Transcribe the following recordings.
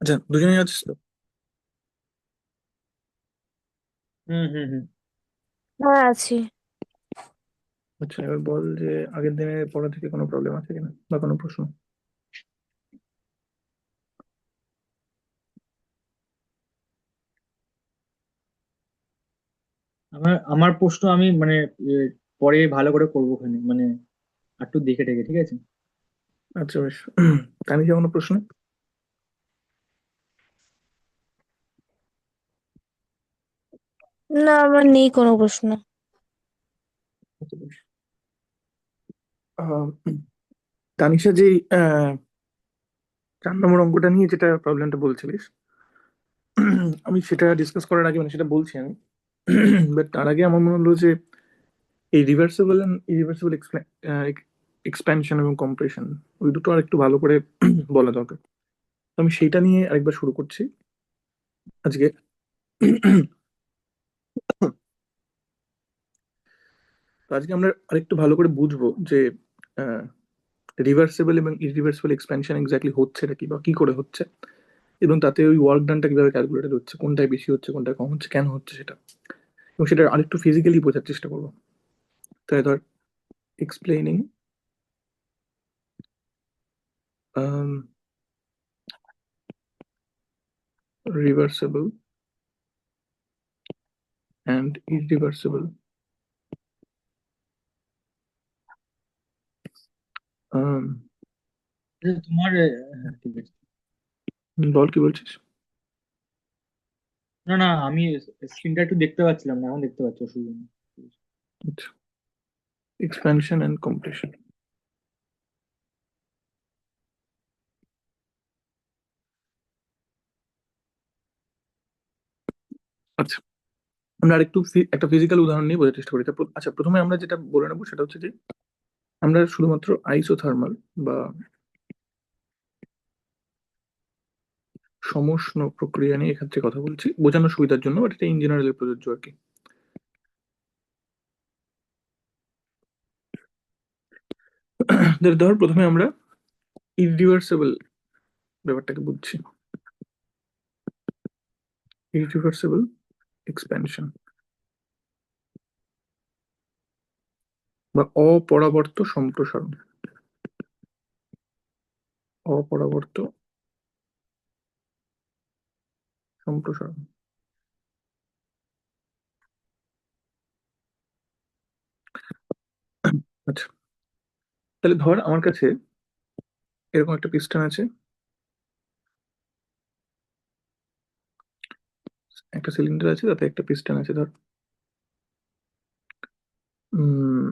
আচ্ছা, দুজনেই আছিস তো? হুম হুম হুম। হ্যাঁ, আছি। আচ্ছা, এবার বল যে আগের দিনের পড়া থেকে কোনো প্রবলেম আছে কিনা বা কোনো প্রশ্ন। আমার আমার প্রশ্ন আমি মানে এ, পরে ভালো করে করবো ওখানে মানে একটু দেখে টেকে, ঠিক আছে? আচ্ছা, বেশ। কানিকে কোনো প্রশ্ন? না, আমার নেই কোনো প্রশ্ন। আচ্ছা, বেশ। আহ, তানিশা, যে 4 নম্বর অঙ্কটা নিয়ে যেটা প্রবলেমটা বলছিলিস, আমি সেটা ডিসকাস করার আগে, মানে সেটা বলছি আমি। বাট তার আগে আমার মনে হলো যে এই রিভার্সিবল এন্ড ইরিভার্সিবল এক্সপ্যানশন এবং কম্প্রেশন, ওই দুটো আর একটু ভালো করে বলা দরকার। তো আমি সেইটা নিয়ে আরেকবার শুরু করছি আজকে। তো আজকে আমরা আরেকটু ভালো করে বুঝবো যে রিভার্সিবল এবং ইরিভার্সিবল এক্সপ্যানশন এক্স্যাক্টলি হচ্ছেটা কি বা কি করে হচ্ছে, এবং তাতে ওই ওয়ার্ক ডানটা কিভাবে ক্যালকুলেটেড হচ্ছে, কোনটায় বেশি হচ্ছে কোনটায় কম হচ্ছে, কেন হচ্ছে সেটা, এবং সেটা আরেকটু ফিজিক্যালি বোঝার চেষ্টা করবো। তাই ধর, এক্সপ্লেনিং রিভার্সিবল অ্যান্ড ইরিভার্সিবল। আচ্ছা, তোমার হ্যাঁ, ঠিক আছে। বল, কি বলছিস? না না, আমি স্ক্রিনটা একটু দেখতে পাচ্ছিলাম না, এখন দেখতে পাচ্ছি, অসুবিধা নেই। আচ্ছা, এক্সপ্যানশন অ্যান্ড কম্প্রেশন। আচ্ছা, আমরা আরেকটু একটা ফিজিক্যাল উদাহরণ নিয়ে বোঝার চেষ্টা করি। আচ্ছা, প্রথমে আমরা যেটা বলে নেবো সেটা হচ্ছে যে আমরা শুধুমাত্র আইসোথার্মাল বা সমুষ্ণ প্রক্রিয়া নিয়ে এক্ষেত্রে কথা বলছি বোঝানোর সুবিধার জন্য, বাট এটা ইন জেনারেল প্রযোজ্য আর কি। ধর প্রথমে আমরা ইরিভার্সিবল ব্যাপারটাকে বুঝছি। ইরিভার্সিবল এক্সপ্যানশন বা অপরাবর্ত সম্প্রসারণ। অপরাবর্ত সম্প্রসারণ। আচ্ছা, তাহলে ধর আমার কাছে এরকম একটা পিস্টন আছে, একটা সিলিন্ডার আছে, তাতে একটা পিস্টন আছে ধর। উম,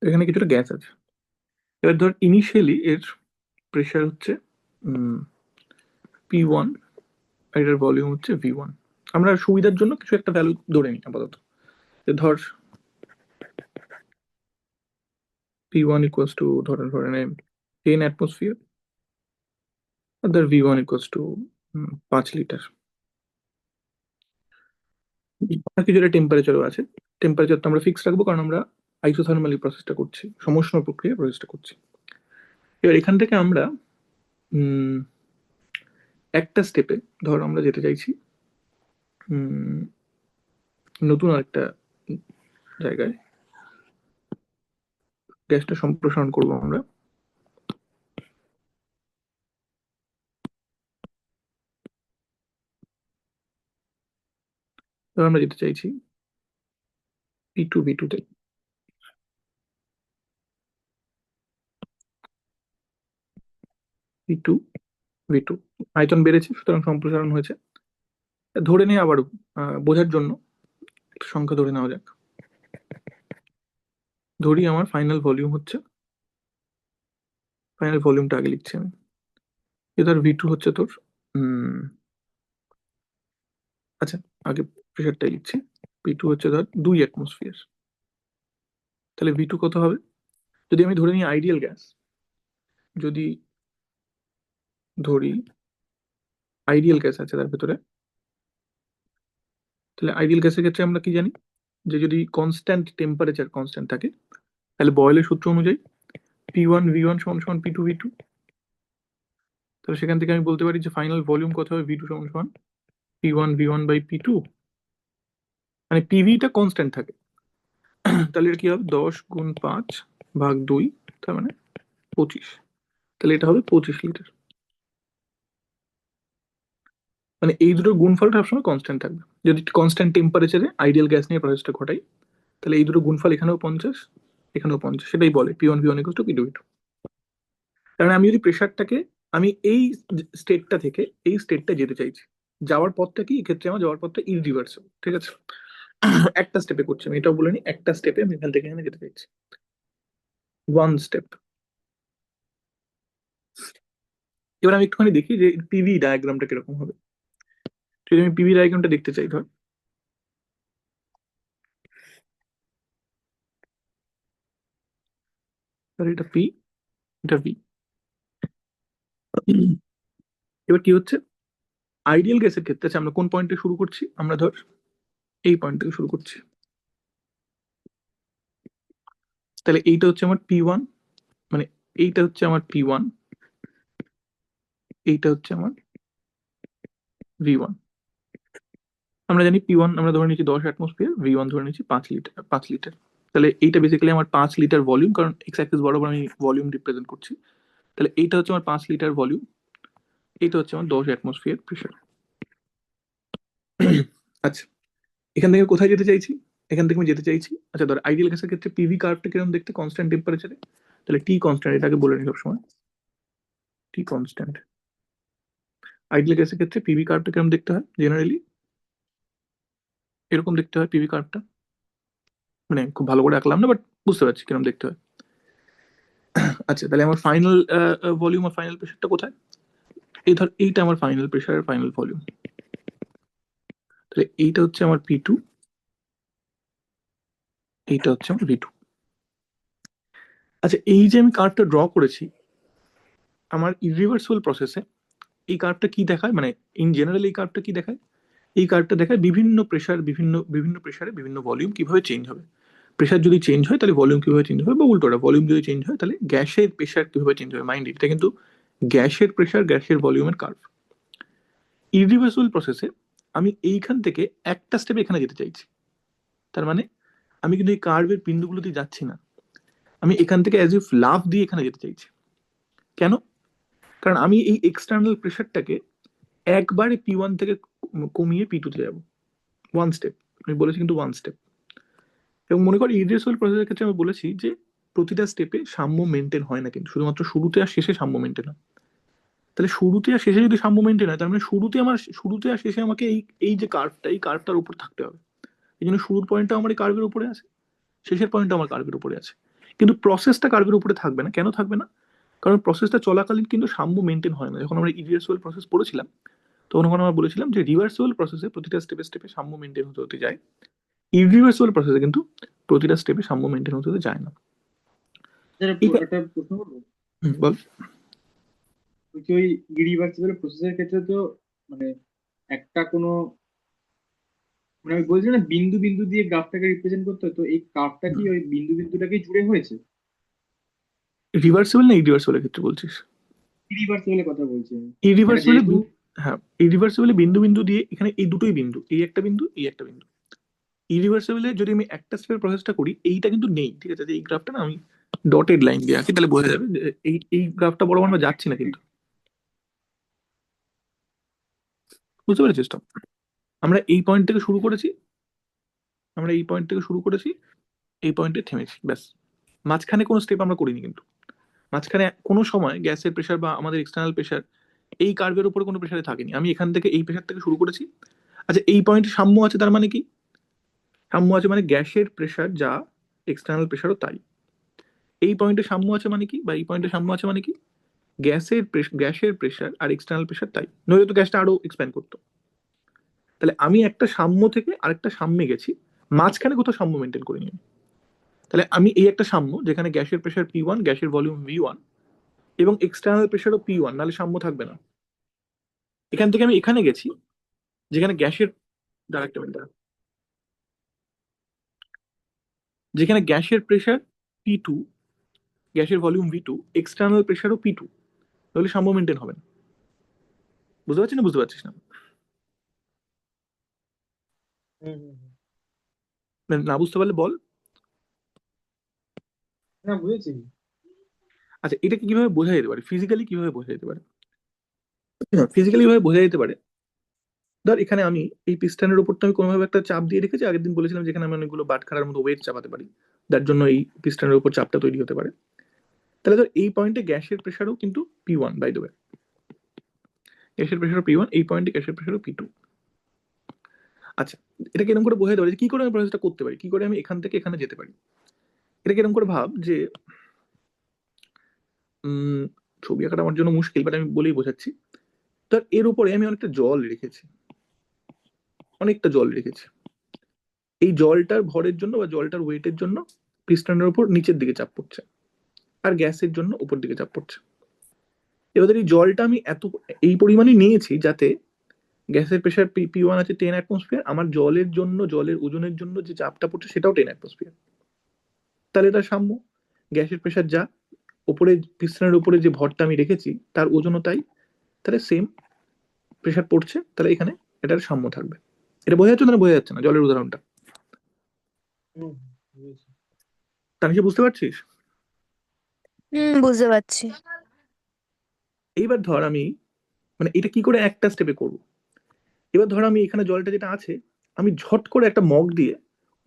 এখানে কিছুটা গ্যাস আছে। এবার ধর ইনিশিয়ালি এর প্রেশার হচ্ছে P1, আর এটার ভলিউম হচ্ছে V1। আমরা সুবিধার জন্য কিছু একটা ভ্যালু ধরে নিই আপাতত। যে ধর P1 ইকুয়ালস টু, ধরে ধরে নে 10 অ্যাটমসফিয়ার, আর ধর V1 ইকুয়ালস টু 5 লিটার। আর কিছুটা টেম্পারেচারও আছে। টেম্পারেচারটা আমরা ফিক্স রাখবো, কারণ আমরা আইসোথার্মালি প্রসেসটা করছি, সমষ্ণ প্রক্রিয়া প্রসেসটা করছি। এবার এখান থেকে আমরা উম, একটা স্টেপে ধর আমরা যেতে চাইছি উম, নতুন আরেকটা জায়গায় গ্যাসটা সম্প্রসারণ করবো আমরা। ধর আমরা যেতে চাইছি P2V2 তে। P2V2, আয়তন বেড়েছে সুতরাং সম্প্রসারণ হয়েছে। ধরে নিয়ে আবার বোঝার জন্য একটা সংখ্যা ধরে নেওয়া যাক। ধরি আমার ফাইনাল ভলিউম হচ্ছে, ফাইনাল ভলিউমটা আগে লিখছি আমি। এটার V2 হচ্ছে তোর উম, আচ্ছা, আগে প্রেশারটাই লিখছি। P2 হচ্ছে ধর 2 অ্যাটমসফিয়ার। তাহলে V2 কত হবে? যদি আমি ধরে নিই আইডিয়াল গ্যাস, যদি ধরি আইডিয়াল গ্যাস আছে তার ভেতরে, তাহলে আইডিয়াল গ্যাসের ক্ষেত্রে আমরা কি জানি যে যদি কনস্ট্যান্ট টেম্পারেচার কনস্ট্যান্ট থাকে তাহলে বয়েলের সূত্র অনুযায়ী P1 V1 সমান সমান P2 V2। তাহলে সেখান থেকে আমি বলতে পারি যে ফাইনাল ভলিউম কত হবে V2 সমান সমান P1V1/P2, মানে পিভিটা কনস্ট্যান্ট থাকে। তাহলে এটা কি হবে 10 গুণ 5/2, তার মানে 25। তাহলে এটা হবে 25 লিটার। মানে এই দুটোর গুণফলটা সবসময় কনস্ট্যান্ট থাকবে। যদি কনস্ট্যান্ট টেম্পারেচারে আইডিয়াল গ্যাস নিয়ে প্রসেসটা ঘটাই তাহলে এই দুটো গুণফল এখানেও 50 এখানেও 50, সেটাই বলে P1V1 = P2V2। কারণ আমি যদি প্রেশারটাকে আমি এই স্টেটটা থেকে এই স্টেটটা যেতে চাইছি, যাওয়ার পথটা কি, এক্ষেত্রে আমার যাওয়ার পথটা ইররিভার্সিবল, ঠিক আছে। একটা স্টেপে করছি আমি, এটাও বলে নি, একটা স্টেপে আমি এখান থেকে এখানে যেতে চাইছি, ওয়ান স্টেপ। এবার আমি একটুখানি দেখি যে পিভি ডায়াগ্রামটা কিরকম হবে। যদি আমি পিভি ডায়াগ্রামটা দেখতে চাই, ধর এটা পি, এটা ভি। এবার কি হচ্ছে, আইডিয়াল গ্যাসের ক্ষেত্রে আছে আমরা কোন পয়েন্টে শুরু করছি, আমরা ধর এই পয়েন্ট থেকে শুরু করছি। তাহলে এইটা হচ্ছে আমার P1, মানে এইটা হচ্ছে আমার P1, এইটা হচ্ছে আমার V1। আমরা জানি P1 আমরা ধরে নিচ্ছি 10 অ্যাটমসফিয়ার, V1 ধরে নিচ্ছি 5 লিটার। তাহলে এইটা বেসিক্যালি আমার 5 লিটার ভলিউম, কারণ এক্স অ্যাক্সিস বরাবর আমি ভলিউম রিপ্রেজেন্ট করছি। তাহলে এইটা হচ্ছে আমার 5 লিটার ভলিউম, এইটা হচ্ছে আমার 10 অ্যাটমসফিয়ার প্রেশার। আচ্ছা, এখান থেকে কোথায় যেতে চাইছি, এখান থেকে আমি যেতে চাইছি, আচ্ছা ধর আইডিয়াল গ্যাসের ক্ষেত্রে পিভি কার্ভটা কিরকম দেখতে, কনস্ট্যান্ট টেম্পারেচারে। তাহলে টি কনস্ট্যান্ট, এটাকে বলে নিই সবসময় টি কনস্ট্যান্ট। আইডিয়াল গ্যাসের ক্ষেত্রে পিভি কার্ভটা কিরকম দেখতে হয়, জেনারেলি এরকম দেখতে হয় পিভি কার্ভটা, মানে খুব ভালো করে আঁকলাম না, বাট বুঝতে পারছি কিরকম দেখতে হয়। আচ্ছা, তাহলে আমার ফাইনাল ভলিউম আর ফাইনাল প্রেশারটা কোথায়, এই ধর এইটা আমার ফাইনাল প্রেশার আর ফাইনাল ভলিউম। তাহলে এইটা হচ্ছে আমার P2, এইটা হচ্ছে আমার V2। আচ্ছা, এই যে আমি কার্ভটা ড্র করেছি আমার ইরিভার্সিবল প্রসেসে, এই কার্ভটা কি দেখায়, মানে ইন জেনারেল এই কার্ভটা কি দেখায়, এই কার্ভটা দেখায় বিভিন্ন প্রেশার, বিভিন্ন বিভিন্ন প্রেশারে বিভিন্ন ভলিউম কিভাবে চেঞ্জ হবে। প্রেশার যদি চেঞ্জ হয় তাহলে ভলিউম কিভাবে চেঞ্জ হবে, বা উল্টোটা ভলিউম যদি চেঞ্জ হয় তাহলে গ্যাসের প্রেশার কিভাবে চেঞ্জ হবে। মাইন্ড, এটা কিন্তু গ্যাসের প্রেশার গ্যাসের ভলিউমের কার্ভ। ইরিভার্সিবল প্রসেসে আমি এইখান থেকে একটা স্টেপে এখানে যেতে চাইছি, তার মানে আমি কিন্তু এই কার্ভের বিন্দুগুলোতে যাচ্ছি না, আমি এখান থেকে অ্যাজ ইফ লাফ দিয়ে এখানে যেতে চাইছি। কেন? কারণ আমি এই এক্সটার্নাল প্রেশারটাকে একবারে P1 থেকে কমিয়ে P2 তে যাবো, ওয়ান স্টেপ। আমি বলেছি কিন্তু ওয়ান স্টেপ। এবং মনে কর ইরিভার্সিবল প্রসেসের ক্ষেত্রে আমি বলেছি যে প্রতিটা স্টেপে সাম্য মেনটেন হয় না, কিন্তু শুধুমাত্র শুরুতে আর শেষে সাম্য মেনটেন হয়। তাহলে শুরুতে আর শেষে যদি সাম্য মেনটেন হয়, তার মানে শুরুতে আর শেষে আমাকে এই এই যে কার্ভটা, এই কার্ভটার উপর থাকতে হবে। এই জন্য শুরুর পয়েন্টটা আমার এই কার্ভের উপরে আছে, শেষের পয়েন্টটা আমার কার্ভের উপরে আছে। কিন্তু প্রসেসটা কার্ভের উপরে থাকবে না, কেন থাকবে না? কারণ প্রসেসটা চলাকালীন কিন্তু সাম্য মেনটেন হয় না। যখন আমরা ইরিভার্সিবল প্রসেস পড়েছিলাম তখন ওখানে আমরা বলেছিলাম যে রিভার্সিবল প্রসেসে প্রতিটা স্টেপে স্টেপে সাম্য মেনটেন হতে হতে যায়, ইরিভার্সিবল প্রসেসে কিন্তু প্রতিটা স্টেপে সাম্য মেনটেন হতে হতে যায় না। এটা একটা প্রশ্ন করবো, বল। বলছি ওই ইরিভার্সিবল প্রসেসের ক্ষেত্রে তো মানে একটা কোনো মানে আমি বলছি না বিন্দু বিন্দু দিয়ে গ্রাফটাকে রিপ্রেজেন্ট করতে হয়, তো এই গ্রাফটা কি ওই বিন্দু বিন্দুটাকে জুড়ে হয়েছে? রিভার্সিবল না ইরিভার্সিবলের ক্ষেত্রে বলছিস? ইরিভার্সিবলের কথা বলছি আমি। মানে ইরিভার্সিবলে, যেহেতু হ্যাঁ ইরিভার্সিবলে বিন্দু বিন্দু দিয়ে, এখানে এই দুটোই বিন্দু, এই একটা বিন্দু এই একটা বিন্দু। ইরিভার্সিবলে যদি আমি একটা স্টেপের প্রসেসটা করি, এইটা কিন্তু নেই, ঠিক আছে। যে এই গ্রাফটা না আমি ডটেড লাইন দিয়ে আঁকি তাহলে বোঝা যাবে যে এই এই গ্রাফটা বরাবর আমরা যাচ্ছি না, কিন্তু বুঝতে পেরেছিস তো? আমরা এই পয়েন্ট থেকে শুরু করেছি, আমরা এই পয়েন্ট থেকে শুরু করেছি, এই পয়েন্টে থেমেছি, ব্যাস। মাঝখানে কোনো স্টেপ আমরা করিনি, কিন্তু মাঝখানে কোনো সময় গ্যাসের প্রেশার বা আমাদের এক্সটার্নাল প্রেশার এই কার্ভের উপরে কোনো প্রেশারে থাকেনি। আমি এখান থেকে এই প্রেশার থেকে শুরু করেছি। আচ্ছা, এই পয়েন্টে সাম্য আছে, তার মানে কি? সাম্য আছে মানে গ্যাসের প্রেশার যা এক্সটার্নাল প্রেশারও তাই। এই পয়েন্টে সাম্য আছে মানে কি, বা এই পয়েন্টে সাম্য আছে মানে কি, গ্যাসের প্রেশার আর এক্সটার্নাল প্রেশার তাই, নইলে তো গ্যাসটা আরো এক্সপ্যান্ড করতো। তাহলে আমি একটা সাম্য থেকে আরেকটা সাম্যে গেছি, মাঝখানে কোথাও সাম্য মেনটেন করিনি আমি। তাহলে আমি এই একটা সাম্য যেখানে গ্যাসের প্রেশার P1, গ্যাসের ভলিউম V1 এবং এক্সটার্নাল প্রেশারও P1, নাহলে সাম্য থাকবে না। এখান থেকে আমি এখানে গেছি যেখানে গ্যাসের, দাঁড়া একটা মিনিট দাঁড়া। যেখানে গ্যাসের প্রেশার P2, গ্যাসের ভলিউম V2, এক্সটার্নাল প্রেশারও P2, তাহলে সাম্য মেনটেন হবে না। বুঝতে পারছিস না, বুঝতে পারছিস না? হুম হুম হুম। না বুঝতে পারলে বল। না, বুঝেছি। আচ্ছা, এটাকে কিভাবে বোঝা যেতে পারে, ফিজিক্যালি কিভাবে বোঝা যেতে পারে? ফিজিক্যালি ভাবে বোঝা যেতে পারে, ধর এখানে আমি এই পিস্টনের উপর তো আমি কোনোভাবে একটা চাপ দিয়ে রেখেছি, আগের দিন বলেছিলাম যেখানে আমি অনেকগুলো বাটখারার মতো ওয়েট চাপাতে পারি, যার জন্য এই পিস্টনের উপর চাপটা তৈরি হতে পারে। তাহলে ধর এই পয়েন্টে গ্যাসের প্রেশারও কিন্তু P1, বাই দ্য ওয়ে, গ্যাসের প্রেশারও P1, এই পয়েন্টে গ্যাসের প্রেশারও P2। আচ্ছা, এটা কিরকম করে বোঝা যেতে পারে, যে কি করে আমি প্রসেসটা করতে পারি, কি করে আমি এখান থেকে এখানে যেতে পারি? এটা কিরকম করে ভাব যে উম ছবি আঁকাটা আমার জন্য মুশকিল, বাট আমি বলেই বোঝাচ্ছি। ধর এর উপরে আমি অনেকটা জল রেখেছি, অনেকটা জল রেখেছি। এই জলটার ভরের জন্য বা জলটার ওয়েটের জন্য পিস্টনের উপর নিচের দিকে চাপ পড়ছে, আর গ্যাসের জন্য উপর দিকে চাপ পড়ছে। এবার এই জলটা আমি এই পরিমাণে নিয়েছি যাতে গ্যাসের প্রেশার P1 আছে 10 অ্যাটমসফিয়ার, আমার জলের জন্য, জলের ওজনের জন্য যে চাপটা পড়ছে সেটাও 10 অ্যাটমসফিয়ার। তাহলে এটা সাম্য। গ্যাসের প্রেশার যা, উপরে পিস্টনের উপরে যে ভরটা আমি রেখেছি তার ওজনও তাই, তাহলে সেম প্রেশার পড়ছে, তাহলে এখানে এটার সাম্য থাকবে। এটা বোঝা যাচ্ছে না, বোঝা যাচ্ছে না জলের উদাহরণটা? হুম হুম, বুঝেছি। তার নিচে বুঝতে পারছিস? বুঝতে পারছি। এইবার ধর আমি, মানে এটা কি করে একটা স্টেপে করব, এবার ধর আমি এখানে জলটা যেটা আছে, আমি ঝট করে একটা মগ দিয়ে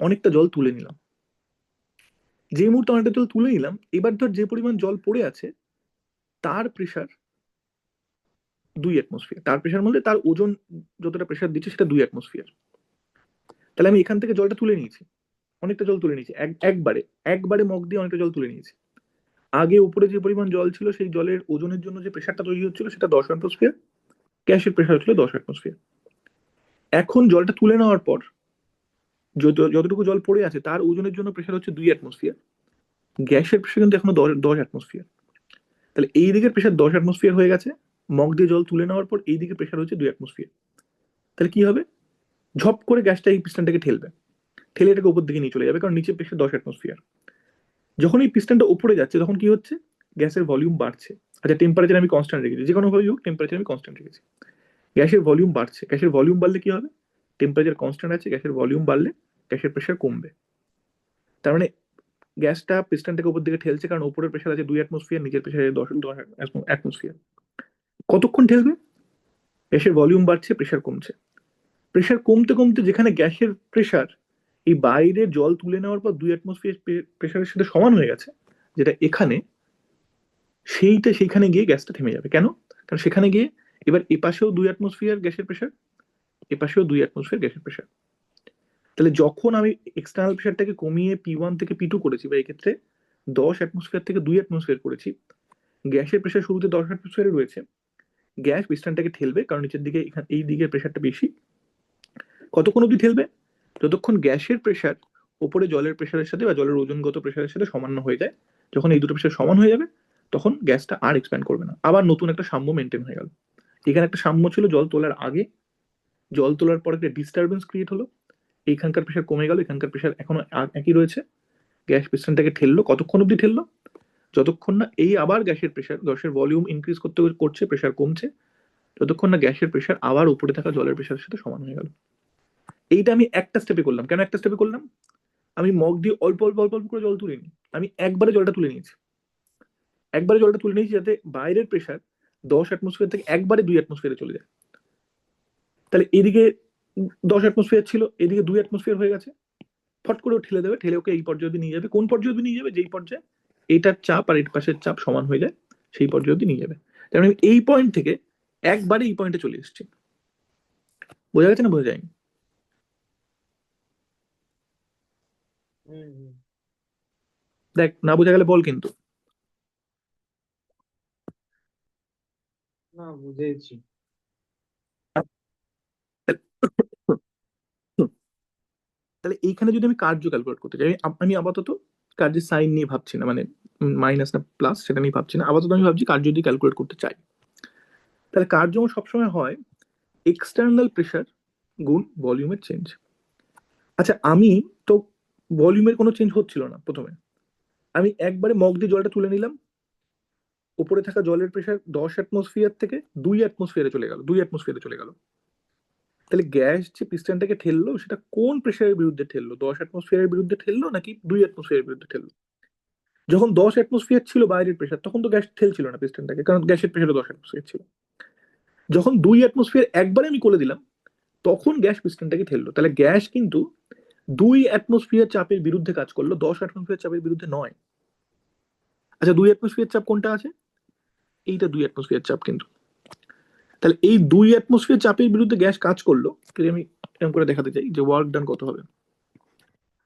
অনেকটা জল তুলে নিলাম। যে মুহূর্তে অনেকটা জল তুলে নিলাম, এবার ধর যে পরিমাণ জল পড়ে আছে তার প্রেশার 2 অ্যাটমসফিয়ার, তার প্রেশার বলতে তার ওজন যতটা প্রেশার দিচ্ছে সেটা 2 অ্যাটমসফিয়ার। তাহলে আমি এখান থেকে জলটা তুলে নিয়েছি, অনেকটা জল তুলে নিয়েছি, একবারে একবারে মগ দিয়ে অনেকটা জল তুলে নিয়েছি। আগে উপরে যে পরিমাণ জল ছিল সেই জলের ওজনের জন্য যে প্রেশারটা তৈরি হচ্ছিল সেটা 10 অ্যাটমসফিয়ার, গ্যাসের প্রেশার ছিল 10 অ্যাটমসফিয়ার। এখন জলটা তুলে নেওয়ার পর যতটুকু জল পড়ে আছে তার ওজনের জন্য প্রেশার হচ্ছে 2 অ্যাটমসফিয়ার, গ্যাসের প্রেশার কিন্তু এখনো 10 অ্যাটমসফিয়ার। তাহলে এই দিকের প্রেশার 10 অ্যাটমসফিয়ার হয়ে গেছে, মগ দিয়ে জল তুলে নেওয়ার পর এই দিকে প্রেশার হচ্ছে 2 অ্যাটমসফিয়ার। তাহলে কি হবে, ঝপ করে গ্যাসটা এই পিস্টনটাকে ঠেলবে, ঠেলে এটাকে উপর দিকে নিয়ে চলে যাবে, কারণ নিচে প্রেশার 10 অ্যাটমসফিয়ার। যখন এই পিস্টনটা উপরে যাচ্ছে তখন কি হচ্ছে, গ্যাসের ভলিউম বাড়ছে। আচ্ছা, টেম্পারেচার আমি কনস্ট্যান্ট রেখেছি, যে কোনো ভাবে হোক টেম্পারেচার আমি কনস্ট্যান্ট রেখেছি। গ্যাসের ভলিউম বাড়ছে, গ্যাসের ভলিউম বাড়লে কি হবে, টেম্পারেচার কনস্ট্যান্ট আছে, গ্যাসের ভলিউম বাড়লে গ্যাসের প্রেশার কমবে। তার মানে গ্যাসটা পিস্টনটাকে উপর দিকে ঠেলছে, কারণ উপরের প্রেশার আছে 2 অ্যাটমসফিয়ার, নিচের প্রেশার আছে 10 অ্যাটমসফিয়ার। কতক্ষণ ঠেলবে, গ্যাসের ভলিউম বাড়ছে, প্রেশার কমছে। প্রেশার কমতে কমতে যেখানে গ্যাসের প্রেশার এই বাইরে জল তুলে নেওয়ার পর 2 অ্যাটমসফিয়ার প্রেশারের সাথে সমান হয়ে গেছে, যেটা এখানে, সেইখানে গিয়ে গ্যাসটা থেমে যাবে। কেন? কারণ সেখানে গিয়ে এবার এপাশেও 2 অ্যাটমসফিয়ার গ্যাসের প্রেশার, এপাশেও 2 অ্যাটমসফিয়ার গ্যাসের প্রেশার। তাহলে যখন আমি এক্সটার্নাল প্রেশারটাকে কমিয়ে P1 থেকে P2 করেছি, বা এক্ষেত্রে 10 অ্যাটমসফিয়ার থেকে 2 অ্যাটমসফিয়ার করেছি, গ্যাসের প্রেশার শুরুতে 10 অ্যাটমসফিয়ারে রয়েছে, গ্যাস পিস্টনটাকে ঠেলবে কারণ নিচের দিকে এই দিকের প্রেশারটা বেশি। কতক্ষণ অবধি ঠেলবে, যতক্ষণ গ্যাসের প্রেশার ওপরে জলের প্রেশারের সাথে বা জলের ওজনগত প্রেশারের সাথে সমান হয়ে যায়। যখন এই দুটো প্রেশার সমান হয়ে যাবে তখন গ্যাসটা আর এক্সপ্যান্ড করবে না, আবার নতুন একটা সাম্য মেনটেন হয়ে গেল। এখানে একটা সাম্য ছিল জল তোলার আগে, জল তোলার পর একটা ডিস্টারবেন্স ক্রিয়েট হলো, এইখানকার প্রেশার কমে গেল, এখানকার প্রেশার এখনো একই রয়েছে। গ্যাস পিস্টনটাকে ঠেললো, কতক্ষণ অবধি ঠেললো, যতক্ষণ না এই আবার গ্যাসের প্রেশার, গ্যাসের ভলিউম ইনক্রিজ করছে, প্রেশার কমছে, যতক্ষণ না গ্যাসের প্রেশার আবার উপরে থাকা জলের প্রেশারের সাথে সমান হয়ে গেল। এইটা আমি একটা স্টেপে করলাম। কেন একটা স্টেপে করলাম, আমি মগ দিয়ে অল্প অল্প অল্প অল্প করে জল তুলে নিই, আমি একবারে জলটা তুলে নিয়েছি, একবারে জলটা তুলে নিয়েছি যাতে বাইরের প্রেশার 10 অ্যাটমসফিয়ার থেকে একবারে 2 অ্যাটমসফিয়ারে চলে যায়। তাহলে এদিকে 10 অ্যাটমসফিয়ার ছিল, এদিকে 2 অ্যাটমসফিয়ার হয়ে গেছে, ফট করে ঠেলে দেবে, ঠেলে ওকে এই পর্যায়ে অবধি নিয়ে যাবে। কোন পর্যায়ে অবধি নিয়ে যাবে, যেই পর্যায়ে এইটার চাপ আর এর পাশের চাপ সমান হয়ে যায়, সেই পর্যায়ে অবধি নিয়ে যাবে। তার মানে আমি এই পয়েন্ট থেকে একবারে এই পয়েন্টে চলে এসেছি। বোঝা গেছে না, বোঝা যায়নি? হুম হুম। দেখ, না বোঝা গেলে বল কিন্তু। না, বুঝেছি। তাহলে এইখানে যদি আমি কার্য ক্যালকুলেট করতে চাই, আমি আপাতত কার্যের সাইন নিয়ে ভাবছি না, মানে মাইনাস না প্লাস সেটা নিয়ে ভাবছি না, আপাতত আমি ভাবছি কার্য যদি ক্যালকুলেট করতে চাই, তাহলে কার্য আমার সবসময় হয় এক্সটার্নাল প্রেশার গুণ ভলিউমের চেঞ্জ। আচ্ছা, আমি তো ভলিউমের কোনো চেঞ্জ হচ্ছিল না প্রথমে। আমি একবারে মগ দিয়ে জলটা তুলে নিলাম, উপরে থাকা জলের প্রেশার 10 অ্যাটমসফিয়ার থেকে 2 অ্যাটমসফিয়ারে চলে গেল, 2 অ্যাটমসফিয়ারে চলে গেল। তাহলে গ্যাস যে পিস্টনটাকে ঠেললো সেটা কোন প্রেশারের বিরুদ্ধে ঠেললো? 10 অ্যাটমসফিয়ারের বিরুদ্ধে ঠেললো নাকি 2 অ্যাটমসফিয়ারের বিরুদ্ধে ঠেললো? যখন 10 অ্যাটমসফিয়ার ছিল বাইরের প্রেশার, তখন তো গ্যাস ঠেলছিল না পিস্টনটাকে, কারণ গ্যাসের প্রেশারে 10 অ্যাটমসফিয়ার ছিল। যখন 2 অ্যাটমসফিয়ার একবারে আমি করে দিলাম, তখন গ্যাস পিস্টনটাকে ঠেললো। তাহলে গ্যাস কিন্তু 2 অ্যাটমসফিয়ার চাপের বিরুদ্ধে কাজ করলো, 10 অ্যাটমসফিয়ার চাপের বিরুদ্ধে নয়। আচ্ছা, 2 অ্যাটমসফিয়ার চাপ কোনটা আছে? এইটা 2 অ্যাটমসফিয়ার চাপ কিন্তু। তাহলে এই 2 অ্যাটমসফিয়ার চাপের বিরুদ্ধে গ্যাস কাজ করলো। যদি আমি এরকম করে দেখাতে চাই যে ওয়ার্ক ডান কত হবে,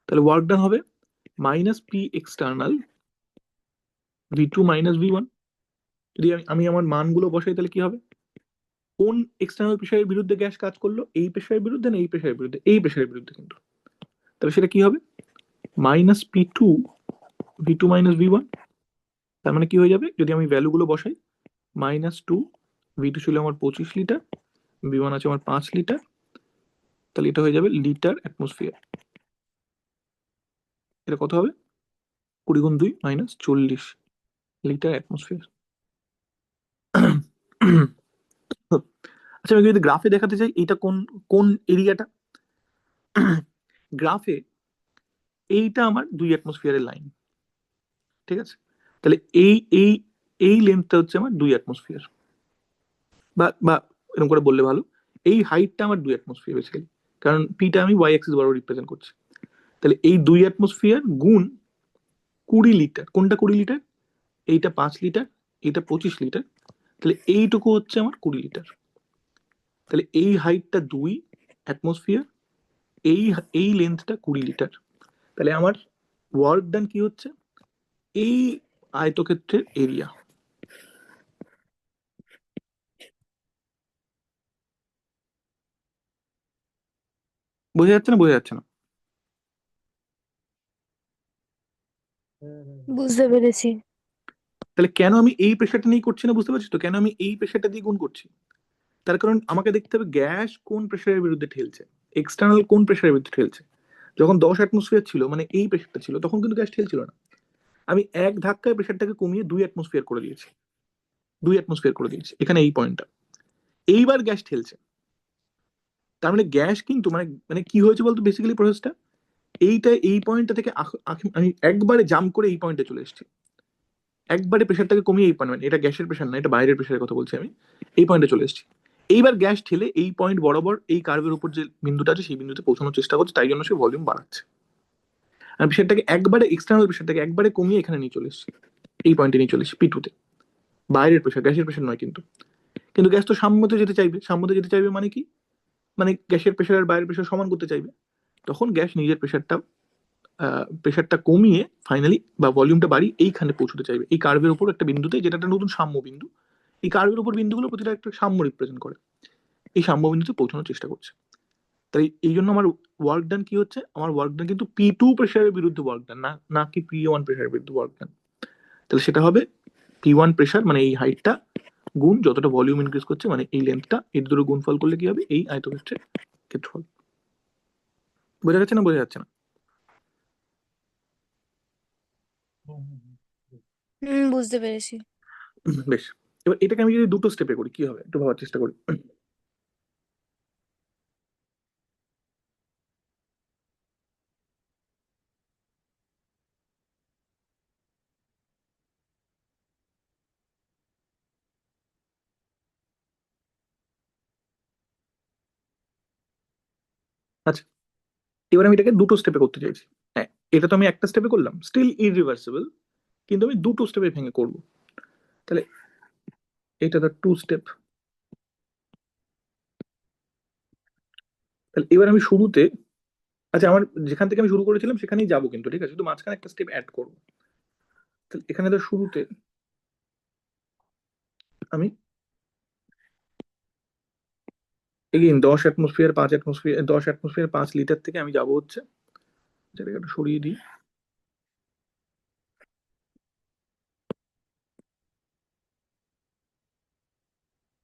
তাহলে ওয়ার্ক ডান হবে minus P external V2 minus V1। যদি আমি আমার মানগুলো বসাই তাহলে কি হবে? কোন এক্সটার্নাল প্রেশারের বিরুদ্ধে গ্যাস কাজ করলো? এই প্রেশারের বিরুদ্ধে না এই প্রেশারের বিরুদ্ধে? এই প্রেশারের বিরুদ্ধে কিন্তু। তাহলে সেটা কি হবে? Minus P2 V2 minus V1। তার মানে কি হয়ে যাবে যদি আমি ভ্যালুগুলো বসাই? -2, V2 ছিল আমার 25 লিটার, V1 আছে আমার 5 লিটার, তাহলে এটা হয়ে যাবে লিটার অ্যাটমসফিয়ার। এটা কত হবে? 20 গুণ 2 -40 লিটার অ্যাটমসফিয়ার। আচ্ছা, আমি যদি গ্রাফে দেখাতে চাই এটা কোন কোন এরিয়াটা, গ্রাফে এইটা আমার 2 অ্যাটমসফিয়ারের লাইন, ঠিক আছে? তাহলে এই এই এই লেন্থটা হচ্ছে আমার 2 অ্যাটমসফিয়ার, বা বা এরকম করে বললে ভালো, এই হাইটটা আমার 2 অ্যাটমসফিয়ার বেসিক্যালি, কারণ পিটা আমি ওয়াই অ্যাক্সিস বরাবর রিপ্রেজেন্ট করছি। তাহলে এই 2 অ্যাটমসফিয়ার গুণ 20 লিটার, কোনটা 20 লিটার? এইটা 5 লিটার, এইটা 25 লিটার, তাহলে এইটুকু হচ্ছে আমার 20 লিটার। তাহলে এই হাইটটা 2 অ্যাটমসফিয়ার, এই এই লেন্থটা 20 লিটার। তাহলে আমার ওয়ার্ক ডান কি হচ্ছে? এই আয়তক্ষেত্রের এরিয়া। বোঝা যাচ্ছে না? বোঝা যাচ্ছে না? বুঝতে পেরেছি। তাহলে কেন আমি এই প্রেশারটা নিয়ে করছি না, বুঝতে পারছি তো? কেন আমি এই প্রেশারটা দিয়ে গুণ করছি? তার কারণ আমাকে দেখতে হবে গ্যাস কোন প্রেশারের বিরুদ্ধে ঠেলছে, এক্সটার্নাল কোন প্রেশারের বিরুদ্ধে ঠেলছে। যখন 10 অ্যাটমসফিয়ার ছিল, মানে এই প্রেশারটা ছিল, তখন কিন্তু গ্যাস ঠেলছিল না। আমি এক ধাক্কায় প্রেশারটাকে কমিয়ে 2 অ্যাটমসফিয়ার করে দিয়েছি, 2 অ্যাটমসফিয়ার করে দিয়েছি এখানে এই পয়েন্টটা। এইবার গ্যাস ঠেলছে। তার মানে গ্যাস কিন্তু মানে মানে কি হয়েছে বলতো বেসিক্যালি প্রসেসটা? এইটা এই পয়েন্টটা থেকে আমি একবারে জাম্প করে এই পয়েন্টে চলে এসেছি, একবারে প্রেশারটাকে কমিয়ে এই পয়েন্ট, মানে এটা গ্যাসের প্রেশার না, এটা বাইরের প্রেশারের কথা বলছি আমি, এই পয়েন্টে চলে এসেছি। এইবার গ্যাস ঠেলে এই পয়েন্ট বরাবর এই কার্ভের উপর যে বিন্দুটা আছে সেই বিন্দুতে পৌঁছানোর চেষ্টা করছে, তাই জন্য সে ভলিউম বাড়াচ্ছে। আমি প্রেশারটাকে একবারে এক্সটার্নাল প্রেশারটাকে একবারে কমিয়ে এখানে নিয়ে চলে এসেছি, এই পয়েন্টে নিয়ে চলে এসেছি P2 তে। বাইরের প্রেশার, গ্যাসের প্রেশার নয় কিন্তু। কিন্তু গ্যাস তো সাম্যতে যেতে চাইবে, সাম্যতে যেতে চাইবে মানে কি? মানে গ্যাসের প্রেশার আর বাইরের প্রেশার সমান করতে চাইবে। তখন গ্যাস নিজের প্রেশারটা কমিয়ে ফাইনালি বা ভলিউমটা বাড়িয়ে এইখানে পৌঁছতে চাইবে, এই কার্ভের উপর একটা বিন্দুতে, যেটা একটা নতুন সাম্য বিন্দু। এই কার্ভের উপর বিন্দুগুলো প্রতিটা একটা সাম্য রিপ্রেজেন্ট করে, এই সাম্য বিন্দুতে পৌঁছানোর চেষ্টা করছে। তাই এই জন্য আমার ওয়ার্ক ডান কি হচ্ছে? আমার ওয়ার্ক ডান কিন্তু P2 প্রেশারের বিরুদ্ধে ওয়ার্ক ডান, না না কি P1 প্রেশারের বিরুদ্ধে ওয়ার্ক ডান। তাহলে সেটা হবে P1 প্রেশার মানে এই হাইটটা গুণ যতটা ভলিউম ইনক্রিজ করছে মানে এই লেন্থটা, এই দুটো গুণফল করলে কি হবে? এই আয়তক্ষেত্রের ক্ষেত্রফল। বোঝা যাচ্ছে না? বোঝা যাচ্ছে না? বুঝতে পেরেছি। বেশ, এবার এটাকে আমি যদি দুটো স্টেপে করি কি হবে একটু ভাবার চেষ্টা করি। আচ্ছা, এবার আমি এটাকে দুটো স্টেপে করতে চাইছি। হ্যাঁ, এটা তো আমি একটা স্টেপে করলাম, স্টিল ইরিভার্সিবল, কিন্তু আমি দুটো স্টেপে ভেঙে করব। তাহলে এটা তো 2 স্টেপ। তাহলে এবার আমি শুরুতে, আচ্ছা আমার যেখান থেকে আমি শুরু করেছিলাম সেখানেই যাবো কিন্তু, ঠিক আছে? শুধু মাঝখানে একটা স্টেপ অ্যাড করবো। তাহলে এখানে তো শুরুতে আমি again 10 atmosphere 5 atmosphere 10 atmosphere 5 litre থেকে আমি যাবো হচ্ছে, যেটাকে একটু সরিয়ে দিই,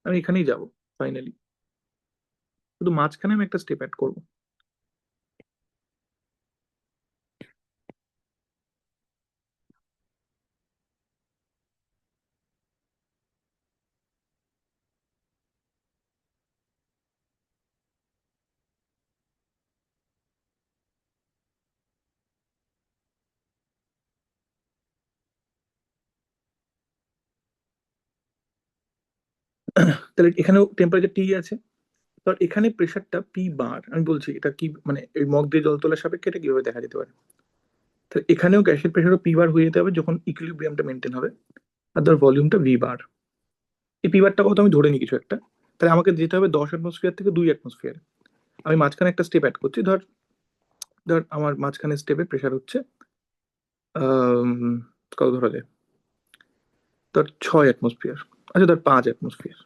আমি এখানেই যাবো ফাইনালি। শুধু মাঝখানে আমি একটা স্টেপ অ্যাড করবো। তাহলে এখানেও টেম্পারেচার টি আছে। তো এখানে প্রেশারটা পি বার, আমি বলছি এটা কি মানে এই মগ দিয়ে জল তোলার সাপেক্ষে এটা কিভাবে দেখা যেতে পারে। তাহলে এখানেও গ্যাসের প্রেশারও পি বার হয়ে যেতে হবে যখন ইকুইলিব্রিয়ামটা মেনটেন হবে, আর ধর ভলিউমটা ভি বার। এই পি বারটা কত আমি ধরে নিই কিছু একটা, তাহলে আমাকে যেতে হবে 10 অ্যাটমসফিয়ার থেকে 2 অ্যাটমসফিয়ার। আমি মাঝখানে একটা স্টেপ অ্যাড করছি, ধর ধর আমার মাঝখানে স্টেপের প্রেশার হচ্ছে আম, কত ধরা যায়, ধর 6 অ্যাটমসফিয়ার, আচ্ছা ধর 5 অ্যাটমসফিয়ার।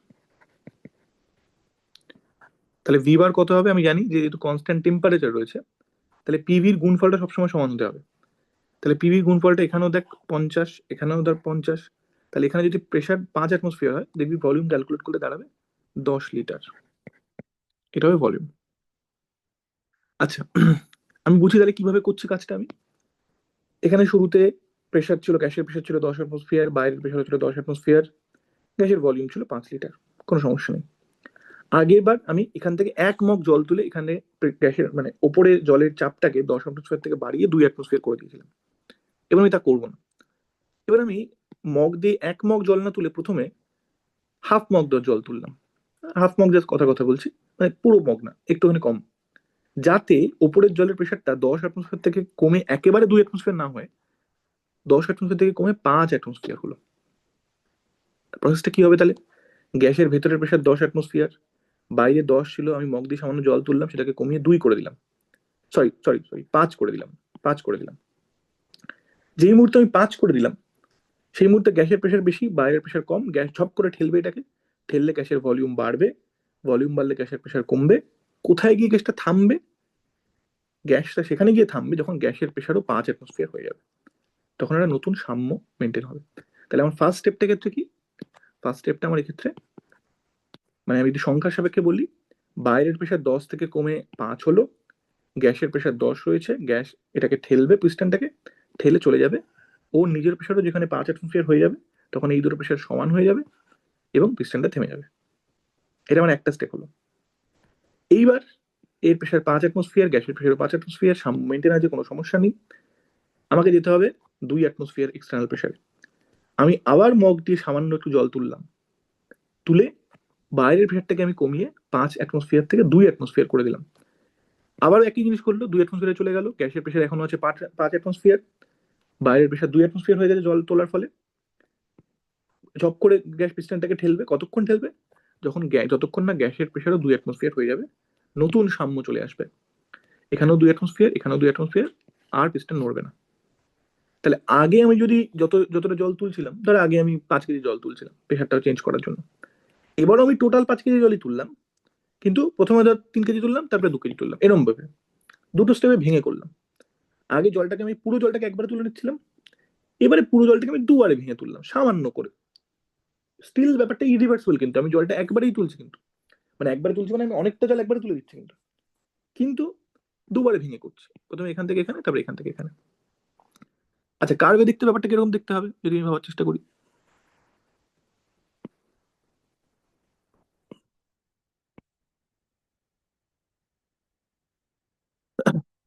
তাহলে ভি বার কত হবে আমি জানি, যে যেহেতু কনস্ট্যান্ট টেম্পারেচার রয়েছে, তাহলে পিভির গুণফলটা সবসময় সমান হতে হবে। তাহলে পিভির গুণফলটা এখানেও দেখ 50, এখানেও ধর 50। তাহলে এখানে যদি প্রেশার 5 অ্যাটমসফিয়ার হয়, দেখবি ভলিউম ক্যালকুলেট করলে দাঁড়াবে 10 লিটার। এটা হবে ভলিউম। আচ্ছা, আমি বুঝি তাহলে কিভাবে করছি কাজটা আমি। এখানে শুরুতে প্রেশার ছিল, গ্যাসের প্রেশার ছিল 10 অ্যাটমসফিয়ার, বাইরের প্রেশার ছিল 10 অ্যাটমসফিয়ার, গ্যাসের ভলিউম ছিল 5 লিটার, কোনো সমস্যা নেই। আগের বার আমি এখান থেকে 1 মগ জল তুলে এখানে গ্যাসের মানে ওপরে জলের চাপটাকে 10 অ্যাটমসফিয়ার থেকে বাড়িয়ে 2 অ্যাটমসফিয়ার করে দিয়েছিলাম। এবার আমি তা করবো না। এবার আমি মগ দিয়ে 1 মগ জল না তুলে প্রথমে হাফ মগ জল তুললাম। হাফ মগ জাস্ট কথা কথা বলছি, মানে পুরো মগ না, একটুখানি কম, যাতে ওপরের জলের প্রেশারটা 10 অ্যাটমসফিয়ার থেকে কমে একেবারে 2 অ্যাটমসফিয়ার না হয়, 10 অ্যাটমসফিয়ার থেকে কমে 5 অ্যাটমসফিয়ার হলো। প্রসেসটা কি হবে তাহলে, গ্যাসের ভেতরের প্রেশার 10 অ্যাটমসফিয়ার, বাইরে 10 ছিল, আমি মগ দিয়ে সামান্য জল তুললাম, সেটাকে কমিয়ে 2 করে দিলাম, সরি সরি সরি 5 করে দিলাম, 5 করে দিলাম। যেই মুহূর্তে আমি 5 করে দিলাম, সেই মুহূর্তে গ্যাসের প্রেশার বেশি, বাইরের প্রেশার কম, গ্যাস ঝপ করে ঠেলবে এটাকে, ঠেললে গ্যাসের ভলিউম বাড়বে, ভলিউম বাড়লে গ্যাসের প্রেশার কমবে। কোথায় গিয়ে গ্যাসটা থামবে, গ্যাসটা সেখানে গিয়ে থামবে যখন গ্যাসের প্রেশারও 5 অ্যাটমসফিয়ার হয়ে যাবে, তখন একটা নতুন সাম্য মেনটেন হবে। তাহলে আমার ফার্স্ট স্টেপটা ক্ষেত্রে কি, ফার্স্ট স্টেপটা আমার এক্ষেত্রে মানে আমি যদি সংখ্যার সাপেক্ষে বলি, বাইরের প্রেশার 10 থেকে কমে 5 হলো, গ্যাসের প্রেশার 10 রয়েছে, গ্যাস এটাকে ঠেলবে, পিস্টনটাকে ঠেলে চলে যাবে, ও নিজের প্রেশারও যেখানে 5 অ্যাটমসফিয়ার হয়ে যাবে, তখন এই দুটো প্রেশার সমান হয়ে যাবে এবং পিস্টনটা থেমে যাবে। এটা মানে একটা স্টেপ হলো। এইবার এর প্রেশার 5 অ্যাটমসফিয়ার, গ্যাসের প্রেশার 5 অ্যাটমসফিয়ার, মেনটেন আছে, কোনো সমস্যা নেই। আমাকে যেতে হবে 2 অ্যাটমসফিয়ার এক্সটার্নাল প্রেশারে। আমি আবার মগ দিয়ে সামান্য একটু জল তুললাম, তুলে বাইরের প্রেশারটাকে আমি কমিয়ে 5 অ্যাটমসফিয়ার থেকে 2 অ্যাটমসফিয়ার করে দিলাম। আবার একই জিনিস করলো, 2 অ্যাটমসফিয়ারে চলে গেল, গ্যাসের প্রেশার এখনো আছে 5 অ্যাটমসফিয়ার, বাইরের প্রেশার 2 অ্যাটমসফিয়ার হয়ে গেছে জল তোলার ফলে। ঝপ করে গ্যাস পিস্টনটাকে ঠেলবে, কতক্ষণ ঠেলবে, যখন যতক্ষণ না গ্যাসের প্রেশারও 2 অ্যাটমসফিয়ার হয়ে যাবে, নতুন সাম্য চলে আসবে, এখানেও 2 অ্যাটমসফিয়ার, এখানেও 2 অ্যাটমসফিয়ার, আর পিস্টন নড়বে না। তাহলে আগে আমি যদি যতটা জল তুলছিলাম, ধর আগে আমি 5 কেজি জল তুলছিলাম প্রেশারটা চেঞ্জ করার জন্য, এবারও আমি টোটাল 5 কেজি জলই তুললাম, কিন্তু প্রথমে ধর 3 কেজি তুললাম, তারপরে 2 কেজি তুললাম, এরম ভাবে দুটো স্টেপে ভেঙে করলাম। আগে জলটাকে আমি পুরো জলটাকে একবারে তুলে নিচ্ছিলাম, এবারে পুরো জলটাকে আমি দুবারে ভেঙে তুললাম সামান্য করে। স্টিল ব্যাপারটা ইরিভার্সিবল, কিন্তু আমি জলটা একবারেই তুলছি, কিন্তু মানে একবারে তুলছি মানে আমি অনেকটা জল একবারে তুলে দিচ্ছি, কিন্তু কিন্তু দুবারে ভেঙে করছি, প্রথমে এখান থেকে এখানে, তারপরে এখান থেকে এখানে। আচ্ছা, কার্ভে দেখতে ব্যাপারটা কিরকম দেখতে হবে যদি আমি ভাবার চেষ্টা করি।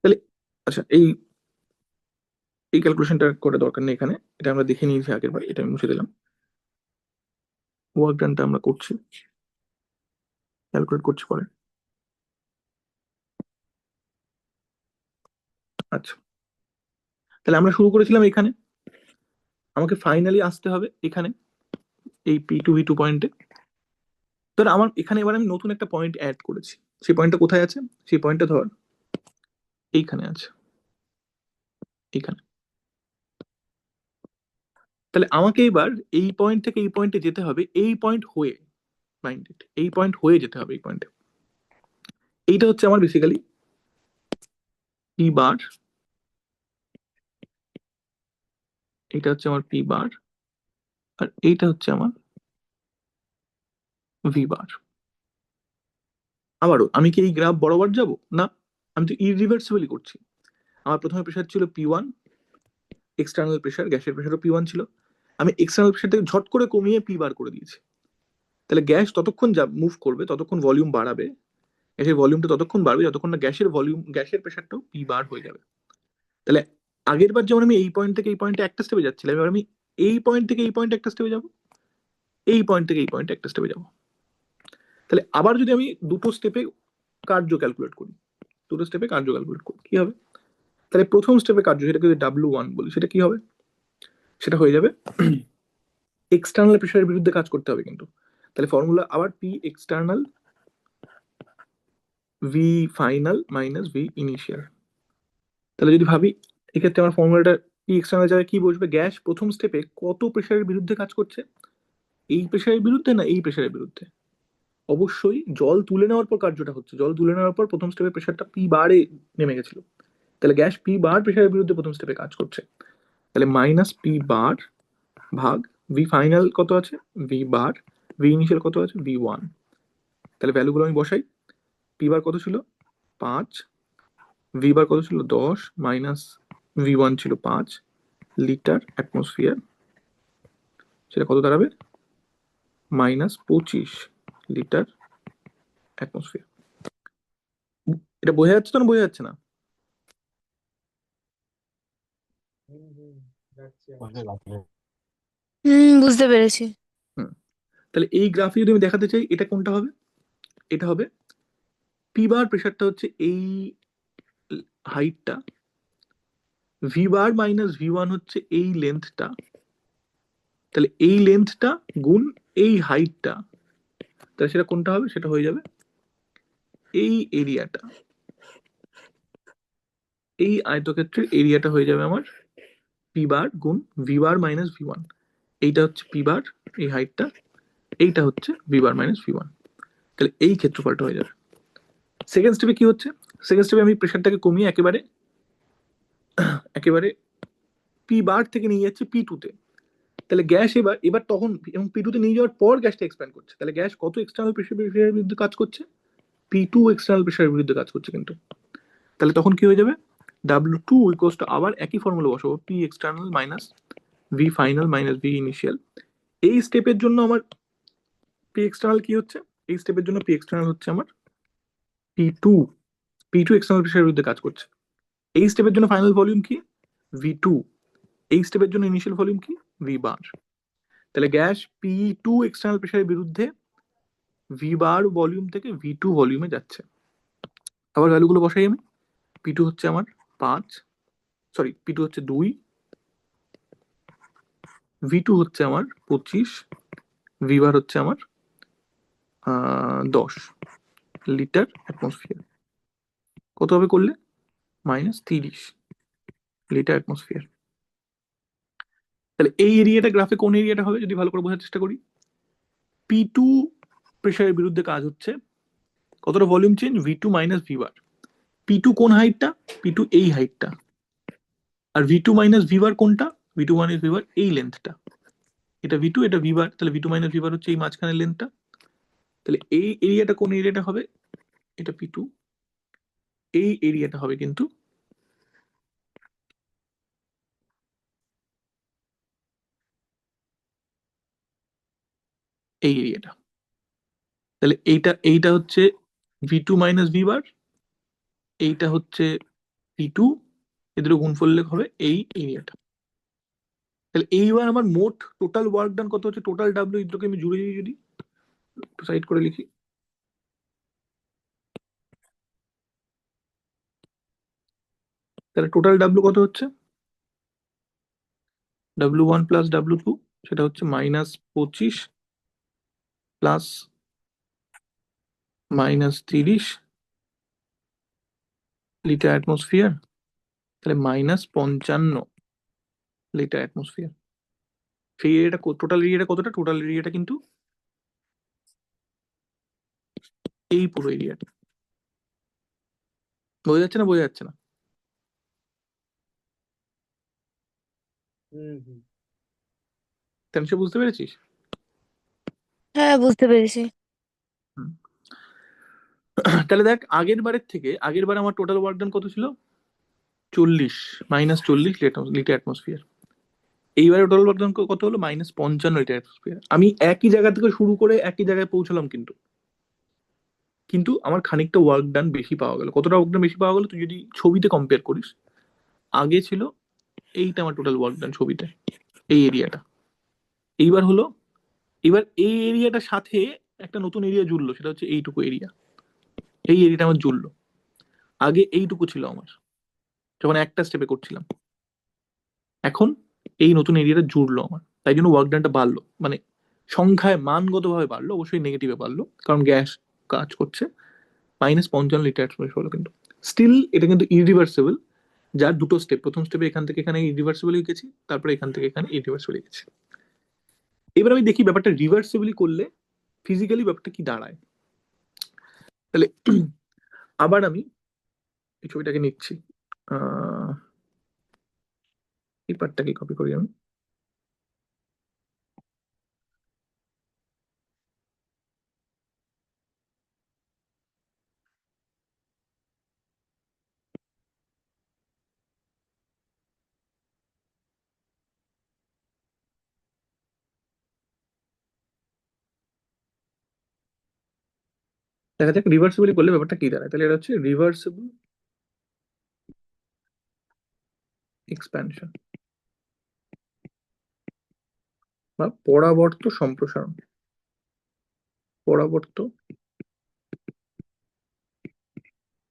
তাহলে আচ্ছা, এই এই ক্যালকুলেশনটা করে দরকার নেই এখানে, এটা আমরা দেখে নিয়েছি আগের বার, এটা আমি মুছে দিলাম। ওয়ার্ক ডানটা আমরা করছি, ক্যালকুলেট করছি পরে। আচ্ছা, তাহলে আমরা শুরু করেছিলাম এখানে, আমাকে ফাইনালি আসতে হবে এখানে এই P2V2 পয়েন্টে। ধর আমার এখানে এবার আমি নতুন একটা পয়েন্ট অ্যাড করেছি, সেই পয়েন্টটা কোথায় আছে, সেই পয়েন্টটা ধর এইখানে আছে, এইখানে। তাহলে আমাকে এবার এই পয়েন্ট থেকে এই পয়েন্টে যেতে হবে, এই পয়েন্ট হয়ে, মাইন্ডেড, এই পয়েন্ট হয়ে যেতে হবে এই পয়েন্টে। এইটা হচ্ছে আমার বেসিক্যালি পি বার, এটা হচ্ছে আমার পি বার, আর এইটা হচ্ছে আমার ভি বার। আবারও আমি কি এই গ্রাফ বরাবর যাব না, আমি তো ইরিভার্সিবলি করছি। আমার প্রথমে প্রেশার ছিল P1, এক্সটার্নাল প্রেশার, গ্যাসের প্রেশারও P1 ছিল, আমি এক্সটার্নাল প্রেশারটাকে ঝট করে কমিয়ে পি বার করে দিয়েছি। তাহলে গ্যাস ততক্ষণ যা মুভ করবে, ততক্ষণ ভলিউম বাড়াবে, গ্যাসের ভলিউমটা ততক্ষণ বাড়বে যতক্ষণ না গ্যাসের ভলিউম, গ্যাসের প্রেশারটাও পি বার হয়ে যাবে। তাহলে আগের বার যেমন আমি এই পয়েন্ট থেকে এই পয়েন্টে একটা স্টেপে যাচ্ছিলাম, এবার আমি এই পয়েন্ট থেকে এই পয়েন্টে একটা স্টেপে যাবো, এই পয়েন্ট থেকে এই পয়েন্টে একটা স্টেপে যাবো। তাহলে আবার যদি আমি দুটো স্টেপে কার্য ক্যালকুলেট করি, কি হবে? তাহলে প্রথম স্টেপে কার্য, সেটাকে যদি W1 বলি, সেটা কি হবে? সেটা হয়ে যাবে এক্সটার্নাল প্রেশারের বিরুদ্ধে কাজ করতে হবে কিন্তু। তাহলে ফর্মুলা আবার P external V final minus V initial. তাহলে যদি ভাবি এক্ষেত্রে আমার ফর্মুলাটা P এক্সটার্নাল জায়গায় কি বসবে? গ্যাস প্রথম স্টেপে কত প্রেশারের বিরুদ্ধে কাজ করছে? এই প্রেশারের বিরুদ্ধে না এই প্রেশারের বিরুদ্ধে? অবশ্যই জল তুলে নেওয়ার পর কার্যটা হচ্ছে, জল তুলে নেওয়ার পর প্রথম স্টেপে প্রেশারটা P বারে নেমে গেছিল, তাহলে গ্যাস P বার প্রেশারের বিরুদ্ধে প্রথম স্টেপে কাজ করছে। তাহলে মাইনাস P বার ভাগ ভি ফাইনাল কত আছে? ভি বার। ভি ইনিশিয়াল কত আছে? V1। তাহলে ভ্যালুগুলো আমি বসাই। পি বার কত ছিল? 5। ভি বার কত ছিল? 10 মাইনাস V1 ছিল 5 লিটার অ্যাটমসফিয়ার, সেটা কত দাঁড়াবে? Minus 25 litre atmosphere. এটা বোঝা যাচ্ছে তো না বোঝা যাচ্ছে না? বুঝতে পেরেছি। হুম। তাহলে এই গ্রাফে যদি আমি দেখাতে চাই, এটা কোনটা হবে? এটা হবে পি বার প্রেশারটা হচ্ছে এই হাইটটা, ভি বার মাইনাস V1 হচ্ছে এই লেন্থটা, তাহলে এই লেন্থটা গুণ এই হাইটটা, তাহলে সেটা কোনটা হবে? সেটা হয়ে যাবে এই এরিয়াটা, এই আয়তক্ষেত্রের এরিয়াটা হয়ে যাবে আমার পি বার গুণ ভি বার মাইনাস V1। এইটা হচ্ছে পি বার, এই হাইটটা, এইটা হচ্ছে ভি বার মাইনাস V1। তাহলে এই ক্ষেত্রফলটা হয়ে যাবে। সেকেন্ড স্টেপে কি হচ্ছে? সেকেন্ড স্টেপে আমি প্রেশারটাকে কমিয়ে একেবারে একেবারে পি বার থেকে নিয়ে যাচ্ছি P2 তে। তাহলে গ্যাস এবার এবার তখন এবং P2 তে নিয়ে যাওয়ার পর গ্যাসটা এক্সপ্যান্ড করছে, তাহলে গ্যাস কত এক্সটার্নাল প্রেশারের বিরুদ্ধে কাজ করছে? P2 এক্সটার্নাল প্রেশারের বিরুদ্ধে কাজ করছে কিন্তু। তাহলে তখন কি হয়ে যাবে? W2 ইকুয়ালস টু আবার একই ফর্মুলা বসাবো, P external minus V final minus V initial. এই স্টেপের জন্য আমার P এক্সটার্নাল কি হচ্ছে? এই স্টেপের জন্য P এক্সটার্নাল হচ্ছে আমার P2। P2 এক্সটার্নাল প্রেশারের বিরুদ্ধে কাজ করছে। এই স্টেপের জন্য ফাইনাল ভলিউম কি? V2। এই স্টেপের জন্য ইনিশিয়াল ভলিউম কি? V বার। তাহলে গ্যাস P2 এক্সটার্নাল প্রেশারের বিরুদ্ধে V বার ভলিউম থেকে V2 ভলিউমে যাচ্ছে। আবার ভ্যালুগুলো বসাই আমি। P2 হচ্ছে আমার 5, সরি P2 হচ্ছে 2, V2 হচ্ছে আমার 25, V বার হচ্ছে আমার 10 লিটার অ্যাটমসফিয়ার। কত হবে করলে? Minus 30 litre atmosphere. তাহলে এই এরিয়াটা গ্রাফে কোন এরিয়াটা হবে যদি ভালো করে বোঝার চেষ্টা করি? P2 প্রেশারের বিরুদ্ধে কাজ হচ্ছে, কতটা volume change? V2 minus V বার। P2 কোন হাইটটা? P2 এই হাইটটা। আর V2 মাইনাস V বার কোনটা? V2 মাইনাস V বার এই লেন্থটা। এটা V2, এটা V বার, তাহলে V2 মাইনাস V বার হচ্ছে এই মাঝখানের লেন্থটা। তাহলে এই এরিয়াটা কোন এরিয়াটা হবে? এটা P2, এই এরিয়াটা হবে কিন্তু এই এরিয়াটা। তাহলে এইটা হচ্ছে V2 মাইনাস V বার, এইটা হচ্ছে P2, এদের গুণফল হবে এই এরিয়াটা। তাহলে এইবার আমার মোট টোটাল ওয়ার্ক ডান কত হচ্ছে? টোটাল W, এগুলোকে আমি জুড়ে দিই, যদি সাইড করে লিখি, তাহলে টোটাল W কত হচ্ছে? W1 প্লাস W2, সেটা হচ্ছে minus 25 plus minus 30 litre atmosphere, তাহলে মাইনাস 55 লিটার অ্যাটমসফিয়ার। সেই এরিয়াটা টোটাল এরিয়াটা কতটা? টোটাল এরিয়াটা কিন্তু এই পুরো এরিয়াটা। বোঝা যাচ্ছে না বোঝা যাচ্ছে না? তাহলে সে বুঝতে পেরেছিস? হ্যাঁ, বুঝতে পেরেছি। হুম। তাহলে দেখ আগের বারের থেকে আগের বার আমার টোটাল ওয়ার্ক ডান কত ছিল? 40 মাইনাস 40 লিটার অ্যাটমসফিয়ার। এইবারে টোটাল ওয়ার্ক ডান কত হলো? Minus 55 litre atmosphere. আমি একই জায়গা থেকে শুরু করে একই জায়গায় পৌঁছলাম কিন্তু, কিন্তু আমার খানিকটা ওয়ার্ক ডান বেশি পাওয়া গেল। কতটা ওয়ার্ক ডান বেশি পাওয়া গেল তুই যদি ছবিতে কম্পেয়ার করিস? আগে ছিল এইটা আমার টোটাল ওয়ার্ক ডান ছবিতে, এই এরিয়াটা। এইবার হলো, এবার এই এরিয়াটার সাথে একটা নতুন এরিয়া জুড়লো, সেটা হচ্ছে এইটুকু এরিয়া। এই এরিয়াটা আমার জুড়লো। আগে এইটুকু ছিল আমার যখন একটা স্টেপে করছিলাম, এখন এই নতুন এরিয়াটা জুড়লো আমার, তাই জন্য ওয়ার্ক ডানটা বাড়লো, মানে সংখ্যায় মানগতভাবে বাড়লো, অবশ্যই নেগেটিভে বাড়লো কারণ গ্যাস কাজ করছে। -55 লিটার হলো, কিন্তু স্টিল এটা কিন্তু ইরিভার্সেবল। যার দুটো স্টেপ, প্রথম স্টেপে এখান থেকে এখানে ইরিভার্সিবলি গেছি, তারপরে এখান থেকে এখানে ইরিভার্সিবলি গেছি। এবার আমি দেখি ব্যাপারটা রিভার্সিবলি করলে ফিজিক্যালি ব্যাপারটা কি দাঁড়ায়। তাহলে আবার আমি এই ছবিটাকে নিচ্ছি, আহ এই পার্টটাকে কপি করি আমি। দেখা যাক রিভার্সিবলি করলে ব্যাপারটা কি দাঁড়ায়। তাহলে এটা হচ্ছে রিভার্সিবল এক্সপ্যানশন বা পরাবর্ত সম্প্রসারণ। পরাবর্ত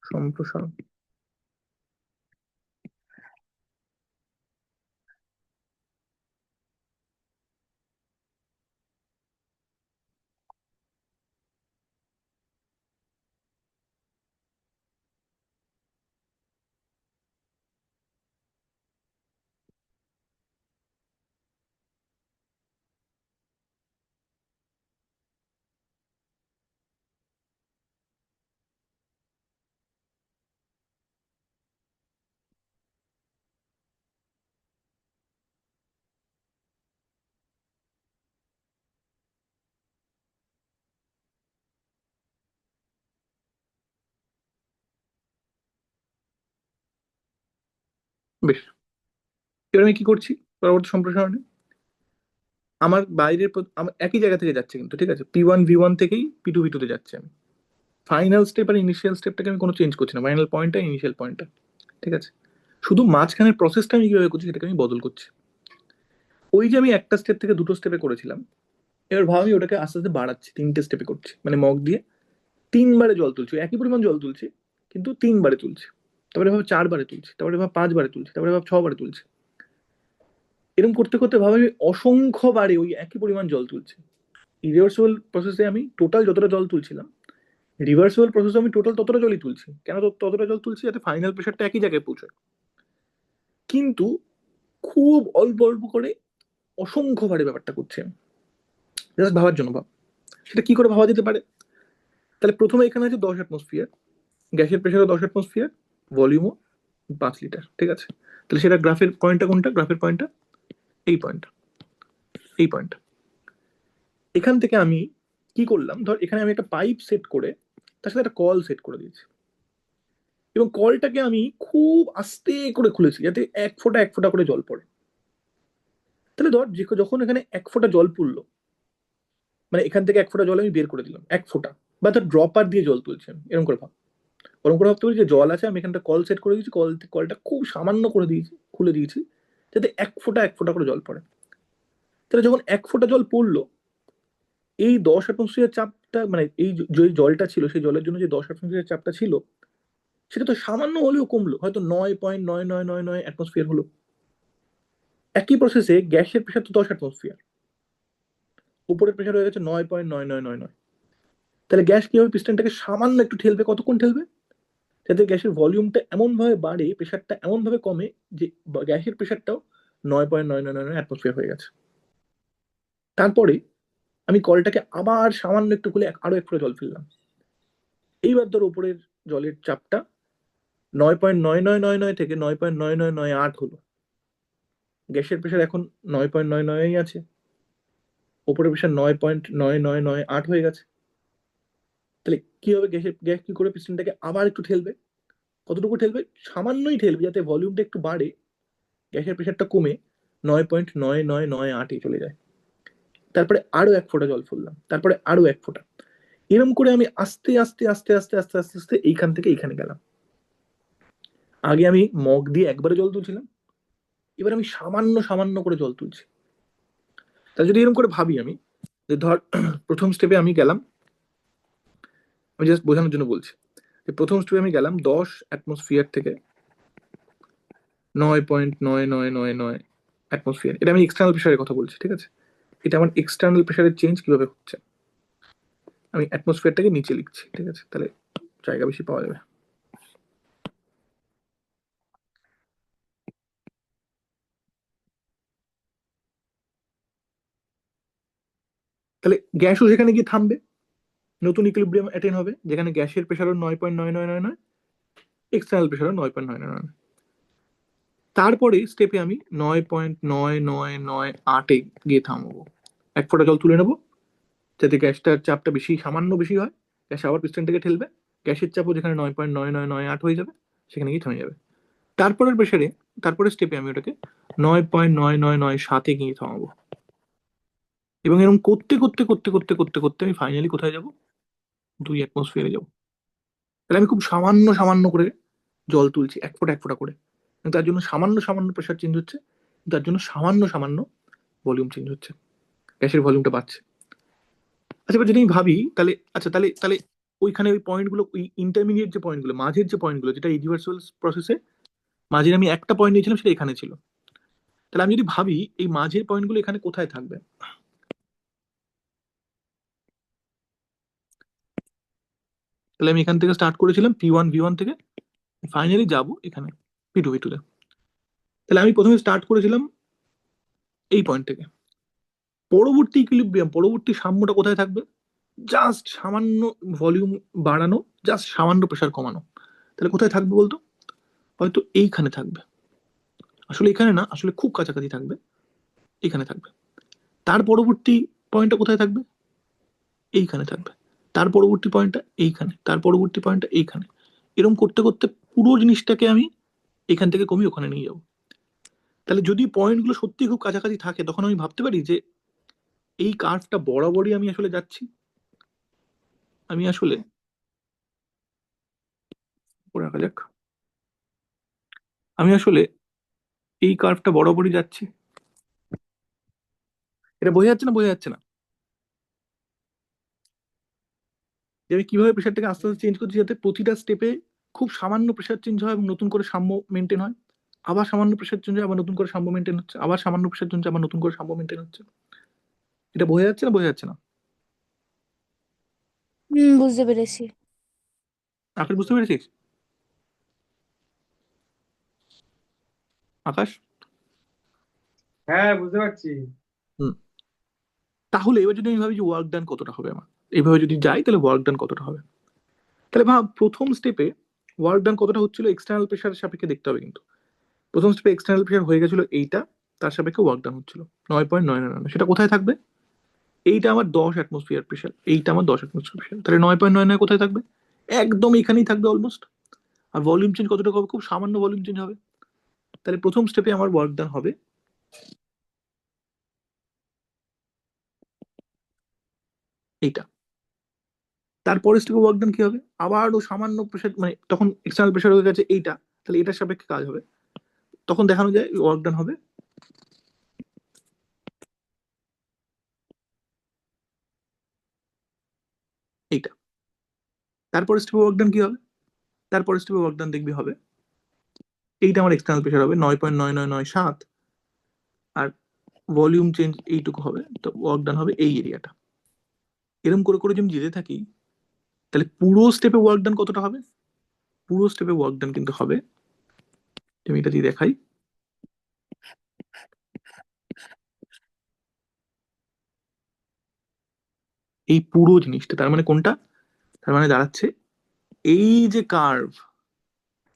সম্প্রসারণ। বেশ, এবার আমি কি করছি পরবর্তী সম্প্রসারণে, আমার বাইরের আমার একই জায়গা থেকে যাচ্ছে কিন্তু, ঠিক আছে, P1 V1 থেকেই P2 V2 তে যাচ্ছে আমি। ফাইনাল স্টেপ আর ইনিশিয়াল স্টেপটাকে আমি কোনো চেঞ্জ করছি না, ফাইনাল পয়েন্টটা ইনিশিয়াল পয়েন্টটা, ঠিক আছে। শুধু মাঝখানের প্রসেসটা আমি কিভাবে করছি সেটাকে আমি বদল করছি। ওই যে আমি একটা স্টেপ থেকে দুটো স্টেপে করেছিলাম, এবার ভাব আমি ওটাকে আস্তে আস্তে বাড়াচ্ছি, 3টে স্টেপে করছি, মানে মগ দিয়ে 3বারে জল তুলছি, একই পরিমাণ জল তুলছি কিন্তু 3বারে তুলছি, তারপরে ভাব 4বারে তুলছি, তারপরে ভাব 5বারে তুলছি, তারপরে ভাব 6বারে তুলছি। এরকম করতে করতে ভাব আমি অসংখ্য বারে ওই একই পরিমাণ জল তুলছি। রিভার্সিবল প্রসেসে আমি টোটাল যতটা জল তুলছিলাম, রিভার্সিবল প্রসেসে আমি টোটাল ততটা জলই তুলছি। কেন ততটা জল তুলছি? যাতে ফাইনাল প্রেশারটা একই জায়গায় পৌঁছায়, কিন্তু খুব অল্প অল্প করে অসংখ্য বারে ব্যাপারটা করছি আমি। জাস্ট ভাবার জন্য ভাব, সেটা কি করে ভাবা যেতে পারে? তাহলে প্রথমে এখানে আছে 10 অ্যাটমসফিয়ার, গ্যাসের প্রেশারও 10 অ্যাটমসফিয়ার, ভলিউমও 5 লিটার, ঠিক আছে। তাহলে সেটা গ্রাফের পয়েন্টটা কোনটা? গ্রাফের পয়েন্টটা এই পয়েন্টটা, এই পয়েন্টটা। এখান থেকে আমি কি করলাম, ধর এখানে আমি একটা পাইপ সেট করে তার সাথে একটা কল সেট করে দিয়েছি, এবং কলটাকে আমি খুব আস্তে করে খুলেছি যাতে এক ফোঁটা করে জল পড়ে। তাহলে ধর যখন এখানে 1 ফোঁটা জল পড়লো, মানে এখান থেকে 1 ফোঁটা জল আমি বের করে দিলাম, 1 ফোঁটা, বা ধর ড্রপার দিয়ে জল তুলছি আমি, এরকম করে ভাব। ওরকম করে ভাবতে পারি যে জল আছে, আমি এখানটা কল সেট করে দিয়েছি, কলটা খুব সামান্য করে দিয়েছি, খুলে দিয়েছি যাতে 1 ফোঁটা করে জল পড়ে। তাহলে যখন 1 ফোঁটা জল পড়লো, এই 10 অ্যাটমসফিয়ার চাপটা, মানে এই যে জলটা ছিল, সেই জলের জন্য যে 10 অ্যাটমসফিয়ার চাপটা ছিল, সেটা তো সামান্য হলেও কমলো, হয়তো 9.9999 অ্যাটমসফিয়ার হলো। একই প্রসেসে গ্যাসের প্রেশার তো 10 অ্যাটমসফিয়ার, উপরের প্রেশার হয়ে গেছে 9.9999। তাহলে গ্যাস কি হবে? পিস্টনটাকে সামান্য একটু ঠেলবে, কতক্ষণ ঠেলবে? যাতে গ্যাসের ভলিউমটা এমন ভাবে বাড়ে, প্রেশারটা এমন ভাবে কমে যে গ্যাসের প্রেশারটাও 9.9999 অ্যাটমসফিয়ার হয়ে গেছে। তারপরে আমি কলটাকে আবার সামান্য একটু খুলে আরো 1 ফোঁটা জল ফেললাম। এইবার ধর উপরের জলের চাপটা 9.9999 থেকে 9.9998 হলো। গ্যাসের প্রেশার এখন 9.99 আছে, উপরের প্রেশার 9.9998 হয়ে গেছে। তাহলে কি হবে? গ্যাস কি করে পিস্টনটাকে আবার একটু ঠেলবে। কতটুকু ঠেলবে? সামান্যই ঠেলবে যাতে ভলিউমটা একটু বাড়ে, গ্যাসের প্রেশারটা কমে 9.9998 চলে যায়। তারপরে আরো 1 ফোঁটা জল ফেললাম, তারপরে আরো 1 ফোঁটা। এরকম করে আমি আস্তে আস্তে আস্তে আস্তে আস্তে আস্তে আস্তে এইখান থেকে এইখানে গেলাম। আগে আমি মগ দিয়ে একবারে জল তুলছিলাম, এবার আমি সামান্য সামান্য করে জল তুলছি। তাহলে যদি এরকম করে ভাবি আমি, যে ধর প্রথম স্টেপে আমি গেলাম আমি জাস্ট বোঝানোর জন্য বলছি যে প্রথম স্টেপে আমি গেলাম 10 অ্যাটমসফিয়ার থেকে 9.9999 অ্যাটমসফিয়ার। এটা আমি এক্সটার্নাল প্রেশারের কথা বলছি, ঠিক আছে? এটা আমার এক্সটার্নাল প্রেশারের চেঞ্জ কিভাবে হচ্ছে। আমি অ্যাটমসফিয়ারটাকে নিচে লিখছি, ঠিক আছে? তাহলে জায়গা বেশি পাওয়া যাবে। তাহলে গ্যাসও সেখানে গিয়ে থামবে, নতুন ইকুইলিব্রিয়াম অ্যাটেন হবে, যেখানে গ্যাসের প্রেশারও 9.9999, এক্সটার্নাল প্রেশারও 9.999। তারপরে স্টেপে আমি 9.9998-এ গিয়ে থামবো। এক ফোঁটা জল তুলে নেবো, যাতে গ্যাসটার চাপটা বেশি, সামান্য বেশি হয়। গ্যাস আবার পিস্টন থেকে ঠেলবে, গ্যাসের চাপও যেখানে 9.9998 হয়ে যাবে, সেখানে গিয়ে থেমে যাবে। তারপরের প্রেশারে, তারপরের স্টেপে আমি ওটাকে 9.9997-এ গিয়ে থামাবো। এবং এরকম করতে করতে করতে করতে করতে করতে আমি ফাইনালি কোথায় যাব? 2 অ্যাটমসফিয়ারে যাবো। তাহলে আমি খুব সামান্য সামান্য করে জল তুলছি, এক ফোঁটা এক ফোঁটা করে। তার জন্য সামান্য সামান্য প্রেশার চেঞ্জ হচ্ছে, তার জন্য সামান্য সামান্য ভলিউম চেঞ্জ হচ্ছে, গ্যাসের ভলিউমটা বাড়ছে। আচ্ছা, এবার যদি আমি ভাবি, তাহলে আচ্ছা, তাহলে তাহলে ওইখানে ওই পয়েন্টগুলো, ওই ইন্টারমিডিয়েট যে পয়েন্টগুলো, মাঝের যে পয়েন্টগুলো, যেটা ইরিভার্সাল প্রসেসে মাঝের আমি একটা পয়েন্ট নিয়েছিলাম, সেটা এখানে ছিল। তাহলে আমি যদি ভাবি এই মাঝের পয়েন্টগুলো এখানে কোথায় থাকবে, তাহলে আমি এখান থেকে স্টার্ট করেছিলাম P1 V1 থেকে, ফাইনালি যাব এখানে P2 V2 তে। তাহলে আমি প্রথমে স্টার্ট করেছিলাম এই পয়েন্ট থেকে। পরবর্তী ইকুইলিব্রিয়াম, পরবর্তী সাম্যটা কোথায় থাকবে? জাস্ট সামান্য ভলিউম বাড়ানো, জাস্ট সামান্য প্রেশার কমানো। তাহলে কোথায় থাকবে বলতো? হয়তো এইখানে থাকবে। আসলে এখানে না, আসলে খুব কাছাকাছি থাকবে, এখানে থাকবে। তার পরবর্তী পয়েন্টটা কোথায় থাকবে? এইখানে থাকবে। তার পরবর্তী পয়েন্টটা এইখানে, তার পরবর্তী পয়েন্টটা এইখানে। এরকম করতে করতে পুরো জিনিসটাকে আমি এখান থেকে কমিয়ে ওখানে নিয়ে যাবো। তাহলে যদি পয়েন্টগুলো সত্যি খুব কাছাকাছি থাকে, তখন আমি ভাবতে পারি যে এই কার্ভটা বরাবরই আমি আসলে যাচ্ছি। আমি আসলে করে রাখা যাক, আমি আসলে এই কার্ভটা বরাবরই যাচ্ছি। এটা বোঝা যাচ্ছে না? বোঝা যাচ্ছে না যে আমি কিভাবে প্রেশারটাকে আস্তে আস্তে চেঞ্জ করছি, যাতে প্রতিটা স্টেপে খুব সামান্য প্রেশার চেঞ্জ হয় এবং নতুন করে সাম্য মেনটেন হয়। আবার সামান্য প্রেশার চেঞ্জ হয়, আবার নতুন করে সাম্য মেনটেন হচ্ছে, আবার সামান্য প্রেশার চেঞ্জ হয়, আবার নতুন করে সাম্য মেনটেন হচ্ছে। এটা বোঝা যাচ্ছে না? বোঝা যাচ্ছে না? বুঝতে পেরেছি। আকাশ, বুঝতে পেরেছিস? আকাশ? হ্যাঁ, বুঝতে পারছি। হুম। তাহলে এবার যদি আমি ভাবি যে ওয়ার্ক ডান কতটা হবে আমার, এইভাবে যদি যাই, তাহলে ওয়ার্ক ডান কতটা হবে? তাহলে ভাব, প্রথম স্টেপে ওয়ার্ক ডান কতটা হচ্ছিল এক্সটার্নাল প্রেশারের সাপেক্ষে দেখতে হবে। কিন্তু প্রথম স্টেপে এক্সটার্নাল প্রেশার হয়ে গেছিল এইটা, তার সাপেক্ষে ওয়ার্ক ডান হচ্ছিল 9.99। সেটা কোথায় থাকবে? এইটা আমার 10 অ্যাটমসফিয়ার প্রেশার, এইটা আমার 10 অ্যাটমসফিয়ার প্রেশার। তাহলে 9.99 কোথায় থাকবে? একদম এখানেই থাকবে অলমোস্ট। আর ভলিউম চেঞ্জ কতটুকু হবে? খুব সামান্য ভলিউম চেঞ্জ হবে। তাহলে প্রথম স্টেপে আমার ওয়ার্ক ডান হবে এইটা। তারপরে স্টেপে ওয়ার্ক ডান কি হবে? আবারও সামান্য প্রেশার, মানে তখন এক্সটার্নাল প্রেশার হয়ে গেছে এইটা, তাহলে এটার সাপেক্ষে কাজ হবে। তখন দেখানো যায় ওয়ার্ক ডান হবে এইটা। তারপরে স্টেপে ওয়ার্ক ডান কি হবে? তারপরে স্টেপে ওয়ার্ক ডান দেখবি হবে এইটা, আমার এক্সটার্নাল প্রেশার হবে 9.9997, আর ভলিউম চেঞ্জ এইটুকু হবে, তো ওয়ার্ক ডান হবে এই এরিয়াটা। এরকম করে করে যদি আমি যেতে থাকি, তাহলে পুরো স্টেপে ওয়ার্ক ডান কতটা হবে? পুরো স্টেপে ওয়ার্ক ডান কিন্তু হবে, আমি এটা দিয়ে দেখাই, এই পুরো জিনিসটা। তার মানে কোনটা? তার মানে দাঁড়াচ্ছে এই যে কার্ভ,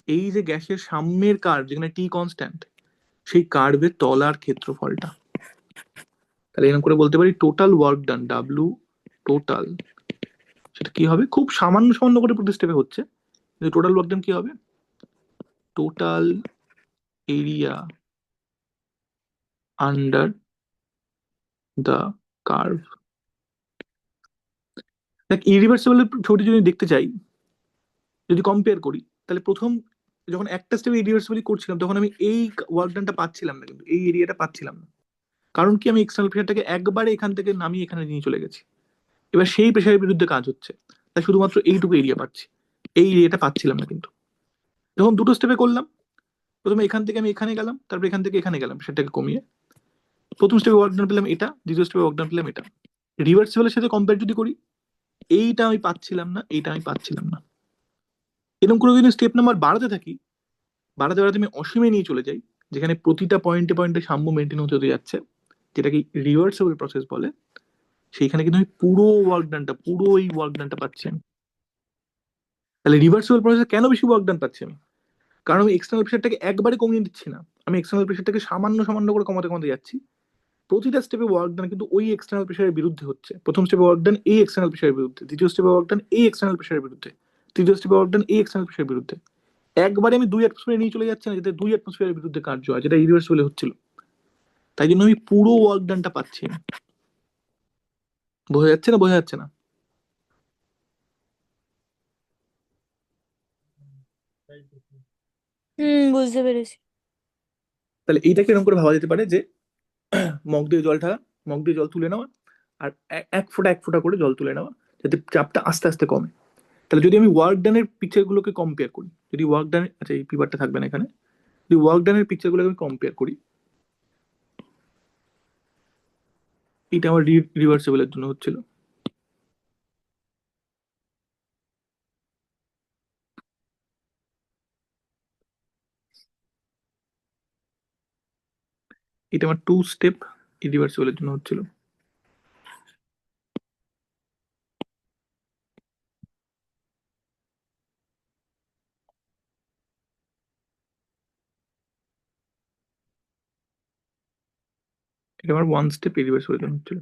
এই যে গ্যাসের সাম্যের কার্ভ, যেখানে টি কনস্ট্যান্ট, সেই কার্ভের তলার ক্ষেত্রফলটা। তাহলে এরকম করে বলতে পারি total work done, W total, সেটা কি হবে? খুব সামান্য সামান্য করে প্রতি স্টেপে হচ্ছে, কিন্তু টোটাল ওয়ার্ক ডান কি হবে? Total area under the curve. দেখ, ইরিভার্সিবলের ছবিটি যদি দেখতে চাই, যদি কম্পেয়ার করি, তাহলে প্রথম যখন একটা স্টেপে ইরিভার্সিবলি করছিলাম, তখন আমি এই ওয়ার্ক ডানটা পাচ্ছিলাম না, কিন্তু এই এরিয়াটা পাচ্ছিলাম না। কারণ কি? আমি এক্সটার্নাল প্রেশারটাকে একবারে এখান থেকে নামিয়ে এখানে নিয়ে চলে গেছি। এবার সেই প্রেশারের বিরুদ্ধে কাজ হচ্ছে। তাই শুধুমাত্র এইটুকু এরিয়া পাচ্ছি, এই এরিয়াটা পাচ্ছিলাম না। কিন্তু যখন দুটো স্টেপে করলাম, প্রথমে এখান থেকে আমি এখানে গেলাম, তারপর এখান থেকে এখানে গেলাম, সেটাকে কমিয়ে প্রথম স্টেপে ওয়ার্ক ডান পেলাম এটা, দ্বিতীয় স্টেপে ওয়ার্ক ডান পেলাম এটা। রিভার্সিবলের সাথে কম্পেয়ার যদি করি, এইটা আমি পাচ্ছিলাম না, এইটা আমি পাচ্ছিলাম না। এরকম করে যদি স্টেপ নাম্বার বাড়াতে থাকি, বাড়াতে বাড়াতে আমি অসীমে নিয়ে চলে যাই, যেখানে প্রতিটা পয়েন্টে পয়েন্টে সাম্য মেনটেন হতে হতে যাচ্ছে, যেটাকে রিভার্সিবল প্রসেস বলে, সেইখানে কিন্তু আমি পুরো ওয়ার্ক ডানটা, পুরো এই ওয়ার্ক ডানটা পাচ্ছি আমি। তাহলে রিভার্সিবল প্রসেসে কেন বেশি ওয়ার্ক ডান পাচ্ছি আমি? কারণ আমি এক্সটার্নাল প্রেশারটাকে একবারে কমিয়ে দিচ্ছি না, আমি এক্সটার্নাল প্রেশারটাকে সামান্য সামান্য করে কমাতে কমাতে যাচ্ছি। প্রতিটা স্টেপে ওয়ার্ক ডান কিন্তু ওই এক্সটার্নাল প্রেশারের বিরুদ্ধে হচ্ছে। প্রথম স্টেপে ওয়ার্ক ডান এই এক্সটার্নাল প্রেশারের বিরুদ্ধে, দ্বিতীয় স্টেপে ওয়ার্ক ডান এই এক্সটার্নাল প্রেশারের বিরুদ্ধে, তৃতীয় স্টেপে ওয়ার্ক ডান এই এক্সটার্নাল প্রেশারের বিরুদ্ধে। একবারে আমি 2 অ্যাটমসফিয়ার নিয়ে চলে যাচ্ছি না, যেটা 2 অ্যাটমসফিয়ারের বিরুদ্ধে কার্য হয়, যেটা ইরিভার্সিবল হচ্ছিল। তাই জন্য আমি পুরো ওয়ার্ক ডানটা পাচ্ছি না। বোঝা যাচ্ছে না? বোঝা যাচ্ছে না? বুঝতে পেরেছি। তাহলে এইটাকে এরকম করে ভাবা যেতে পারে যে মগ দিয়ে জলটা, মগ দিয়ে জল তুলে নেওয়া, আর এক ফোঁটা এক ফোঁটা করে জল তুলে নেওয়া, যাতে চাপটা আস্তে আস্তে কমে। তাহলে যদি আমি ওয়ার্ক ডানের পিকচার গুলোকে কম্পেয়ার করি, যদি ওয়ার্ক ডান, আচ্ছা এই পেপারটা থাকবে না এখানে, যদি ওয়ার্ক ডানের পিকচার গুলোকে আমি কম্পেয়ার করি, এটা আমার রিভার্সিবলের জন্য হচ্ছিল। এটা আমার 2 স্টেপ ইরিভার্সিবলের জন্য হচ্ছিল। এটা আমার 1 স্টেপ ইরিভার্সিবলের জন্য হচ্ছিল।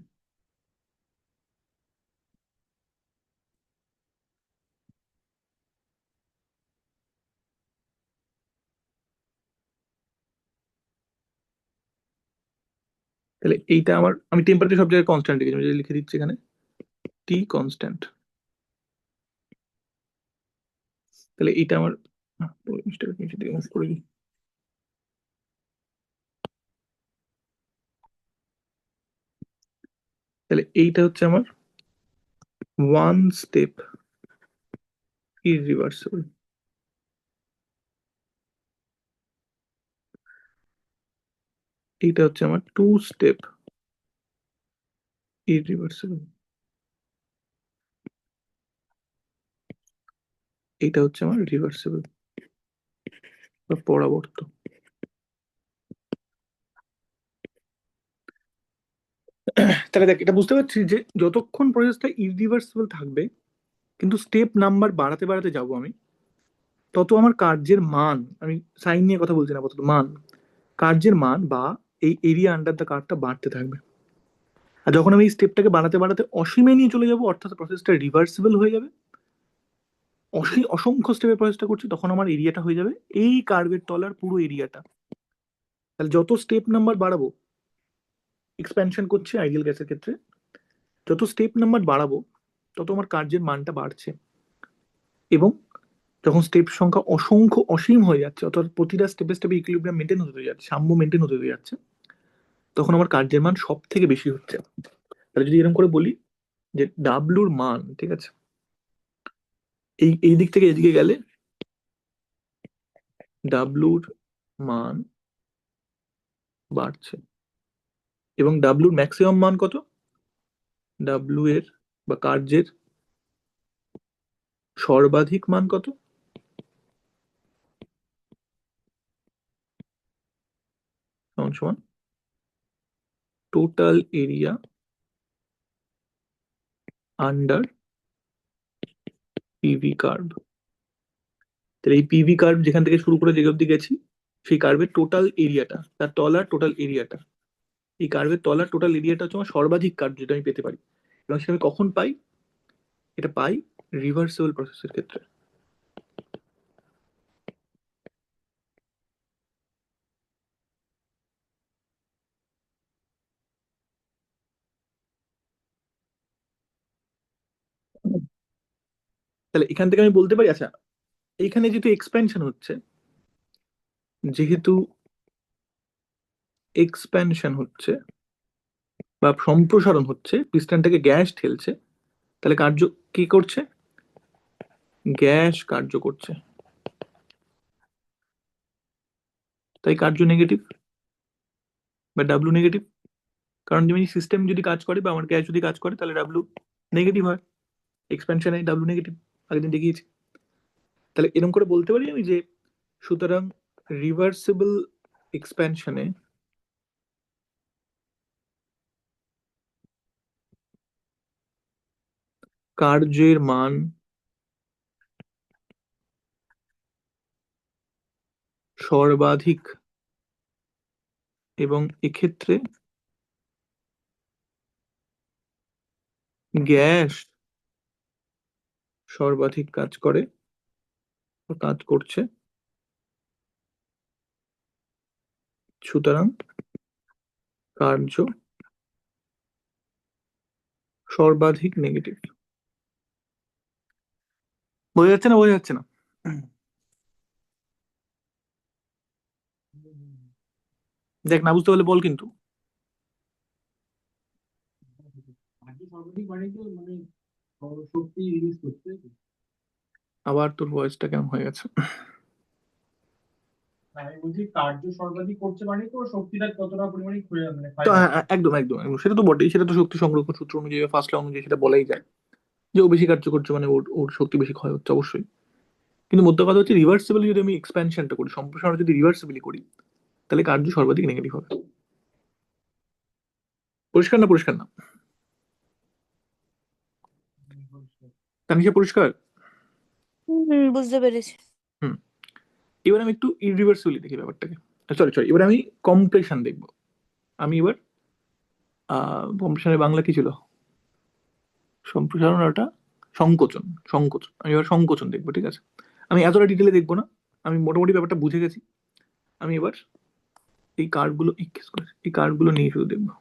তাহলে এইটা আমার, আমি টেম্পারেচার সব জায়গায় কনস্ট্যান্ট লিখেছি, আমি যেটা লিখে দিচ্ছি এখানে টি কনস্ট্যান্ট। তাহলে এইটা আমার, মিস্টার নিচে দিকে মুভ করে দিই। তাহলে এইটা হচ্ছে আমার 1 স্টেপ ইরিভার্সিবল। এইটা হচ্ছে আমার 2 স্টেপ ইরিভার্সিবল। এইটা হচ্ছে আমার রিভার্সিবল বা পরাবর্ত। তাহলে দেখ, এটা বুঝতে পারছি যে যতক্ষণ প্রসেসটা ইরিভার্সিবল থাকবে, কিন্তু স্টেপ নাম্বার বাড়াতে বাড়াতে যাব আমি, তত আমার কার্যের মান, আমি সাইন নিয়ে কথা বলছি না, আপাতত মান, কার্যের মান বা এই এরিয়া আন্ডার দ্য কার্ভটা বাড়তে থাকবে। আর যখন আমি এই স্টেপটাকে বাড়াতে বাড়াতে অসীমে নিয়ে চলে যাব, অর্থাৎ প্রসেসটা রিভার্সিবল হয়ে যাবে, অসংখ্য স্টেপের প্রসেসটা করছি, তখন আমার এরিয়াটা হয়ে যাবে এই কার্ভের তলার পুরো এরিয়াটা। তাহলে যত স্টেপ নাম্বার বাড়াবো, এক্সপ্যানশন করছে আইডিয়াল গ্যাসের ক্ষেত্রে, যত স্টেপ নাম্বার বাড়াবো তত আমার কার্যের মানটা বাড়ছে। এবং যখন স্টেপ সংখ্যা অসংখ্য অসীম হয়ে যাচ্ছে, অর্থাৎ প্রতিটা স্টেপে স্টেপে ইকুইলিব্রিয়াম মেনটেন হতে যাচ্ছে, সাম্য মেনটেন হতে যাচ্ছে, তখন আমার কার্যের মান সব থেকে বেশি হচ্ছে। তাহলে যদি এরকম করে বলি যে ডাব্লুর মান, ঠিক আছে, এই এই দিক থেকে এদিকে গেলে ডাব্লুর মান বাড়ছে, এবং ডাব্লুর ম্যাক্সিমাম মান কত, ডাব্লু এর বা কার্যের সর্বাধিক মান কত, সমান সমান total area under PV curve. তাহলে এই পিভি কার্ভ যেখান থেকে শুরু করে যে অব্দি গেছি, সেই কার্ভের টোটাল এরিয়াটা, তার তলার টোটাল এরিয়াটা, এই কার্ভের তলার টোটাল এরিয়াটা হচ্ছে আমার সর্বাধিক কার্ভ যেটা আমি পেতে পারি। এবং সেটা আমি কখন পাই? এটা পাই রিভার্সিবল প্রসেসের ক্ষেত্রে। তাহলে এখান থেকে আমি বলতে পারি, আচ্ছা এইখানে যেহেতু এক্সপ্যানশন হচ্ছে, যেহেতু এক্সপ্যানশন হচ্ছে বা সম্প্রসারণ হচ্ছে, পিস্টনটাকে গ্যাস ঠেলছে, তাহলে কার্য কি করছে? গ্যাস কার্য করছে, তাই কার্য নেগেটিভ বা ডাব্লু নেগেটিভ। কারণ যদি সিস্টেম যদি কাজ করে বা আমার গ্যাস যদি কাজ করে তাহলে ডাব্লু নেগেটিভ হয়, এক্সপ্যানশনে ডাব্লু নেগেটিভ, আগের দিন দেখিয়েছি। তাহলে এরকম করে বলতে পারি আমি যে সুতরাং রিভার্সিবল এক্সপ্যানশনে কার্যের মান সর্বাধিক এবং এক্ষেত্রে গ্যাস সর্বাধিক কাজ করে বা কাজ করছে, সুতরাং কার্য সর্বাধিক নেগেটিভ। বোঝা যাচ্ছে না? বোঝা যাচ্ছে না? দেখ, না বুঝতে পারলে বল কিন্তু। কার্য সর্বাধিক মানে তো মানে শক্তি রিলিজ করছে, তাই তো? আবার তোর ভয়েসটা কেমন হয়ে গেছে? আমি বলছি কার্য সর্বাধিক করছে মানে তো শক্তিটা কতটা পরিমাণে মানে তো ফায়দা হ্যাঁ, হচ্ছে। একদম একদম একদম, সেটা তো বটেই, সেটা তো শক্তি সংরক্ষণ সূত্র অনুযায়ী ফার্স্ট ল অনুযায়ী সেটা বলাই যায় যে ও বেশি কার্য করছে মানে ওর ওর শক্তি বেশি ক্ষয় হচ্ছে অবশ্যই। কিন্তু মোদ্দা কথা হচ্ছে রিভার্সিবলি যদি আমি এক্সপ্যানশনটা করি, সম্প্রসারণ যদি রিভার্সিবলি করি, তাহলে কার্য সর্বাধিক নেগেটিভ হবে। পরিষ্কার না? পরিষ্কার না? তানিশা, পরিষ্কার? বুঝতে পেরেছি। হুম। এবার আমি একটু ইরিভার্সিবলি দেখি ব্যাপারটাকে। সরি সরি, এবার আমি কম্প্রেশন দেখবো। আমি এবার কম্প্রেশনের বাংলা কি ছিল? সম্প্রসারণ, ওটা সংকোচন। সংকোচন, আমি এবার সংকোচন দেখবো, ঠিক আছে? আমি এতটা ডিটেলে দেখবো না, আমি মোটামুটি ব্যাপারটা বুঝে গেছি। আমি এবার এই কার্ডগুলো এই কার্ডগুলো নিয়ে শুধু দেখবো।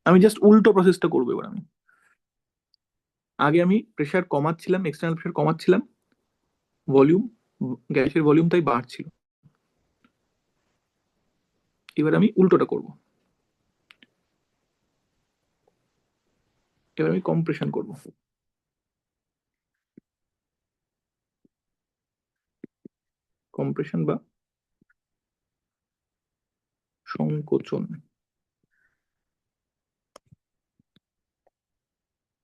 আমি জাস্ট উল্টো প্রসেসটা করবো এবার। আমি আগে আমি প্রেশার কমাচ্ছিলাম, এক্সটার্নাল প্রেশার কমাচ্ছিলাম, ভলিউম, গ্যাসের ভলিউম তাই বাড়ছিল। এবার আমি উল্টোটা করব, এবার আমি কম্প্রেশন করব। কম্প্রেশন বা সংকোচন।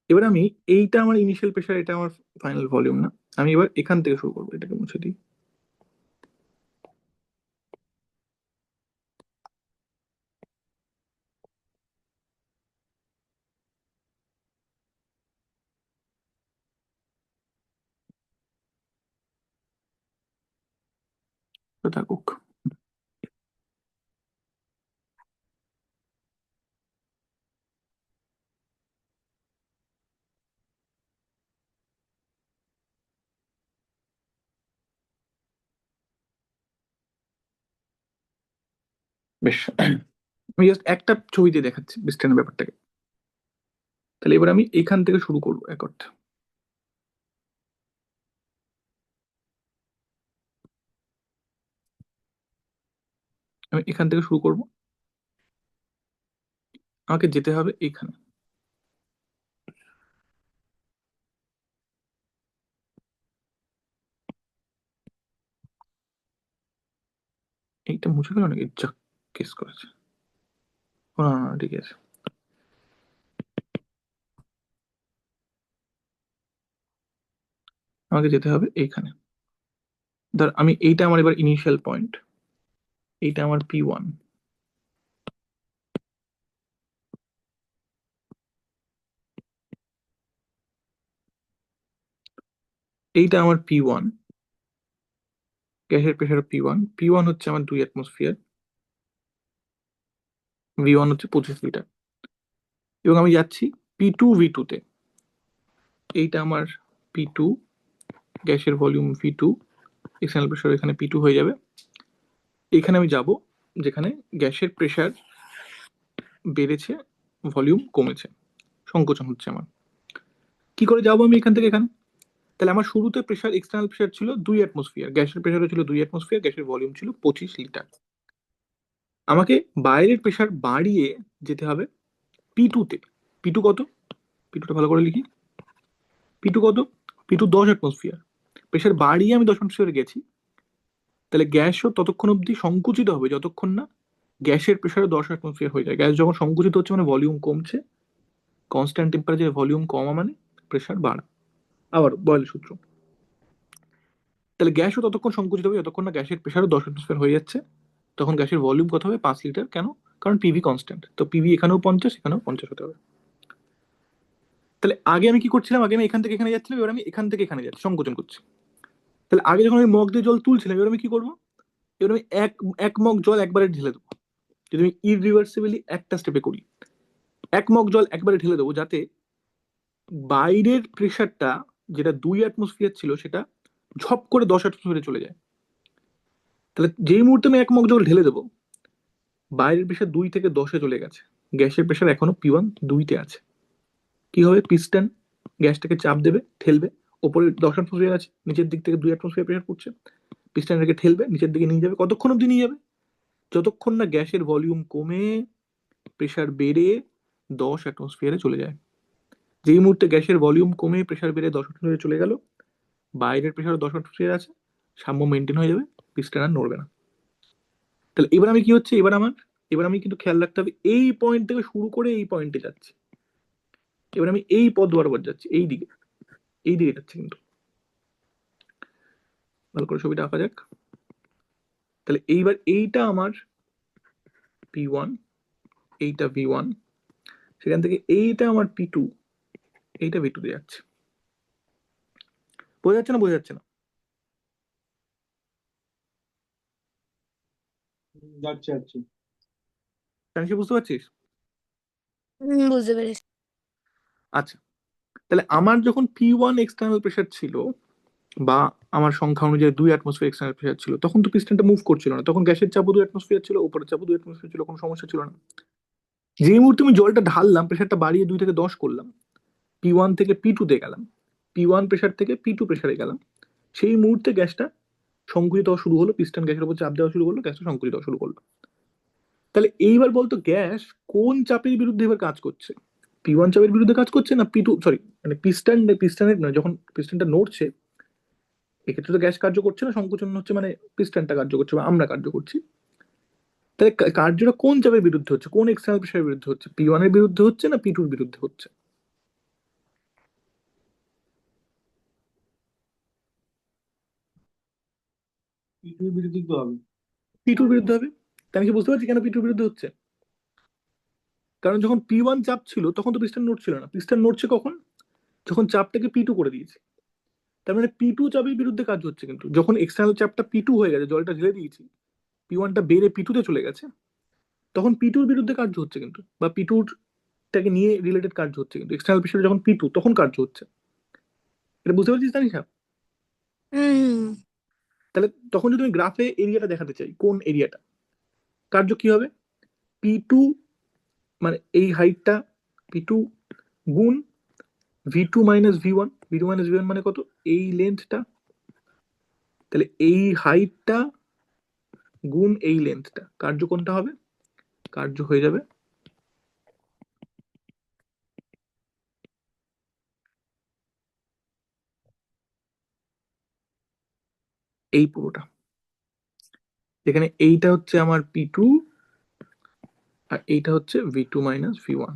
এবার আমি, এইটা আমার ইনিশিয়াল প্রেশার, এটা আমার ফাইনাল ভলিউম না। আমি এবার এখান থেকে শুরু করবো, এটাকে মুছে দিই। তো থাকুক। বেশ, আমি জাস্ট একটা ছবি দিয়ে দেখাচ্ছি বিস্টেনের ব্যাপারটাকে। তাহলে এবার আমি এখান থেকে শুরু করবো এক অর্থে। আমি এখান থেকে শুরু করব, আমাকে যেতে হবে এখানে। এইটা মুছে গেল নাকি? যাক, কেস করেছে। ও না না না, ঠিক আছে। আমাকে যেতে হবে এইখানে। ধর আমি, এইটা আমার এবার ইনিশিয়াল পয়েন্ট, এইটা আমার P1, এইটা আমার P1, গ্যাসের প্রেশার P1। P1 হচ্ছে আমার 2 অ্যাটমসফিয়ার, V1 হচ্ছে 25 লিটার। এবং আমি যাচ্ছি P2V2 তে। এইটা আমার P2, গ্যাসের ভলিউম V2, এক্সটার্নাল প্রেশার এখানে P2 হয়ে যাবে। এখানে আমি যাব যেখানে গ্যাসের প্রেশার বেড়েছে, ভলিউম কমেছে, সংকোচন হচ্ছে আমার। কি করে যাবো আমি এখান থেকে এখানে? তাহলে আমার শুরুতে প্রেশার, এক্সটার্নাল প্রেশার ছিল 2 অ্যাটমসফিয়ার, গ্যাসের প্রেশারও ছিল 2 অ্যাটমসফিয়ার, গ্যাসের ভলিউম ছিল 25 লিটার। আমাকে বাইরের প্রেশার বাড়িয়ে যেতে হবে P2 তে। P2 কত? P2টা ভালো করে লিখি। পি টু কত? P two 10 atmosphere. প্রেশার বাড়িয়ে আমি 10 অ্যাটমসফিয়ারে গেছি, তাহলে গ্যাসও ততক্ষণ অবধি সংকুচিত হবে যতক্ষণ না গ্যাসের প্রেশারও 10 অ্যাটমসফিয়ার হয়ে যায়। গ্যাস যখন সংকুচিত হচ্ছে মানে ভলিউম কমছে, কনস্ট্যান্ট টেম্পারেচারে ভলিউম কমা মানে প্রেশার বাড়া। আবার বয়েলের সূত্র, তাহলে গ্যাসও ততক্ষণ সংকুচিত হবে যতক্ষণ না গ্যাসের প্রেশারও 10 অ্যাটমসফিয়ার হয়ে যাচ্ছে। তখন গ্যাসের ভলিউম কত হবে? 5 লিটার। কেন? কারণ পিভি কনস্ট্যান্ট, তো পিভি এখানেও 50, এখানেও 50 হতে হবে। তাহলে আগে আমি কি করছিলাম? আগে আমি এখান থেকে এখানে যাচ্ছিলাম, এবার আমি এখান থেকে এখানে যাচ্ছি, সংকোচন করছি। তাহলে আগে যখন আমি মগ দিয়ে জল তুলছিলাম, এবার আমি কি করবো? এবার আমি এক মগ জল একবারে ঢেলে দেবো। যদি আমি ইরিভার্সিবলি একটা স্টেপে করি, এক মগ জল একবারে ঢেলে দেবো, যাতে বাইরের প্রেশারটা যেটা 2 অ্যাটমসফিয়ার ছিল সেটা ঝপ করে 10 অ্যাটমসফিয়ারে চলে যায়। তাহলে যেই মুহূর্তে আমি এক মগ জল ঢেলে দেবো, বাইরের প্রেশার 2 থেকে 10-এ চলে গেছে, গ্যাসের প্রেশার এখনো P1 2-তে আছে। কি হবে? পিস্টন গ্যাসটাকে চাপ দেবে, ঠেলবে, ওপরে 10 অ্যাটমসফিয়ার আছে, নিচের দিক থেকে 2 অ্যাটমসফিয়ার প্রেশার পড়ছে, পিস্টনটাকে ঠেলবে, নিচের দিকে নিয়ে যাবে। কতক্ষণ অব্দি নিয়ে যাবে? যতক্ষণ না গ্যাসের ভলিউম কমে প্রেশার বেড়ে 10 অ্যাটমসফিয়ারে চলে যায়। যেই মুহূর্তে গ্যাসের ভলিউম কমে প্রেশার বেড়ে 10 অ্যাটমসফিয়ারে চলে গেল, বাইরের প্রেশারও 10 অ্যাটমসফিয়ার আছে, সাম্য মেনটেন হয়ে যাবে, পিস্টন আর নড়বে না। তাহলে এবার আমি কি হচ্ছে, এবার আমি কিন্তু খেয়াল রাখতে হবে এই পয়েন্ট থেকে শুরু করে এই পয়েন্টে যাচ্ছি। এবার আমি এই পথ বরাবর যাচ্ছি, এই দিকে যাচ্ছি। কিন্তু ভালো করে ছবিটা আঁকা যাক। তাহলে এইবার এইটা আমার P1, এইটা V1, সেখান থেকে এইটা আমার P2, এইটা V2 তে যাচ্ছে। বোঝা যাচ্ছে না? বোঝা যাচ্ছে না? যাচ্ছে যাচ্ছে। তানিশা, বুঝতে পারছিস? বুঝতে পেরেছি। আচ্ছা, তাহলে আমার যখন P1 এক্সটার্নাল প্রেশার ছিল, বা আমার সংখ্যা অনুযায়ী 2 অ্যাটমসফিয়ার এক্সটার্নাল প্রেশার ছিল, তখন তো পিস্টনটা মুভ করছিল না, তখন গ্যাসের চাপও 2 অ্যাটমসফিয়ার ছিল, উপরের চাপও 2 অ্যাটমসফিয়ার ছিল, কোনো সমস্যা ছিল না। যেই মুহূর্তে আমি জলটা ঢাললাম, প্রেশারটা বাড়িয়ে 2 থেকে 10 করলাম, P1 থেকে P2 তে গেলাম, P1 প্রেশার থেকে P2 প্রেশারে গেলাম, সেই মুহূর্তে গ্যাসটা সংকুচিত হওয়া শুরু হলো, পিস্টন গ্যাসের উপর চাপ দেওয়া শুরু করলো, গ্যাসটা সংকুচিত হওয়া শুরু করলো। তাহলে এইবার বলতো গ্যাস কোন চাপের বিরুদ্ধে এবার কাজ করছে? P1 চাপের বিরুদ্ধে কাজ করছে না P2, সরি মানে পিস্টনের নয়, যখন পিস্টনটা নড়ছে এক্ষেত্রে তো গ্যাস কার্য করছে না, সংকোচন হচ্ছে, মানে পিস্টনটা কার্য করছে বা আমরা কার্য করছি। তাহলে কার্যটা কোন চাপের বিরুদ্ধে হচ্ছে, কোন এক্সটার্নাল প্রেশারের বিরুদ্ধে হচ্ছে? P1 এর বিরুদ্ধে হচ্ছে না P2 এর বিরুদ্ধে হচ্ছে? পিটুর বিরুদ্ধে তো হবে। P2 এর বিরুদ্ধে হবে। তাই আমি কি বুঝতে পারছি কেন P2 এর বিরুদ্ধে হচ্ছে? কারণ যখন P1 চাপ ছিল তখন তো পিস্টন নড়ছিল না, পিস্টন নড়ছে কখন? যখন চাপটাকে P2 করে দিয়েছে। তার মানে P2 চাপের বিরুদ্ধে কাজ হচ্ছে। কিন্তু যখন এক্সটার্নাল চাপটা P2 হয়ে গেছে, জলটা ঢেলে দিয়েছি, P1টা বেড়ে P2 তে চলে গেছে, তখন P2 এর বিরুদ্ধে কার্য হচ্ছে কিন্তু, বা P2 টাকে নিয়ে রিলেটেড কার্য হচ্ছে কিন্তু। এক্সটার্নাল প্রেশারে যখন P2, তখন কার্য হচ্ছে। এটা বুঝতে পারছিস তানিশা? হুম। তাহলে তখন যদি আমি গ্রাফে এরিয়াটা দেখাতে চাই, কোন এরিয়াটা কার্য কি হবে? P2 মানে এই হাইটটা P2 গুণ V2 minus V1, V2 minus V1 মানে কত? এই লেন্থটা। তাহলে এই হাইটটা গুণ এই লেন্থটা, কার্য কোনটা হবে? কার্য হয়ে যাবে এই পুরোটা। এখানে এইটা হচ্ছে আমার P2 আর এইটা হচ্ছে V2 মাইনাস V1।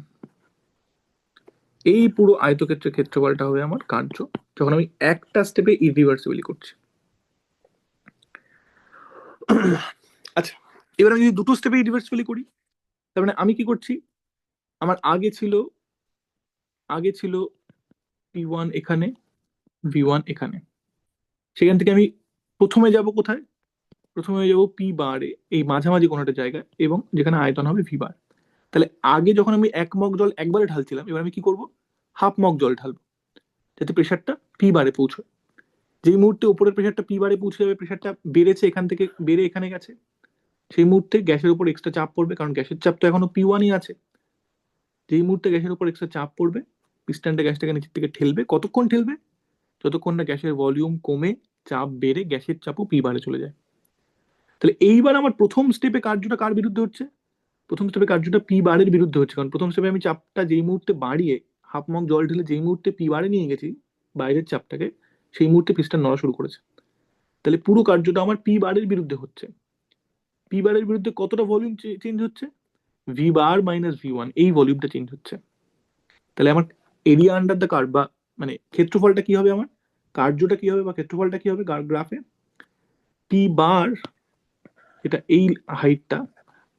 এই পুরো আয়তক্ষেত্রের ক্ষেত্রফলটা হবে আমার কার্য, যখন আমি একটা স্টেপে ইরিভার্সিবলি করছি। আচ্ছা, এবার আমি যদি দুটো স্টেপে ইরিভার্সিবলি করি, তার মানে আমি কি করছি? আমার আগে ছিল P1 এখানে, V1 এখানে। সেখান থেকে আমি প্রথমে যাব কোথায়? প্রথমে যাব পি বারে, এই মাঝামাঝি কোনো একটা জায়গায়, এবং যেখানে আয়তন হবে ভি বার। তাহলে আগে যখন আমি এক মগ জল একবারে ঢালছিলাম, এবার আমি কি করব? হাফ মগ জল ঢালবো, যাতে প্রেশারটা পি বারে পৌঁছয়। যেই মুহূর্তে উপরের প্রেশারটা পি বারে পৌঁছে যাবে, প্রেশারটা বেড়েছে, এখান থেকে বেড়ে এখানে গেছে, সেই মুহূর্তে গ্যাসের উপর এক্সট্রা চাপ পড়বে, কারণ গ্যাসের চাপ তো এখনো P1-ই আছে। যেই মুহূর্তে গ্যাসের উপর এক্সট্রা চাপ পড়বে, পিস্টনটা গ্যাসটাকে নিচের দিকে ঠেলবে। কতক্ষণ ঠেলবে? যতক্ষণ না গ্যাসের ভলিউম কমে চাপ বেড়ে গ্যাসের চাপও পি বারে চলে যায়। তাহলে এইবার আমার প্রথম স্টেপে কার্যটা কার বিরুদ্ধে হচ্ছে? প্রথম স্টেপে কার্যটা পি বারের বিরুদ্ধে হচ্ছে, কারণ প্রথম স্টেপে আমি চাপটা যেই মুহূর্তে বাড়িয়ে হাফ মগ জল ঢেলে যেই মুহূর্তে পি বারে নিয়ে গেছি, বাইরের চাপটাকে সেই মুহূর্তে পিস্টন নড়া শুরু করেছে। তাহলে পুরো কার্যটা আমার পি বারের বিরুদ্ধে হচ্ছে। পি বারের বিরুদ্ধে কতটা ভলিউম চেঞ্জ হচ্ছে? V bar minus V one, এই ভলিউমটা চেঞ্জ হচ্ছে। তাহলে আমার এরিয়া আন্ডার দ্য কার্ভ বা মানে ক্ষেত্রফলটা কি হবে, আমার কার্যটা কি হবে বা ক্ষেত্রফলটা কি হবে গ্রাফে? পি বার, এটা এই হাইটটা,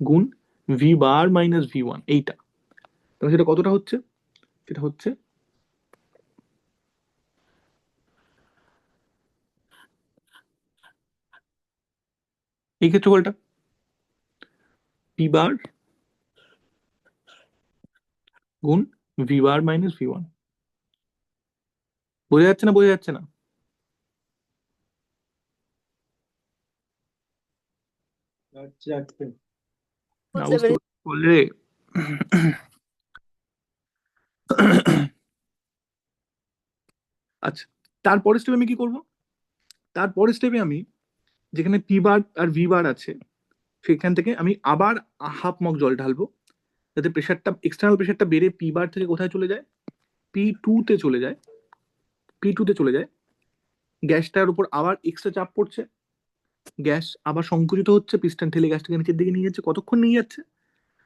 গুণ V bar minus V one, এইটা। তাহলে সেটা কতটা হচ্ছে? সেটা হচ্ছে এই ক্ষেত্রফলটা, পি বার গুণ V bar minus V one. বোঝা যাচ্ছে না? বোঝা যাচ্ছে না? আচ্ছা আচ্ছা। না বুঝতে বুঝতে পেরেছি। বললে। আচ্ছা, তারপরের স্টেপে আমি কি করব? তারপরের স্টেপে আমি যেখানে পি বার আর ভি বার আছে সেখান থেকে আমি আবার হাফ মগ জল ঢালবো, যাতে প্রেশারটা, এক্সটার্নাল প্রেশারটা বেড়ে পি বার থেকে কোথায় চলে যায়? পি টু তে চলে যায়। পি টু তে চলে যায়। গ্যাসটার উপর আবার এক্সট্রা চাপ পড়ছে, গ্যাস আবার সংকুচিত হচ্ছে, পিস্টন ঠেলে গ্যাসটাকে নিচের দিকে নিয়ে যাচ্ছে। কতক্ষণ নিয়ে যাচ্ছে?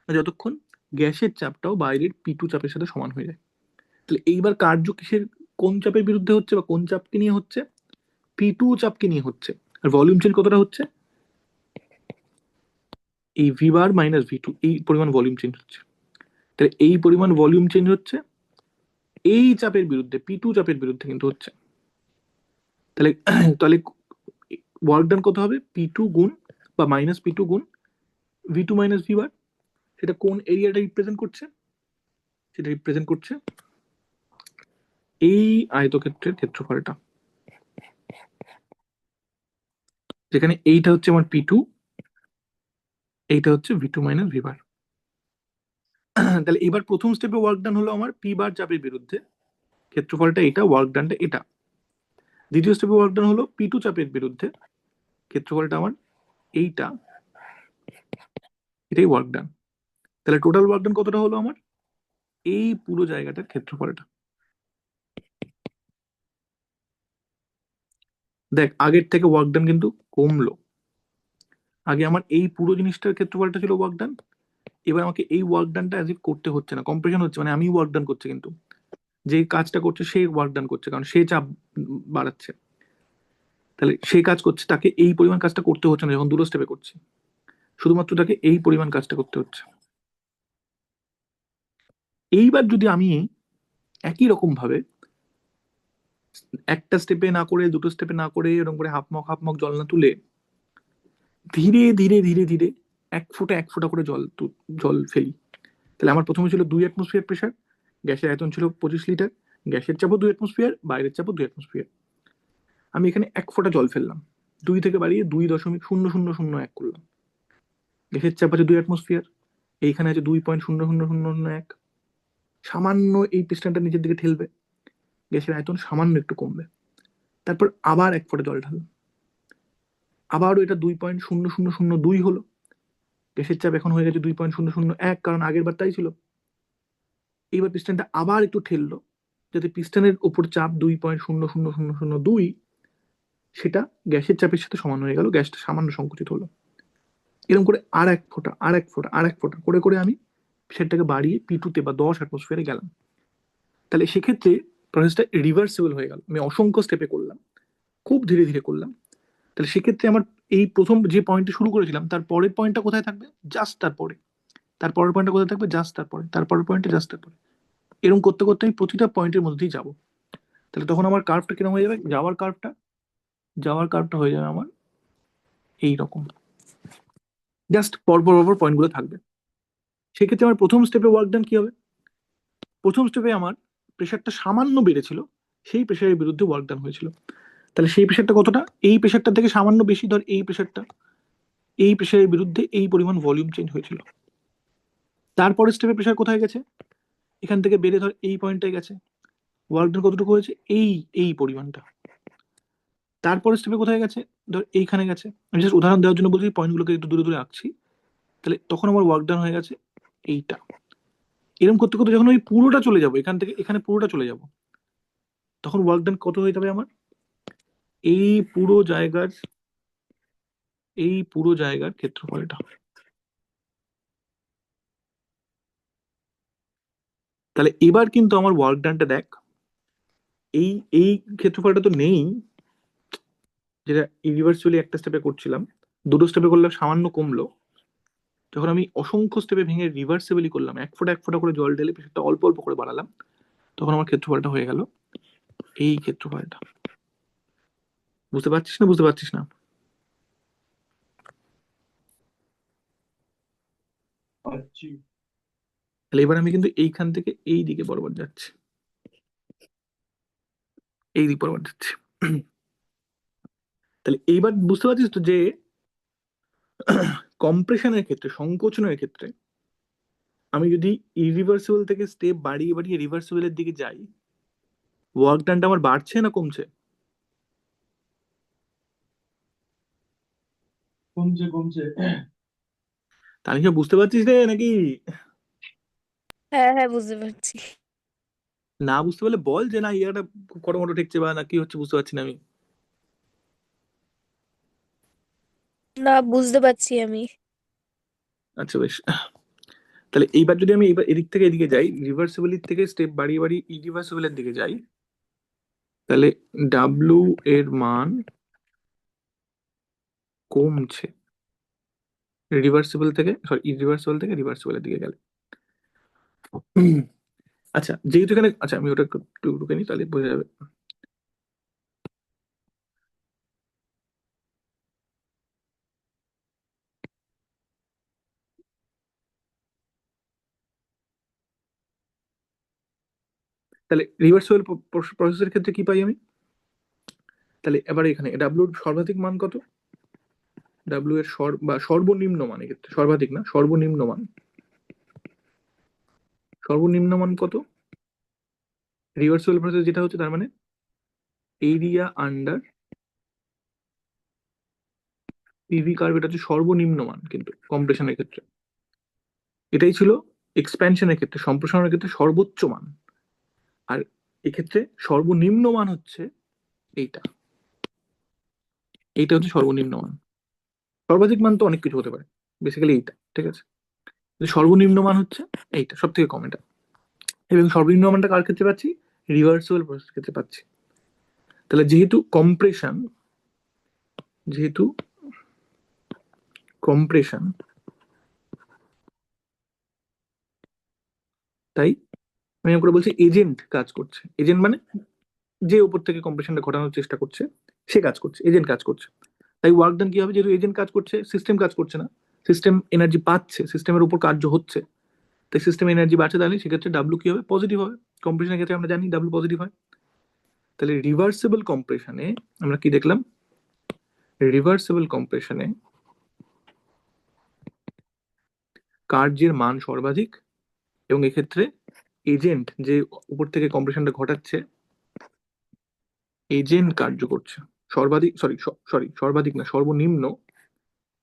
না, যতক্ষণ গ্যাসের চাপটাও বাইরের পি টু চাপের সাথে সমান হয়ে যায়। তাহলে এইবার কার্য কিসের, কোন চাপের বিরুদ্ধে হচ্ছে বা কোন চাপকে নিয়ে হচ্ছে? পি টু চাপকে নিয়ে হচ্ছে। আর ভলিউম চেঞ্জ কতটা হচ্ছে? এই V bar minus V two, এই পরিমাণ ভলিউম চেঞ্জ হচ্ছে। তাহলে এই পরিমাণ ভলিউম চেঞ্জ হচ্ছে এই চাপের বিরুদ্ধে, পি টু চাপের বিরুদ্ধে কিন্তু হচ্ছে। তাহলে তাহলে ওয়ার্ক ডান কত হবে? পি টু গুণ বা মাইনাস পি টু গুণ V two minus V bar. সেটা কোন এরিয়াটা রিপ্রেজেন্ট করছে? সেটা রিপ্রেজেন্ট করছে এই আয়তক্ষেত্রের ক্ষেত্রফলটা, যেখানে এইটা হচ্ছে আমার পি টু, এইটা হচ্ছে V two minus V bar. তাহলে এবার প্রথম স্টেপে ওয়ার্ক ডান হলো আমার পি বার চাপের বিরুদ্ধে, ক্ষেত্রফলটা এটা, ওয়ার্ক ডানটা এটা। দ্বিতীয় স্টেপে ওয়ার্ক ডান হলো পি টু চাপের বিরুদ্ধে, ক্ষেত্রফলটা আমার এইটা, এটাই ওয়ার্ক ডান। তাহলে টোটাল ওয়ার্ক ডান কতটা হলো আমার? এই পুরো জায়গাটার ক্ষেত্রফলটা। দেখ, আগের থেকে ওয়ার্ক ডান কিন্তু কমলো। আগে আমার এই পুরো জিনিসটার ক্ষেত্রফলটা ছিল ওয়ার্ক ডান, এবার আমাকে এই ওয়ার্ক ডানটা অ্যাজ ইফ করতে হচ্ছে না, কম্প্রেশন হচ্ছে, মানে আমি ওয়ার্ক ডান করছে, কিন্তু যে কাজটা করছে সে ওয়ার্ক ডান করছে, কারণ সে চাপ বাড়াচ্ছে। তাহলে সে কাজ করছে, তাকে এই পরিমাণ কাজটা করতে হচ্ছে না যখন দুটো স্টেপে করছি, শুধুমাত্র তাকে এই পরিমাণ কাজটা করতে হচ্ছে। এইবার যদি আমি একই রকম ভাবে একটা স্টেপে না করে, দুটো স্টেপে না করে, এরকম করে হাফ মগ জল না তুলে ধীরে ধীরে ধীরে ধীরে এক ফোঁটা করে জল ফেলি, তাহলে আমার প্রথমে ছিল 2 অ্যাটমসফিয়ার প্রেশার, গ্যাসের আয়তন ছিল 25 লিটার, গ্যাসের চাপও 2 অ্যাটমসফিয়ার, বাইরের চাপও 2 অ্যাটমসফিয়ার। আমি এখানে এক ফোঁটা জল ফেললাম, 2 থেকে বাড়িয়ে 2.0001 করলাম। গ্যাসের চাপ আছে 2 অ্যাটমসফিয়ার, এইখানে আছে 2.0001। সামান্য এই পিস্টনটা নিচের দিকে ঠেলবে, গ্যাসের আয়তন সামান্য একটু কমবে। তারপর আবার এক ফোঁটা জল ঢাললাম, আবারও এটা 2.0002 হলো। গ্যাসের চাপ এখন হয়ে গেছে 2.001, কারণ আগের বার তাই ছিল। এইবার পিস্টনটা আবার একটু ঠেললো, যাতে পিস্টনের উপর চাপ 2.00002 সেটা গ্যাসের চাপের সাথে সমান হয়ে গেল, গ্যাসটা সামান্য সংকুচিত হলো। এরকম করে আর এক ফোঁটা আর এক ফোঁটা আর এক ফোঁটা করে করে আমি সেটাকে বাড়িয়ে পি টুতে বা 10 অ্যাটমসফিয়ারে গেলাম। তাহলে সেক্ষেত্রে প্রসেসটা রিভার্সিবল হয়ে গেল, আমি অসংখ্য স্টেপে করলাম, খুব ধীরে ধীরে করলাম। তাহলে সেক্ষেত্রে আমার এই প্রথম যে পয়েন্টে শুরু করেছিলাম তার পরের পয়েন্টটা কোথায় থাকবে? জাস্ট তারপরে। তারপরের পয়েন্টটা কোথায় থাকবে? জাস্ট তারপরে। তারপরের পয়েন্টে জাস্ট তারপরে। এরকম করতে করতে আমি প্রতিটা পয়েন্টের মধ্যেই যাব। তাহলে তখন আমার কার্ভটা কিরকম হয়ে যাবে? যাওয়ার কার্ভটা হয়ে যাবে আমার এই রকম, জাস্ট পরপর পরপর পয়েন্টগুলো থাকবে। সেক্ষেত্রে আমার প্রথম স্টেপে ওয়ার্ক ডান কি হবে? প্রথম স্টেপে আমার প্রেশারটা সামান্য বেড়েছিল, সেই প্রেশারের বিরুদ্ধে ওয়ার্ক ডান হয়েছিল। তাহলে সেই প্রেশারটা কতটা? এই প্রেশারটা থেকে সামান্য বেশি, ধর এই প্রেশারটা, এই প্রেশারের বিরুদ্ধে এই পরিমাণ ভলিউম চেঞ্জ হয়েছিল। তারপরে স্টেপে প্রেশার কোথায় গেছে? এখান থেকে বেড়ে ধর এই পয়েন্টটায় গেছে, ওয়ার্ক ডান কতটুকু হয়েছে? এই এই পরিমাণটা। তারপরে স্টেপে কোথায় গেছে? ধর এইখানে গেছে। আমি জাস্ট উদাহরণ দেওয়ার জন্য বলছি, পয়েন্টগুলোকে একটু দূরে দূরে আঁকছি। তাহলে তখন আমার ওয়ার্ক ডান হয়ে গেছে এইটা। এরকম করতে করতে যখন ওই পুরোটা চলে যাবো, এখান থেকে এখানে পুরোটা চলে যাব, তখন ওয়ার্ক ডান কত হয়ে যাবে আমার? এই পুরো জায়গার ক্ষেত্রফলটা। তাহলে এবার কিন্তু আমার ওয়ার্ক ডানটা দেখ, এই এই ক্ষেত্রফলটা তো নেই, যেটা ইউনিভার্সালি একটা স্টেপে করছিলাম, দুটো স্টেপে করলে সামান্য কমলো। যখন আমি অসংখ্য স্টেপে ভেঙে রিভার্সেবলি করলাম, এক ফোঁটা করে জল ঢেলে প্রেশারটা অল্প অল্প করে বাড়ালাম, তখন আমার ক্ষেত্রফলটা হয়ে গেল এই ক্ষেত্রফলটা। বুঝতে পারছিস না? বুঝতে পারছিস না? পাচ্ছি। তাহলে এবার আমি কিন্তু এইখান থেকে এই দিকে বরাবর যাচ্ছি, এই দিক বরাবর যাচ্ছি। তাহলে এইবার বুঝতে পারছিস তো যে কম্প্রেশনের ক্ষেত্রে, সংকোচনের ক্ষেত্রে আমি যদি ইরিভার্সিবল থেকে স্টেপ বাড়িয়ে বাড়িয়ে রিভার্সিবলের দিকে যাই, ওয়ার্ক ডানটা আমার বাড়ছে না কমছে? কমছে কমছে। তাহলে কি বুঝতে পারছিস রে নাকি? হ্যাঁ হ্যাঁ বুঝতে পারছি। না বুঝতে পারলে বল যে না ইয়াটা খটোমটো ঠেকছে বা না কি হচ্ছে বুঝতে পারছি না আমি। না বুঝতে পারছি আমি। আচ্ছা বেশ। তাহলে এইবার যদি আমি এইবার এদিক থেকে এদিকে যাই, রিভার্সিবলের থেকে স্টেপ বাড়িয়ে বাড়িয়ে ইরিভার্সিবলের দিকে যাই, তাহলে ডাব্লু এর মান কমছে রিভার্সিবল থেকে, সরি ইরিভার্সিবল থেকে রিভার্সিবলের দিকে গেলে। আচ্ছা যেহেতু এখানে, আচ্ছা আমি ওটা একটু ঢুকে নিই তাহলে বোঝা যাবে। তাহলে রিভার্সিবল প্রসেসের ক্ষেত্রে কি পাই আমি? তাহলে এবার এখানে ডাব্লুর সর্বাধিক মান কত? ডাব্লু এর সর্বনিম্ন মান, এক্ষেত্রে সর্বাধিক না, সর্বনিম্ন মান কত? রিভার্সিবল প্রসেস যেটা হচ্ছে তার মানে এরিয়া আন্ডার পিভি কার্ভ, এটা হচ্ছে সর্বনিম্ন মান কিন্তু কম্প্রেশনের ক্ষেত্রে। এটাই ছিল এক্সপ্যানশনের ক্ষেত্রে, সম্প্রসারণের ক্ষেত্রে সর্বোচ্চ মান। আর এক্ষেত্রে সর্বনিম্ন মান হচ্ছে এইটা, এইটা হচ্ছে সর্বনিম্ন মান। সর্বাধিক মান তো অনেক কিছু হতে পারে, বেসিক্যালি এইটা, ঠিক আছে? সর্বনিম্ন মান হচ্ছে এইটা, সব থেকে কম এটা। এবং সর্বনিম্ন মানটা কার ক্ষেত্রে পাচ্ছি? রিভার্সিবল প্রসেসের ক্ষেত্রে পাচ্ছি। তাহলে যেহেতু কম্প্রেশন, তাই আমি করে বলছি এজেন্ট কাজ করছে। এজেন্ট মানে যে উপর থেকে কম্প্রেশনটা ঘটানোর চেষ্টা করছে সে কাজ করছে, এজেন্ট কাজ করছে। তাই ওয়ার্ক ডান কি হবে? যেহেতু এজেন্ট কাজ করছে, সিস্টেম কাজ করছে না, সিস্টেম এনার্জি পাচ্ছে, সিস্টেমের উপর কার্য হচ্ছে, তাই সিস্টেম এনার্জি বাড়ছে, তাহলে সেক্ষেত্রে ডাব্লু কি হবে? পজিটিভ হবে। কম্প্রেশনের ক্ষেত্রে আমরা জানি ডাব্লু পজিটিভ হয়। তাহলে রিভার্সিবল কম্প্রেশনে আমরা কি দেখলাম? রিভার্সিবল কম্প্রেশনে কার্যের মান সর্বাধিক, এবং এক্ষেত্রে এজেন্ট যে উপর থেকে কম্প্রেশনটা ঘটাচ্ছে, এজেন্ট কার্য করছে সর্বাধিক, সর্বাধিক না, সর্বনিম্ন।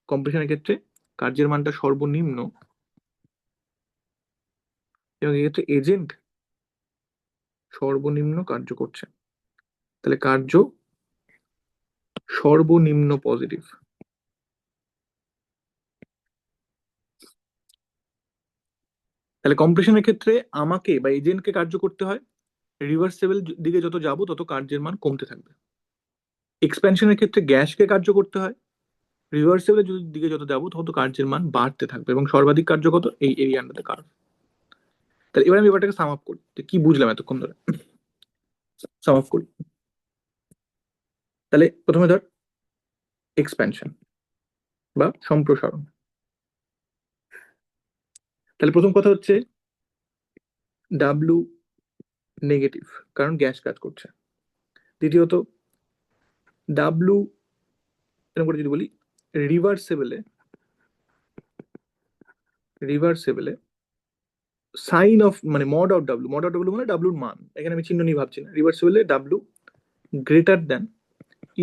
কম্প্রেশনের ক্ষেত্রে কার্যের মানটা সর্বনিম্ন, এবং এক্ষেত্রে এজেন্ট সর্বনিম্ন কার্য করছে, তাহলে কার্য সর্বনিম্ন পজিটিভ। তাহলে কম্প্রেশনের ক্ষেত্রে আমাকে বা এজেন্টকে কার্য করতে হয়, রিভার্সেবল দিকে যত যাব তত কার্যের মান কমতে থাকবে। এক্সপ্যানশনের ক্ষেত্রে গ্যাসকে কার্য করতে হয়, রিভার্সেবলের দিকে যত যাবো তত কার্যের মান বাড়তে থাকবে, এবং সর্বাধিক কার্য কত? এই এরিয়া আন্ডার দ্য কার্ভ। তাহলে এবার আমি ব্যাপারটাকে সাম আপ করি, যে কি বুঝলাম এতক্ষণ ধরে। সাম আপ করি। তাহলে প্রথমে ধর এক্সপ্যানশন বা সম্প্রসারণ। তাহলে প্রথম কথা হচ্ছে ডাব্লু নেগেটিভ, কারণ গ্যাস কাজ করছে। দ্বিতীয়ত ডাব্লু, এরকম করে যদি বলি, রিভার্সেবলে রিভার্সেবলে সাইন অফ মানে মড অফ ডাব্লু মানে ডাব্লুর মান, এখানে আমি চিহ্ন নিয়ে ভাবছি না। রিভার্সেবলে ডাব্লু গ্রেটার দেন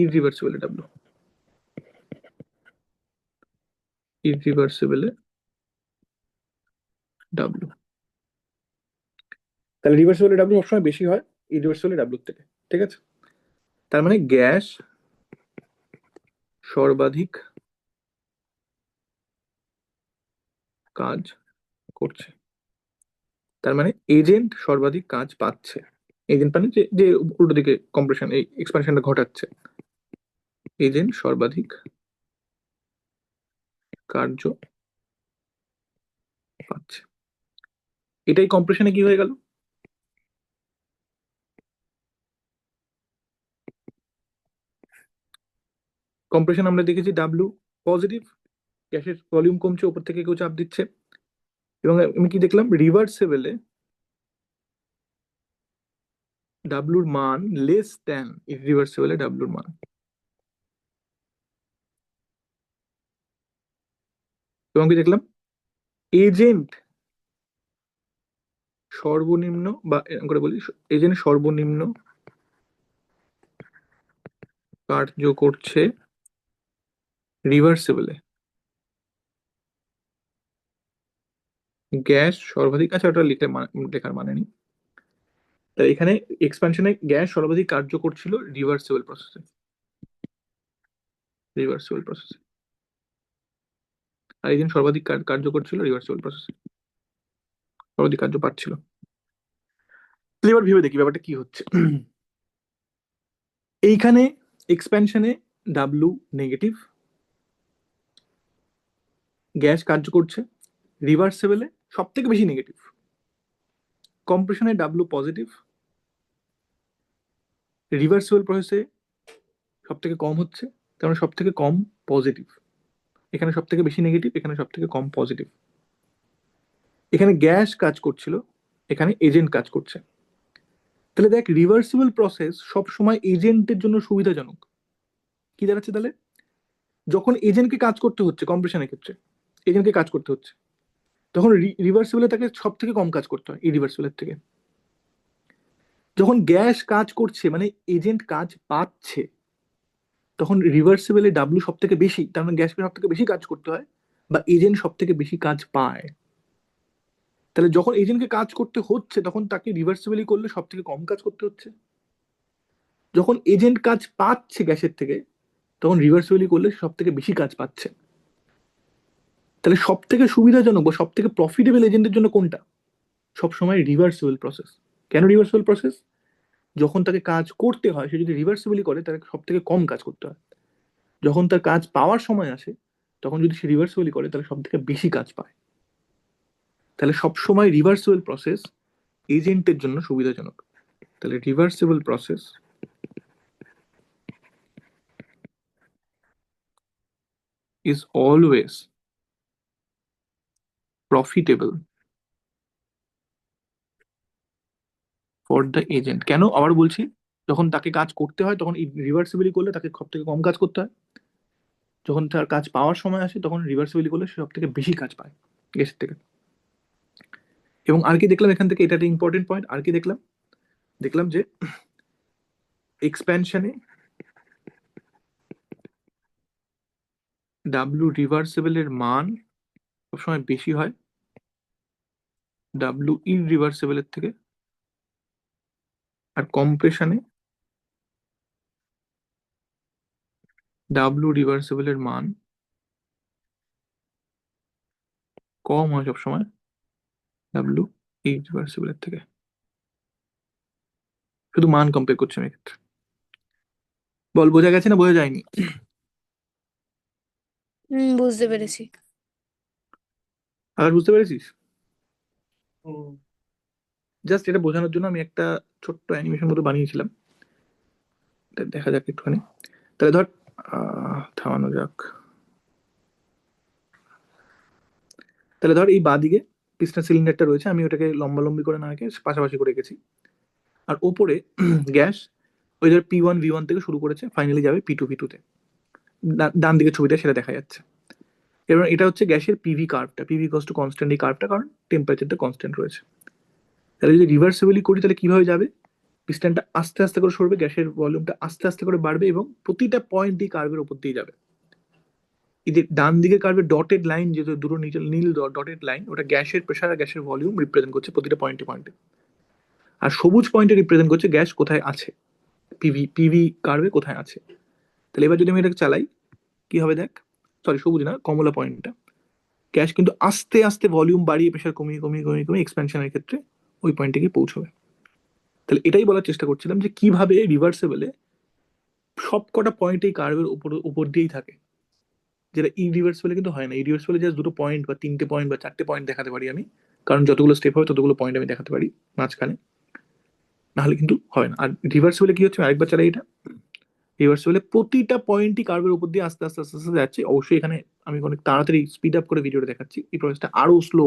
ইরিভার্সিবলে ডাব্লু, ইরিভার্সিবলে ডাব্লু। তাহলে রিভার্সিবলে ডাব্লু সবসময় বেশি হয় ইরিভার্সিবলে ডাব্লুর থেকে। ঠিক আছে? তার মানে গ্যাস সর্বাধিক কাজ করছে, তার মানে এজেন্ট সর্বাধিক কাজ পাচ্ছে। এজেন্ট মানে যে যে উল্টো দিকে কম্প্রেশন এই এক্সপানশনটা ঘটাচ্ছে, এজেন্ট সর্বাধিক কার্য পাচ্ছে। এটাই কম্প্রেশনে কি হয়ে গেল? কম্প্রেশন আমরা দেখেছি ডাব্লু পজিটিভ, গ্যাসের ভলিউম কমছে, উপর থেকে কেউ চাপ দিচ্ছে। এবং আমি কি দেখলাম, রিভার্সেবলে ডাব্লুর মান লেস দ্যান ইরিভার্সেবলে ডাব্লুর মান। এবং কি দেখলাম, এজেন্ট সর্বনিম্ন, বা এরকম করে বলি, এজেন্ট সর্বনিম্ন কার্য করছে রিভার্সেবলে, গ্যাস সর্বাধিক, আচ্ছা ওটা লেখার মানে নেই। তাই এখানে এক্সপানশনে গ্যাস সর্বাধিক কার্য করছিল রিভার্সেবল প্রসেসে, রিভার্সেবল প্রসেসে, আর এজেন্ট সর্বাধিক কার্য করছিল রিভার্সেবল প্রসেসে, সর্বাধিক কার্য পাচ্ছিল। এবার ভেবে দেখি ব্যাপারটা কি হচ্ছে। এইখানে এক্সপ্যানশনে ডাব্লু নেগেটিভ, গ্যাস কার্য করছে, রিভার্সেবলে সব থেকে বেশি নেগেটিভ, কম্প্রেশনে ডাব্লু পজিটিভ, রিভার্সেবল প্রসেসে সব থেকে কম হচ্ছে, তার মানে সব থেকে কম পজিটিভ। এখানে সব থেকে বেশি নেগেটিভ, এখানে সব থেকে কম পজিটিভ। এখানে গ্যাস কাজ করছিল, এখানে এজেন্ট কাজ করছে। তাহলে দেখ, রিভার্সিবল প্রসেস সব সময় এজেন্টের জন্য সুবিধাজনক। কি দাঁড়াচ্ছে তাহলে, যখন এজেন্টকে কাজ করতে হচ্ছে কম্প্রেশনের ক্ষেত্রে, এজেন্টকে কাজ করতে হচ্ছে, তখন রিভার্সিবলে তাকে সব থেকে কম কাজ করতে হয় ইরিভার্সিবলের থেকে। যখন গ্যাস কাজ করছে মানে এজেন্ট কাজ পাচ্ছে, তখন রিভার্সিবলে ডাব্লু সব থেকে বেশি, তার মানে গ্যাসকে সব থেকে বেশি কাজ করতে হয়, বা এজেন্ট সব থেকে বেশি কাজ পায়। তাহলে যখন এজেন্টকে কাজ করতে হচ্ছে তখন তাকে রিভার্সিবলি করলে সব থেকে কম কাজ করতে হচ্ছে। যখন এজেন্ট কাজ পাচ্ছে গ্যাসের থেকে, তখন রিভার্সিবলি করলে সব থেকে বেশি কাজ পাচ্ছে। তাহলে সব থেকে সুবিধাজনক বা সব থেকে প্রফিটেবল এজেন্টের জন্য কোনটা? সবসময় রিভার্সিবল প্রসেস। কেন রিভার্সিবল প্রসেস? যখন তাকে কাজ করতে হয়, সে যদি রিভার্সিবলি করে তাকে সব থেকে কম কাজ করতে হয়। যখন তার কাজ পাওয়ার সময় আসে, তখন যদি সে রিভার্সিবলি করে তাহলে সব থেকে বেশি কাজ পায়। তাহলে সবসময় রিভার্সিবল প্রসেস এজেন্টের জন্য সুবিধাজনক। তাহলে reversible process is always profitable for the agent। কেন আবার বলছি, যখন তাকে কাজ করতে হয় তখন রিভার্সিবলি করলে তাকে সব থেকে কম কাজ করতে হয়, যখন তার কাজ পাওয়ার সময় আসে তখন রিভার্সিবলি করলে সে সব থেকে বেশি কাজ পায় গ্যাসের থেকে। এবং আর কি দেখলাম এখান থেকে, এটা একটা ইম্পর্টেন্ট পয়েন্ট, আর কি দেখলাম, দেখলাম যে এক্সপ্যানশনে ডাব্লু রিভার্সিবলের মান সবসময় বেশি হয় ডাব্লু ইরিভার্সিবলের থেকে, আর কম্প্রেশনে ডাব্লু রিভার্সিবলের মান কম হয় সবসময় ডাব্লু ইরিভার্সিবলের থেকে। শুধু মান কম্পেয়ার করছি আমি এক্ষেত্রে। বল বোঝা গেছে না বোঝা যায়নি? বুঝতে পেরেছি। আর বুঝতে পেরেছিস? জাস্ট এটা বোঝানোর জন্য আমি একটা ছোট্ট অ্যানিমেশন মতো বানিয়েছিলাম, এটা দেখা যাক একটুখানি। তাহলে ধর, থামানো যাক। তাহলে ধর এই বাঁদিকে পিস্টন সিলিন্ডারটা রয়েছে, আমি ওটাকে লম্বালম্বি করে না রেখে পাশাপাশি করে রেখেছি। আর ওপরে গ্যাস ওই ধর P1 V1 থেকে শুরু করেছে, ফাইনালি যাবে P2 V2 তে। ডান দিকে ছবিটা সেটা দেখা যাচ্ছে। এবার এটা হচ্ছে গ্যাসের পিভি কার্ভটা, পিভি কস্ট টু কনস্ট্যান্ট এই কার্ভটা, কারণ টেম্পারেচারটা কনস্ট্যান্ট রয়েছে। তাহলে যদি রিভার্সিবলি করি তাহলে কিভাবে যাবে, পিস্টনটা আস্তে আস্তে করে সরবে, গ্যাসের ভলিউমটা আস্তে আস্তে করে বাড়বে এবং প্রতিটা পয়েন্ট এই কার্ভের উপর দিয়ে যাবে। এই যে ডান দিকে কার্ভের ডটেড লাইন, যেহেতু দুটো নীল ডটেড লাইন, ওটা গ্যাসের প্রেশার আর গ্যাসের ভলিউম রিপ্রেজেন্ট করছে প্রতিটা পয়েন্টে পয়েন্টে। আর সবুজ পয়েন্টে রিপ্রেজেন্ট করছে গ্যাস কোথায় আছে। পিভি কার্ভে কোথায় আছে। তাহলে এবার যদি আমি এটাকে চালাই কি হবে দেখ, সরি সবুজ না কমলা পয়েন্টটা, গ্যাস কিন্তু আস্তে আস্তে ভলিউম বাড়িয়ে প্রেশার কমিয়ে কমিয়ে কমিয়ে কমিয়ে এক্সপ্যানশনের ক্ষেত্রে ওই পয়েন্টে গিয়ে পৌঁছবে। তাহলে এটাই বলার চেষ্টা করছিলাম যে কিভাবে রিভার্সেবলে সব কটা পয়েন্ট এই কার্ভের উপর দিয়েই থাকে, যেটা ইরিভার্সেবলে কিন্তু হয় না। ইরিভার্সেবলে জাস্ট দুটো পয়েন্ট বা তিনটে পয়েন্ট বা চারটে পয়েন্ট দেখাতে পারি আমি, কারণ যতগুলো স্টেপ হবে ততগুলো পয়েন্ট আমি দেখাতে পারি মাঝখানে, নাহলে কিন্তু হয় না। আর রিভার্সেবলে কি হচ্ছে, আরেকবার চালাই এটা, রিভার্সেবলে প্রতিটা পয়েন্টই কার্ভের উপর দিয়ে আস্তে আস্তে আস্তে আস্তে যাচ্ছে। অবশ্যই এখানে আমি অনেক তাড়াতাড়ি স্পিড আপ করে ভিডিওটা দেখাচ্ছি, এই প্রসেসটা আরো স্লো,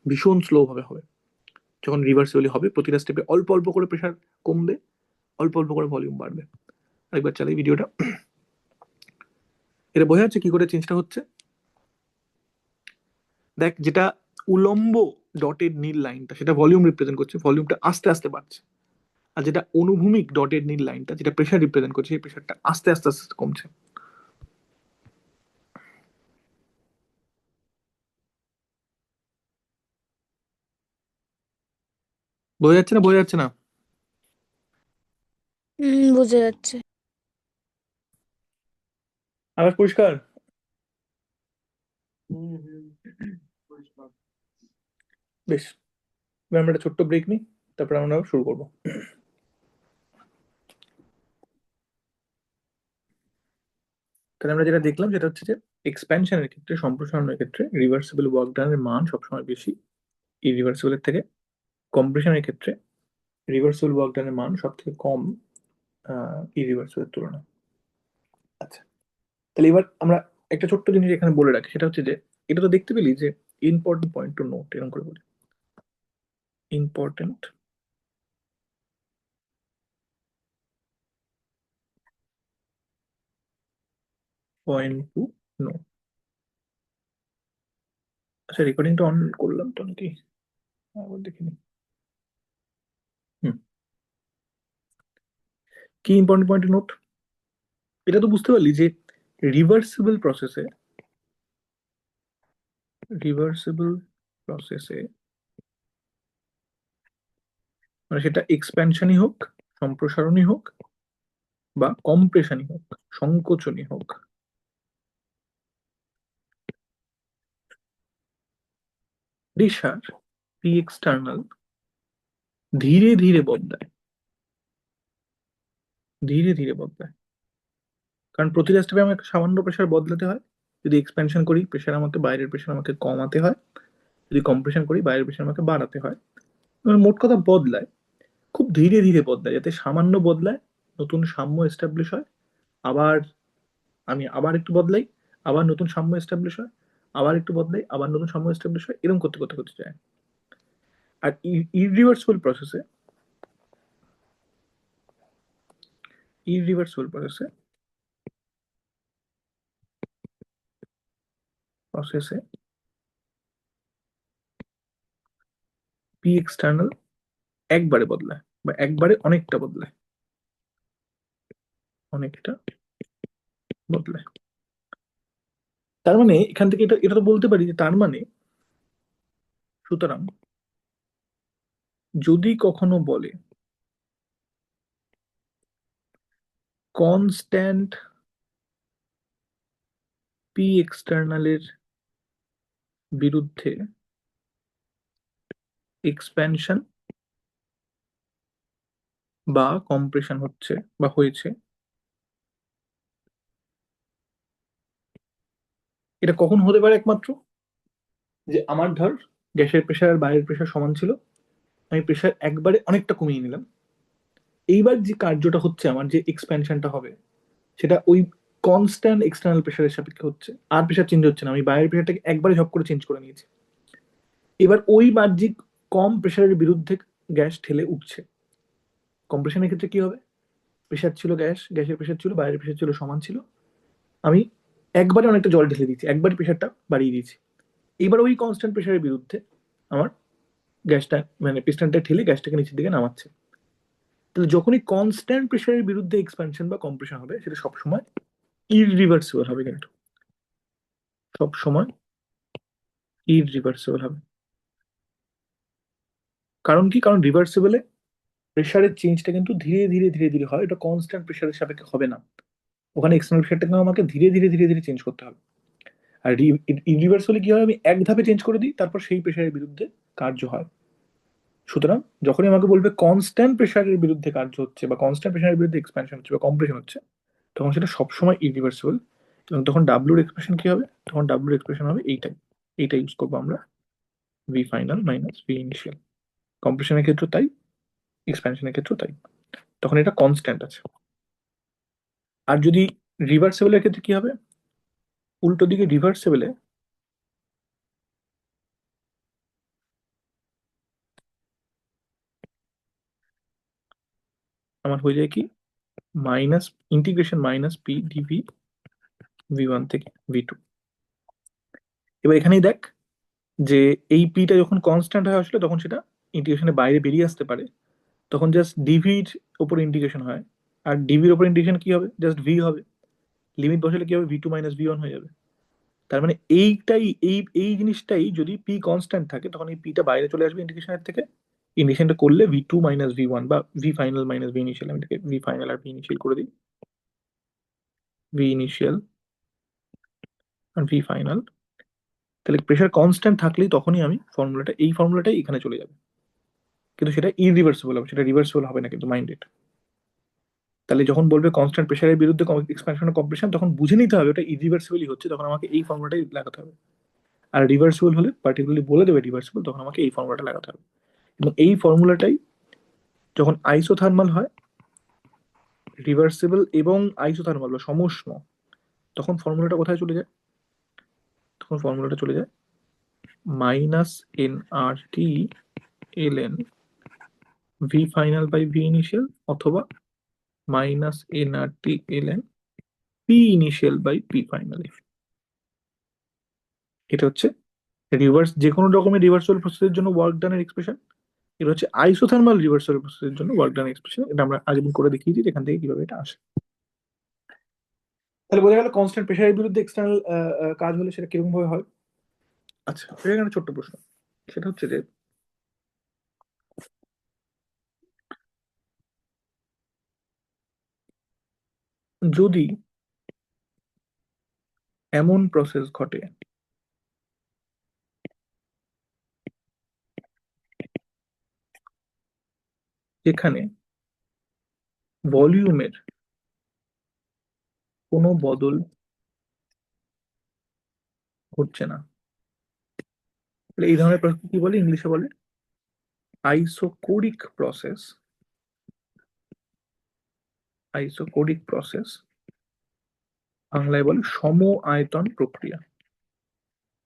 ভীষণ স্লো ভাবে হবে। যখন রিভার্সেবলি হবে প্রতিটা স্টেপে অল্প অল্প করে প্রেশার কমবে, অল্প অল্প করে ভলিউম বাড়বে। আরেকবার চালাই ভিডিওটা, এটা বোঝা যাচ্ছে কি করে চেঞ্জটা হচ্ছে। দেখ যেটা উলম্ব ডটেড নীল লাইনটা সেটা ভলিউম রিপ্রেজেন্ট করছে, ভলিউমটা আস্তে আস্তে বাড়ছে। আর যেটা অনুভূমিক ডটেড নীল লাইনটা যেটা প্রেশার রিপ্রেজেন্ট করছে, সেই প্রেশারটা আস্তে আস্তে আস্তে আস্তে কমছে। বোঝা যাচ্ছে না, বোঝা যাচ্ছে না? বোঝা যাচ্ছে। আবার পরিষ্কার? হুম হুম পরিষ্কার। বেশ, এবার আমরা একটা ছোট্ট ব্রেক নিই, তারপর আমরা আবার শুরু করবো। তাহলে আমরা যেটা দেখলাম সেটা হচ্ছে যে এক্সপ্যানশনের ক্ষেত্রে, সম্প্রসারণের ক্ষেত্রে রিভার্সিবল ওয়ার্ক ডানের মান সবসময় বেশি ইরিভার্সিবলের থেকে। কম্প্রেশনের ক্ষেত্রে রিভার্সিবল ওয়ার্ক ডানের মান সব থেকে কম ইরিভার্সিবলের তুলনায়। আচ্ছা, তাহলে এবার আমরা একটা ছোট্ট জিনিস এখানে বলে রাখি, সেটা হচ্ছে যে এটা তো দেখতে পেলি যে ইম্পর্টেন্ট পয়েন্ট টু নোট, এরকম করে বলি ইম্পর্টেন্ট পয়েন্ট টু নোট। আচ্ছা, রেকর্ডিংটা অন করলাম তো নাকি, আবার দেখিনি। হুম, কি ইম্পর্টেন্ট পয়েন্ট টু নোট, এটা তো বুঝতে পারলি যে রিভার্সিবল প্রসেসে, রিভার্সিবল প্রসেসে মানে সেটা এক্সপ্যানশনই হোক, সম্প্রসারণই হোক, বা কম্প্রেশনই হোক, সংকোচনই হোক, প্রেশার পি এক্সটার্নাল ধীরে ধীরে বদলায়, ধীরে ধীরে বদলায়। কারণ প্রতিটা স্টেপে আমাকে সামান্য প্রেশার বদলাতে হয়। যদি এক্সপ্যানশন করি প্রেশার আমাকে, বাইরের প্রেশার আমাকে কমাতে হয়। যদি কম্প্রেশন করি বাইরের প্রেশার আমাকে বাড়াতে হয়। মানে মোট কথা বদলায়, খুব ধীরে ধীরে বদলায়, যাতে সামান্য বদলায় নতুন সাম্য এস্টাবলিশ হয়, আবার আমি আবার একটু বদলাই, আবার নতুন সাম্য এস্টাবলিশ হয়, আবার একটু বদলাই, আবার নতুন সাম্য এস্টাবলিশ হয়, এরকম করতে করতে করতে যায়। আর ইরিভার্সিবল প্রসেসে, ইরিভার্সিবল প্রসেসে প্রসেসে পি এক্সটার্নাল একবারে বদলায়, বা একবারে অনেকটা বদলায়, অনেকটা বদলায়। তার মানে এখান থেকে এটা এটা তো বলতে পারি যে তার মানে, সুতরাং যদি কখনো বলে কনস্ট্যান্ট পি এক্সটার্নালের বিরুদ্ধে এক্সপ্যানশন বা কম্প্রেশন হচ্ছে বা হয়েছে, এটা কখন হতে পারে একমাত্র, যে আমার ধর গ্যাসের প্রেশার আর বাইরের প্রেশার সমান ছিল, আমি প্রেশার একবারে অনেকটা কমিয়ে নিলাম, এইবার যে কার্যটা হচ্ছে আমার, যে এক্সপ্যানশনটা হবে, সেটা ওই কনস্ট্যান্ট এক্সটার্নাল প্রেশারের সাপেক্ষে হচ্ছে, আর প্রেশার চেঞ্জ হচ্ছে না, আমি বাইরের প্রেশারটাকে একবারে ঝপ করে চেঞ্জ করে নিয়েছি। এবার ওই বাহ্যিক কম প্রেশারের বিরুদ্ধে গ্যাস ঠেলে উঠছে। কম্প্রেশনের ক্ষেত্রে কি হবে, প্রেশার ছিল গ্যাসের প্রেশার ছিল, বাইরের প্রেশার ছিল, সমান ছিল, আমি একবারে অনেকটা জল ঢেলে দিচ্ছি, একবারে প্রেশারটা বাড়িয়ে দিয়েছি। এবার ওই কনস্ট্যান্ট প্রেশারের বিরুদ্ধে আমার গ্যাসটা মানে পিস্টনটা ঠেলে গ্যাসটাকে নিচের দিকে নামাচ্ছে। তাহলে যখনই কনস্ট্যান্ট প্রেশারের বিরুদ্ধে এক্সপ্যানশন বা কম্প্রেশন হবে, সেটা সবসময় ইররিভার্সিবল হবে, কিন্তু সবসময় ইররিভার্সিবল হবে। কারণ কি, কারণ রিভার্সিবলে প্রেশারের চেঞ্জটা কিন্তু ধীরে ধীরে ধীরে ধীরে হয়, এটা কনস্ট্যান্ট প্রেশারের সাপেক্ষে হবে না। ওখানে এক্সটার্নাল প্রেশারটাকে আমাকে ধীরে ধীরে ধীরে ধীরে চেঞ্জ করতে হবে। আর ইরিভার্সালি কি হয়, আমি এক ধাপে চেঞ্জ করে দিই, তারপর সেই প্রেশারের বিরুদ্ধে কার্য হয়। সুতরাং যখনই আমাকে বলবে কনস্ট্যান্ট প্রেশারের বিরুদ্ধে কার্য হচ্ছে বা কনস্ট্যান্ট প্রেশারের বিরুদ্ধে এক্সপ্যানশন হচ্ছে বা কম্প্রেশন হচ্ছে, তখন সেটা সবসময় ইরিভার্সিবল। এবং তখন ডাব্লুর এক্সপ্রেশন কি হবে, তখন ডাব্লুর এক্সপ্রেশন হবে এইটাই। এইটা ইউজ করবো আমরা, V final minus V initial. কম্প্রেশনের ক্ষেত্রে তাই, এক্সপ্যানশনের ক্ষেত্রেও তাই। তখন এটা কনস্ট্যান্ট আছে। আর যদি রিভার্সেবলের ক্ষেত্রে কি হবে, উল্টো দিকে রিভার্সেবলে আমার হয়ে যায় কি, minus integration minus P dV V one থেকে ভি2। এবার এখানেই দেখ যে এই পিটা যখন কনস্ট্যান্ট হয়ে আসলে তখন সেটা ইন্টিগ্রেশনের বাইরে বেরিয়ে আসতে পারে, তখন জাস্ট ডিভির উপর ইন্টিগ্রেশন হয়। আর ডিভির উপর ইন্টিগ্রেশন কি হবে, জাস্ট ভি হবে। লিমিট বসালে কি হবে, V two minus V one হয়ে যাবে। তার মানে এইটাই, এই জিনিসটাই যদি পি কনস্ট্যান্ট থাকে তখন এই পিটা বাইরে চলে আসবে ইন্টিগ্রেশনের থেকে। ইন্টিগ্রেশনটা করলে V two minus V one বা V final minus V initial, আমি এটাকে ভি ফাইনাল আর ভি ইনিশিয়াল করে দিই, ভি ইনিশিয়াল আর ভি ফাইনাল। তাহলে প্রেশার কনস্ট্যান্ট থাকলেই তখনই আমি ফর্মুলাটা, এই ফর্মুলাটাই এখানে চলে যাবে, কিন্তু সেটা ইরিভার্সিবল হবে, সেটা রিভার্সিবল হবে না কিন্তু, মাইন্ডেড। তাহলে যখন বলবে কনস্ট্যান্ট প্রেশারের বিরুদ্ধে এক্সপ্যানশন ও কম্প্রেশন, তখন বুঝে নিতে হবে ওটা ইরিভার্সিবলই হচ্ছে, তখন আমাকে এই ফর্মুলাটাই লাগাতে হবে। আর রিভার্সিবল হলে পার্টিকুলারলি বলে দেবে রিভার্সিবল, তখন আমাকে এই ফর্মুলাটা লাগাতে হবে। এবং এই ফর্মুলাটাই যখন আইসোথার্মাল হয়, রিভার্সিবল এবং আইসোথার্মাল বা সমউষ্ণ, তখন ফর্মুলাটা কোথায় চলে যায়, তখন ফর্মুলাটা চলে যায় minus n R T l n V final by V initial, অথবা minus n R T l n P initial by P final. এটা হচ্ছে রিভার্স, যে কোনো রকমের রিভার্সাল প্রসেসের জন্য ওয়ার্ক ডানের এক্সপ্রেশন। এটা হচ্ছে আইসোথার্মাল রিভার্সাল প্রসেসের জন্য ওয়ার্ক ডান এক্সপ্রেশন। এটা আমরা আগের দিন করে দেখিয়েছি এখান থেকে কিভাবে এটা আসে। তাহলে বোঝা গেল কনস্ট্যান্ট প্রেশারের বিরুদ্ধে এক্সটার্নাল কাজ হলে সেটা কিরকম ভাবে হয়। আচ্ছা, এখানে ছোট্ট প্রশ্ন, সেটা হচ্ছে যে যদি এমন প্রসেস ঘটে যেখানে ভলিউমের কোনো বদল ঘটছে না, তাহলে এই ধরনের প্রসেস কি বলে, ইংলিশে বলে আইসোকোরিক প্রসেস। আইসোকোরিক প্রসেস বাংলায় বলে সম আয়তন প্রক্রিয়া।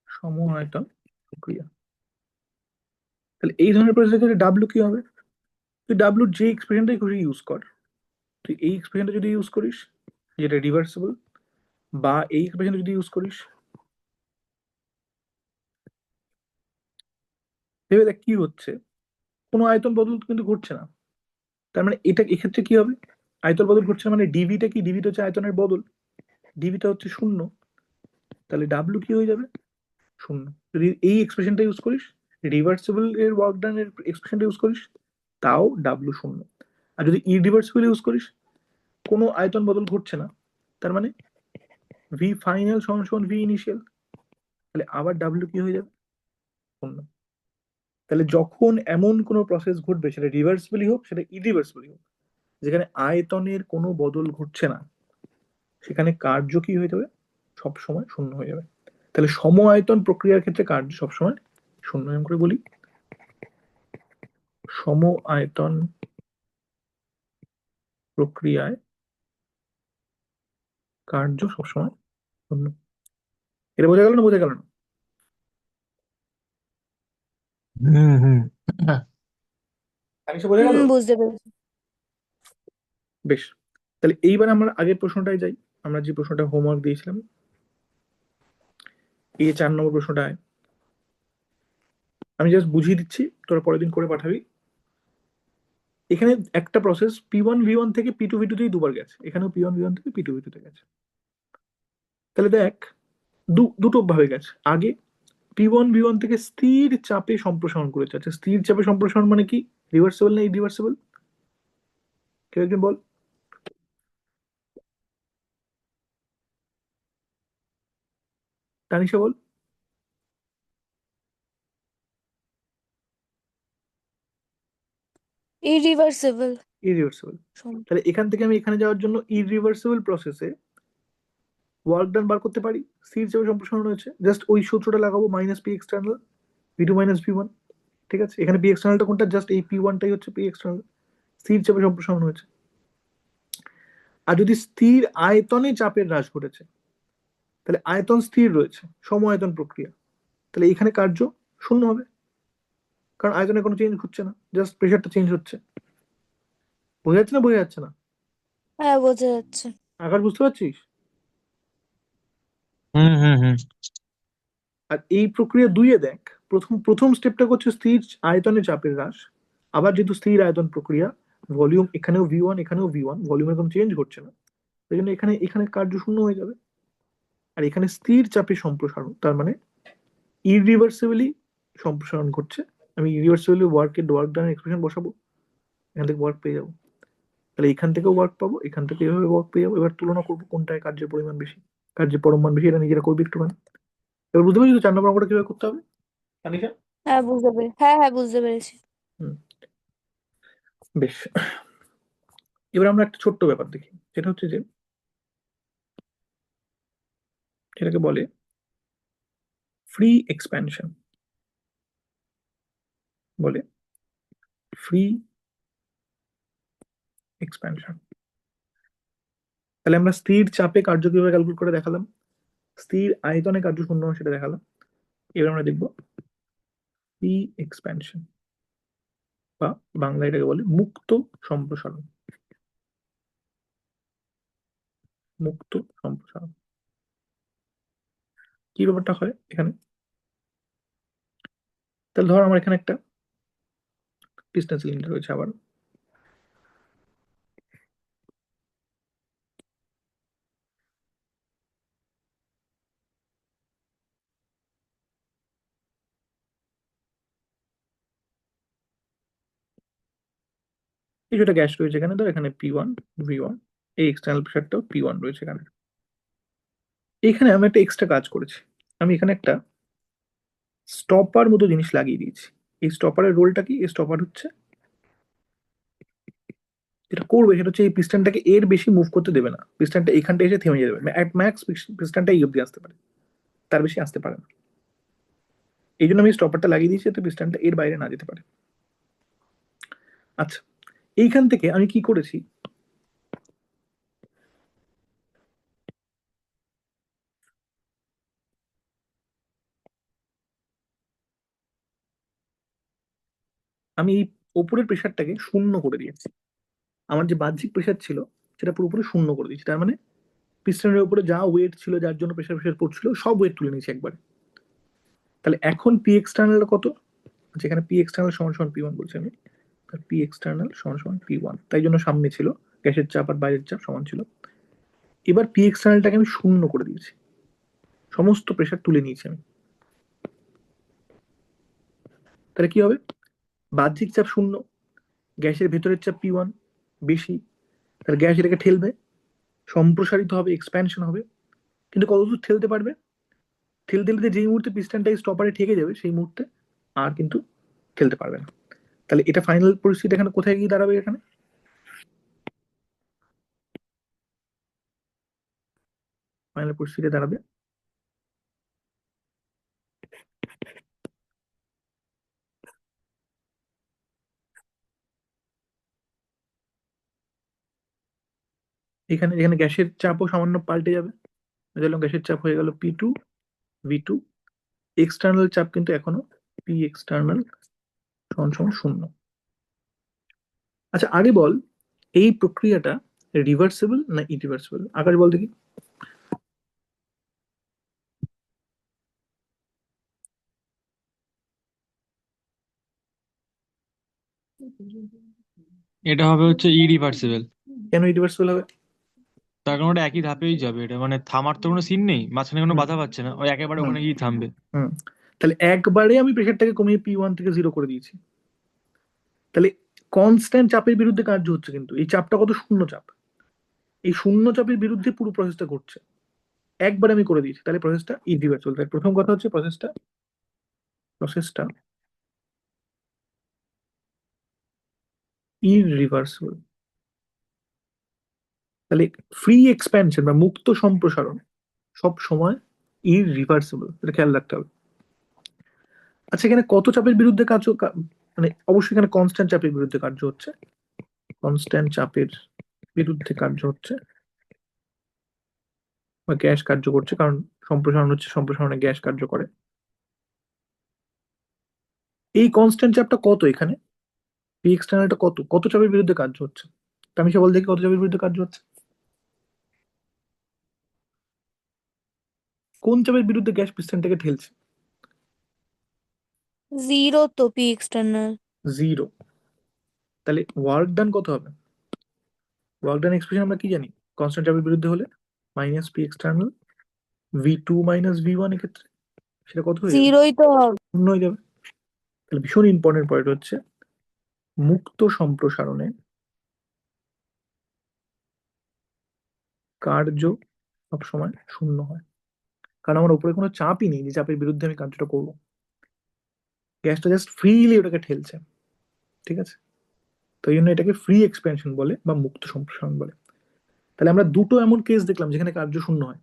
সম আয়তন প্রক্রিয়া। তাহলে এই ধরনের প্রসেসের ক্ষেত্রে ডাব্লু কি হবে, তুই ডাব্লুর যে এক্সপ্রেশনটাই খুশি ইউজ কর। তুই এই এক্সপ্রেশনটা যদি ইউজ করিস যেটা রিভার্সিবল, বা এই এক্সপ্রেশনটা যদি ইউজ করিস, ভেবে দেখ কি হচ্ছে, কোনো আয়তন বদল কিন্তু ঘটছে না। তার মানে এটা এক্ষেত্রে কি হবে, আয়তন বদল ঘটছে না, মানে ডিভিটা কি, ডিভিটা হচ্ছে আয়তনের বদল, ডিভিটা হচ্ছে শূন্য। তাহলে ডাব্লু কি হয়ে যাবে, শূন্য। যদি এই এক্সপ্রেশনটা ইউজ করিস, রিভার্সিবল এর ওয়ার্ক ডান এর এক্সপ্রেশনটা ইউজ করিস, তাও ডাব্লু শূন্য। আর যদি ইরিভার্সিবল ইউজ করিস, কোনো আয়তন বদল ঘটছে না, তার মানে ভি ফাইনাল সমান সমান ভি ইনিশিয়াল, তাহলে আবার ডাব্লু কি হয়ে যাবে, শূন্য। তাহলে যখন এমন কোনো প্রসেস ঘটবে, সেটা রিভার্সিবলই হোক সেটা ইরিভার্সিবলই হোক, যেখানে আয়তনের কোনো বদল ঘটছে না, সেখানে কার্য কি হয়ে যাবে, সবসময় শূন্য হয়ে যাবে। তাহলে সম আয়তন প্রক্রিয়ার ক্ষেত্রে কার্য সবসময় শূন্য। এরকম করে বলি, সম আয়তন প্রক্রিয়ায় কার্য সবসময় শূন্য। এটা বোঝা গেল না, বোঝা গেল না? হুম হুম বোঝা গেল? বুঝতে পেরেছি। বেশ, তাহলে এইবার আমরা আগের প্রশ্নটায় যাই। আমরা যে প্রশ্নটা হোমওয়ার্ক দিয়েছিলাম, এই 4 নম্বর প্রশ্নটায় আমি জাস্ট বুঝিয়ে দিচ্ছি, তোরা পরের দিন করে পাঠাবি। এখানে একটা প্রসেস P1 V1 থেকে P2 V2 দুবার গেছে, এখানেও P1 V1 থেকে P2 V2 গেছে। তাহলে দেখ দুটো ভাবে গেছে। আগে P1 V1 থেকে স্থির চাপে সম্প্রসারণ করেছে। আচ্ছা, স্থির চাপে সম্প্রসারণ মানে কি, রিভার্সিবল না ইরিভার্সিবল? কেউ একজন বল। তানিশা বল। ইরিভার্সিবল। ইরিভার্সিবল। তাহলে এখান থেকে আমি এখানে যাওয়ার জন্য ইরিভার্সিবল প্রসেসে ওয়ার্ক ডান বার করতে পারি। স্থির চাপে সম্প্রসারণ হয়েছে, জাস্ট ওই সূত্রটা লাগাবো, minus P external V two minus V one. ঠিক আছে, এখানে পি এক্সটার্নালটা কোনটা, জাস্ট এই পি ওয়ানটাই হচ্ছে পি এক্সটার্নাল। স্থির চাপে সম্প্রসারণ হয়েছে। আর যদি স্থির আয়তনে চাপের হ্রাস ঘটেছে, তাহলে আয়তন স্থির রয়েছে, সম আয়তন প্রক্রিয়া, তাহলে এখানে কার্য শূন্য হবে, কারণ আয়তনে কোনো চেঞ্জ হচ্ছে না, জাস্ট প্রেশারটা চেঞ্জ হচ্ছে। বোঝা যাচ্ছে না বোঝা যাচ্ছে না? হ্যাঁ, বোঝা যাচ্ছে। আকার বুঝতে পারছিস? হুম হুম হুম আর এই প্রক্রিয়া দুইয়ে দেখ, প্রথম স্টেপটা হচ্ছে স্থির আয়তনে চাপের হ্রাস। আবার যেহেতু স্থির আয়তন প্রক্রিয়া, ভলিউম এখানেও ভি ওয়ান এখানেও ভি ওয়ান, ভলিউমের কোনো চেঞ্জ ঘটছে না, সেই জন্য এখানে এখানে কার্য শূন্য হয়ে যাবে। আর এখানে স্থির চাপে সম্প্রসারণ, তার মানে ইরিভার্সিবলি সম্প্রসারণ ঘটছে। আমি ইরিভার্সিবলি ওয়ার্ক ডান এক্সপ্রেশন বসাবো, এখান থেকে ওয়ার্ক পেয়ে যাবো। তাহলে এখান থেকেও ওয়ার্ক পাবো, এখান থেকে এভাবে ওয়ার্ক পেয়ে যাবো। এবার তুলনা করবো কোনটায় কার্যের পরিমাণ বেশি, কার্যের পরিমাণ বেশি, এটা নিজেরা করবে একটুখানি। এবার বুঝতে পারছি তো 4 নম্বর অঙ্কটা কিভাবে করতে হবে, তানিশা? হ্যাঁ, বুঝতে পেরেছি। হ্যাঁ, হ্যাঁ, বুঝতে পেরেছি। হুম, বেশ। এবার আমরা একটা ছোট্ট ব্যাপার দেখি, সেটা হচ্ছে যে এটাকে বলে ফ্রি এক্সপ্যানশন, বলে ফ্রি এক্সপ্যানশন। তাহলে আমরা স্থির চাপে কার্য কিভাবে ক্যালকুলেট করে দেখালাম, স্থির আয়তনে কার্য শূন্য হয় সেটা দেখালাম। এবার আমরা দেখবো ফ্রি এক্সপ্যানশন, বা বাংলা এটাকে বলে মুক্ত সম্প্রসারণ। মুক্ত সম্প্রসারণ কি ব্যাপারটা হয় এখানে, তাহলে ধর আমার এখানে একটা পিস্টন সিলিন্ডার রয়েছে, আবার কিছুটা গ্যাস রয়েছে এখানে, ধর এখানে পি ওয়ান ভি ওয়ান, এই এক্সটার্নাল প্রেশারটাও পি ওয়ান রয়েছে এখানে। এখানে আমি একটা এক্সট্রা কাজ করেছি, আমি এখানে একটা স্টপার মতো জিনিস লাগিয়ে দিয়েছি। এই স্টপারের রোলটা কি, এই স্টপার হচ্ছে যেটা করবে সেটা হচ্ছে এই পিস্টনটাকে এর বেশি মুভ করতে দেবে না, পিস্টনটা এখানটা এসে থেমে যাবে, অ্যাট ম্যাক্স পিস্টনটা এই অব্দি আসতে পারে, তার বেশি আসতে পারে না। এই জন্য আমি স্টপারটা লাগিয়ে দিয়েছি যাতে পিস্টনটা এর বাইরে না যেতে পারে। আচ্ছা, এইখান থেকে আমি কি করেছি, আমি এই ওপরের প্রেশারটাকে শূন্য করে দিয়েছি। আমার যে বাহ্যিক প্রেশার ছিল সেটা পুরোপুরি শূন্য করে দিয়েছি, তার মানে পিস্টনের উপরে যা ওয়েট ছিল, যার জন্য প্রেশার প্রেশার পড়ছিল, সব ওয়েট তুলে নিয়েছি একবারে। তাহলে এখন পি এক্সটার্নাল কত, যেখানে পি এক্সটার্নাল সমান সমান পি ওয়ান বলছি আমি, পি এক্সটার্নাল সমান সমান পি ওয়ান, তাই জন্য সামনে ছিল গ্যাসের চাপ আর বাইরের চাপ সমান ছিল। এবার পি এক্সটার্নালটাকে আমি শূন্য করে দিয়েছি, সমস্ত প্রেশার তুলে নিয়েছি আমি। তাহলে কি হবে, বাহ্যিক চাপ শূন্য, গ্যাসের ভেতরের চাপ পি ওয়ান বেশি, তাহলে গ্যাস এটাকে ঠেলবে, সম্প্রসারিত হবে, এক্সপ্যানশন হবে। কিন্তু কতদূর ঠেলতে পারবে, ঠেলতে ঠেলতে যেই মুহূর্তে পিস্টনটা স্টপারে ঠেকে যাবে সেই মুহূর্তে আর কিন্তু ঠেলতে পারবে না। তাহলে এটা ফাইনাল পরিস্থিতি এখানে কোথায় গিয়ে দাঁড়াবে, এখানে ফাইনাল পরিস্থিতি দাঁড়াবে এখানে, যেখানে গ্যাসের চাপও সামান্য পাল্টে যাবে। ধরলাম গ্যাসের চাপ হয়ে গেল P two V two, external চাপ কিন্তু এখনো পি এক্সটার্নাল সমান সমান শূন্য। আচ্ছা আগে বল, এই প্রক্রিয়াটা রিভার্সিবল না ইরিভার্সিবল, আকাশ বল দেখি। এটা হবে হচ্ছে ইরিভার্সিবল। কেন ইরিভার্সিবল হবে? তার কারণ ওটা একই ধাপেই যাবে, এটা মানে থামার তো কোনো সিন নেই, মাঝখানে কোনো হুম বাধা পাচ্ছে না, ওই একেবারে হুম ওখানে গিয়ে থামবে। হুম। তাহলে একবারে আমি প্রেশারটাকে কমিয়ে পি ওয়ান থেকে জিরো করে দিয়েছি, তাহলে কনস্ট্যান্ট চাপের বিরুদ্ধে কার্য হচ্ছে, কিন্তু এই চাপটা কত, শূন্য চাপ। এই শূন্য চাপের বিরুদ্ধে পুরো প্রসেসটা ঘটছে। একবার আমি করে দিয়েছি, তাহলে প্রসেসটা ইরিভার্সিবল। তাই প্রথম কথা হচ্ছে প্রসেসটা ইরিভার্সিবল। তাহলে ফ্রি এক্সপ্যানশন বা মুক্ত সম্প্রসারণ সব সময় ইরিভার্সিবল, এটা খেয়াল রাখতে হবে। আচ্ছা, এখানে কত চাপের বিরুদ্ধে মানে অবশ্যই এখানে কনস্ট্যান্ট চাপের বিরুদ্ধে কার্য হচ্ছে, কনস্ট্যান্ট চাপের বিরুদ্ধে কার্য হচ্ছে বা গ্যাস কার্য করছে, কারণ সম্প্রসারণ হচ্ছে, সম্প্রসারণে গ্যাস কার্য করে। এই কনস্ট্যান্ট চাপটা কত এখানে, পি এক্সটার্নালটা কত, কত চাপের বিরুদ্ধে কার্য হচ্ছে? তামিশা বল দেখি কত চাপের বিরুদ্ধে কার্য হচ্ছে, কোন চাপের বিরুদ্ধে গ্যাস পিস্টন থেকে ঠেলছে? 0 তো পি এক্সটার্নাল। 0। তাহলে ওয়ার্ক ডান কত হবে? ওয়ার্ক ডান এক্সপ্রেশন আমরা কি জানি, কনস্ট্যান্ট চাপের বিরুদ্ধে হলে minus P external V2 minus V1, এক্ষেত্রে সেটা কত হয়ে যাবে? 0ই তো হবে। শূন্য হয়ে যাবে। তাহলে ভীষণ ইম্পর্টেন্ট পয়েন্ট হচ্ছে মুক্ত সম্প্রসারণে কার্য সবসময় শূন্য হয়, কারণ আমার উপরে কোনো চাপই নেই যে চাপের বিরুদ্ধে আমি কার্যটা করবো। গ্যাসটা জাস্ট ফ্রিলি ওটাকে ঠেলছে, ঠিক আছে? তো এই জন্য এটাকে ফ্রি এক্সপেনশন বলে বা মুক্ত সম্প্রসারণ বলে। তাহলে আমরা দুটো এমন কেস দেখলাম যেখানে কার্য শূন্য হয়।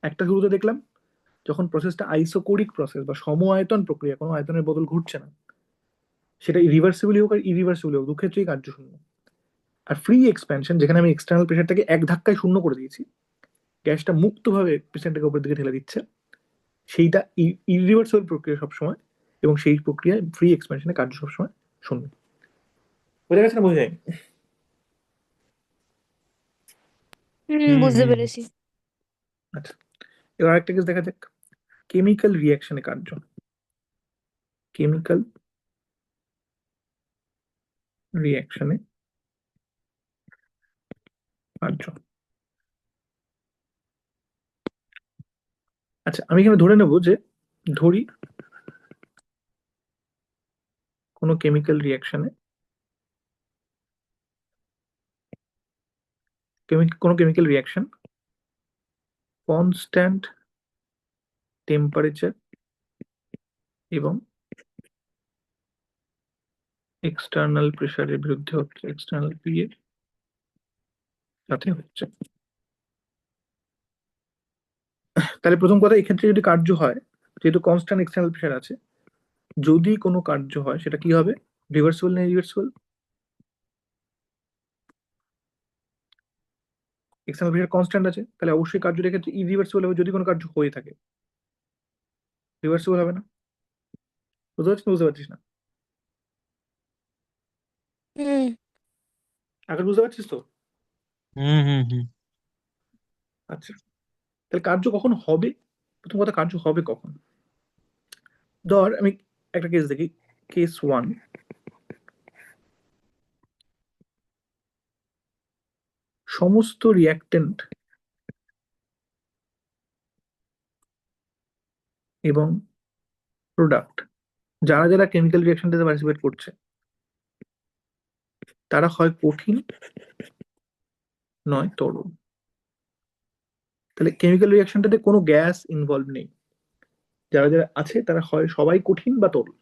একটা শুরুতে দেখলাম যখন প্রসেসটা আইসোকোরিক প্রসেস বা সম আয়তন প্রক্রিয়া, কোনো আয়তনের বদল ঘটছে না, সেটা রিভার্সিবলি হোক আর ইরিভার্সিবলি হোক, দুক্ষেত্রেই কার্য শূন্য। আর ফ্রি এক্সপ্যানশন, যেখানে আমি এক্সটার্নাল প্রেশারটাকে এক ধাক্কায় শূন্য করে দিয়েছি, গ্যাসটা মুক্তভাবে পেশেন্টটাকে উপরের দিকে ঠেলে দিচ্ছে, সেইটা ইরিভার্সিবল প্রক্রিয়া সবসময়, এবং সেই প্রক্রিয়ায় ফ্রি এক্সপ্যানশনের কার্য সবসময় শূন্য। বোঝা গেছে না, বোঝা যায়? বুঝতে হুম। পেরেছি। আচ্ছা, এবার আরেকটা কেস দেখা যাক, কেমিক্যাল রিয়াকশনে কার্য। কেমিক্যাল রিয়াকশনে কার্য। আচ্ছা, আমি এখানে ধরে নেব যে, ধরি কোনো কেমিক্যাল রিয়াকশনে, কোনো কেমিক্যাল রিয়াকশন কনস্ট্যান্ট টেম্পারেচার এবং এক্সটার্নাল প্রেসারের বিরুদ্ধে হচ্ছে, এক্সটার্নাল পি এর সাথে হচ্ছে। তাহলে প্রথম কথা, এক্ষেত্রে যদি কার্য হয়, যেহেতু কনস্ট্যান্ট এক্সটার্নাল প্রেসার আছে, যদি কোনো কার্য হয় সেটা কি হবে, রিভার্সিবল না ইরিভার্সিবল? এক্সটার্নাল প্রেসার কনস্ট্যান্ট আছে, তাহলে অবশ্যই কার্যের ক্ষেত্রে ইরিভার্সিবল হবে। যদি কোনো কার্য হয়ে থাকে, রিভার্সিবল হবে না। বুঝতে পারছিস না, বুঝতে পারছিস না? হুম আগে বুঝতে পারছিস তো? হুম হুম হুম আচ্ছা, তাহলে কার্য কখন হবে? প্রথম কথা, কার্য হবে কখন? ধর আমি একটা কেস দেখি, কেস 1। সমস্ত রিয়াক্টেন্ট এবং প্রোডাক্ট, যারা যারা কেমিক্যাল রিয়াকশনটাতে পার্টিসিপেট করছে, তারা হয় কঠিন নয় তরল। তাহলে কেমিক্যাল রিয়াকশনটাতে কোনো গ্যাস ইনভলভ নেই। যারা যারা আছে তারা হয় সবাই কঠিন বা তরল,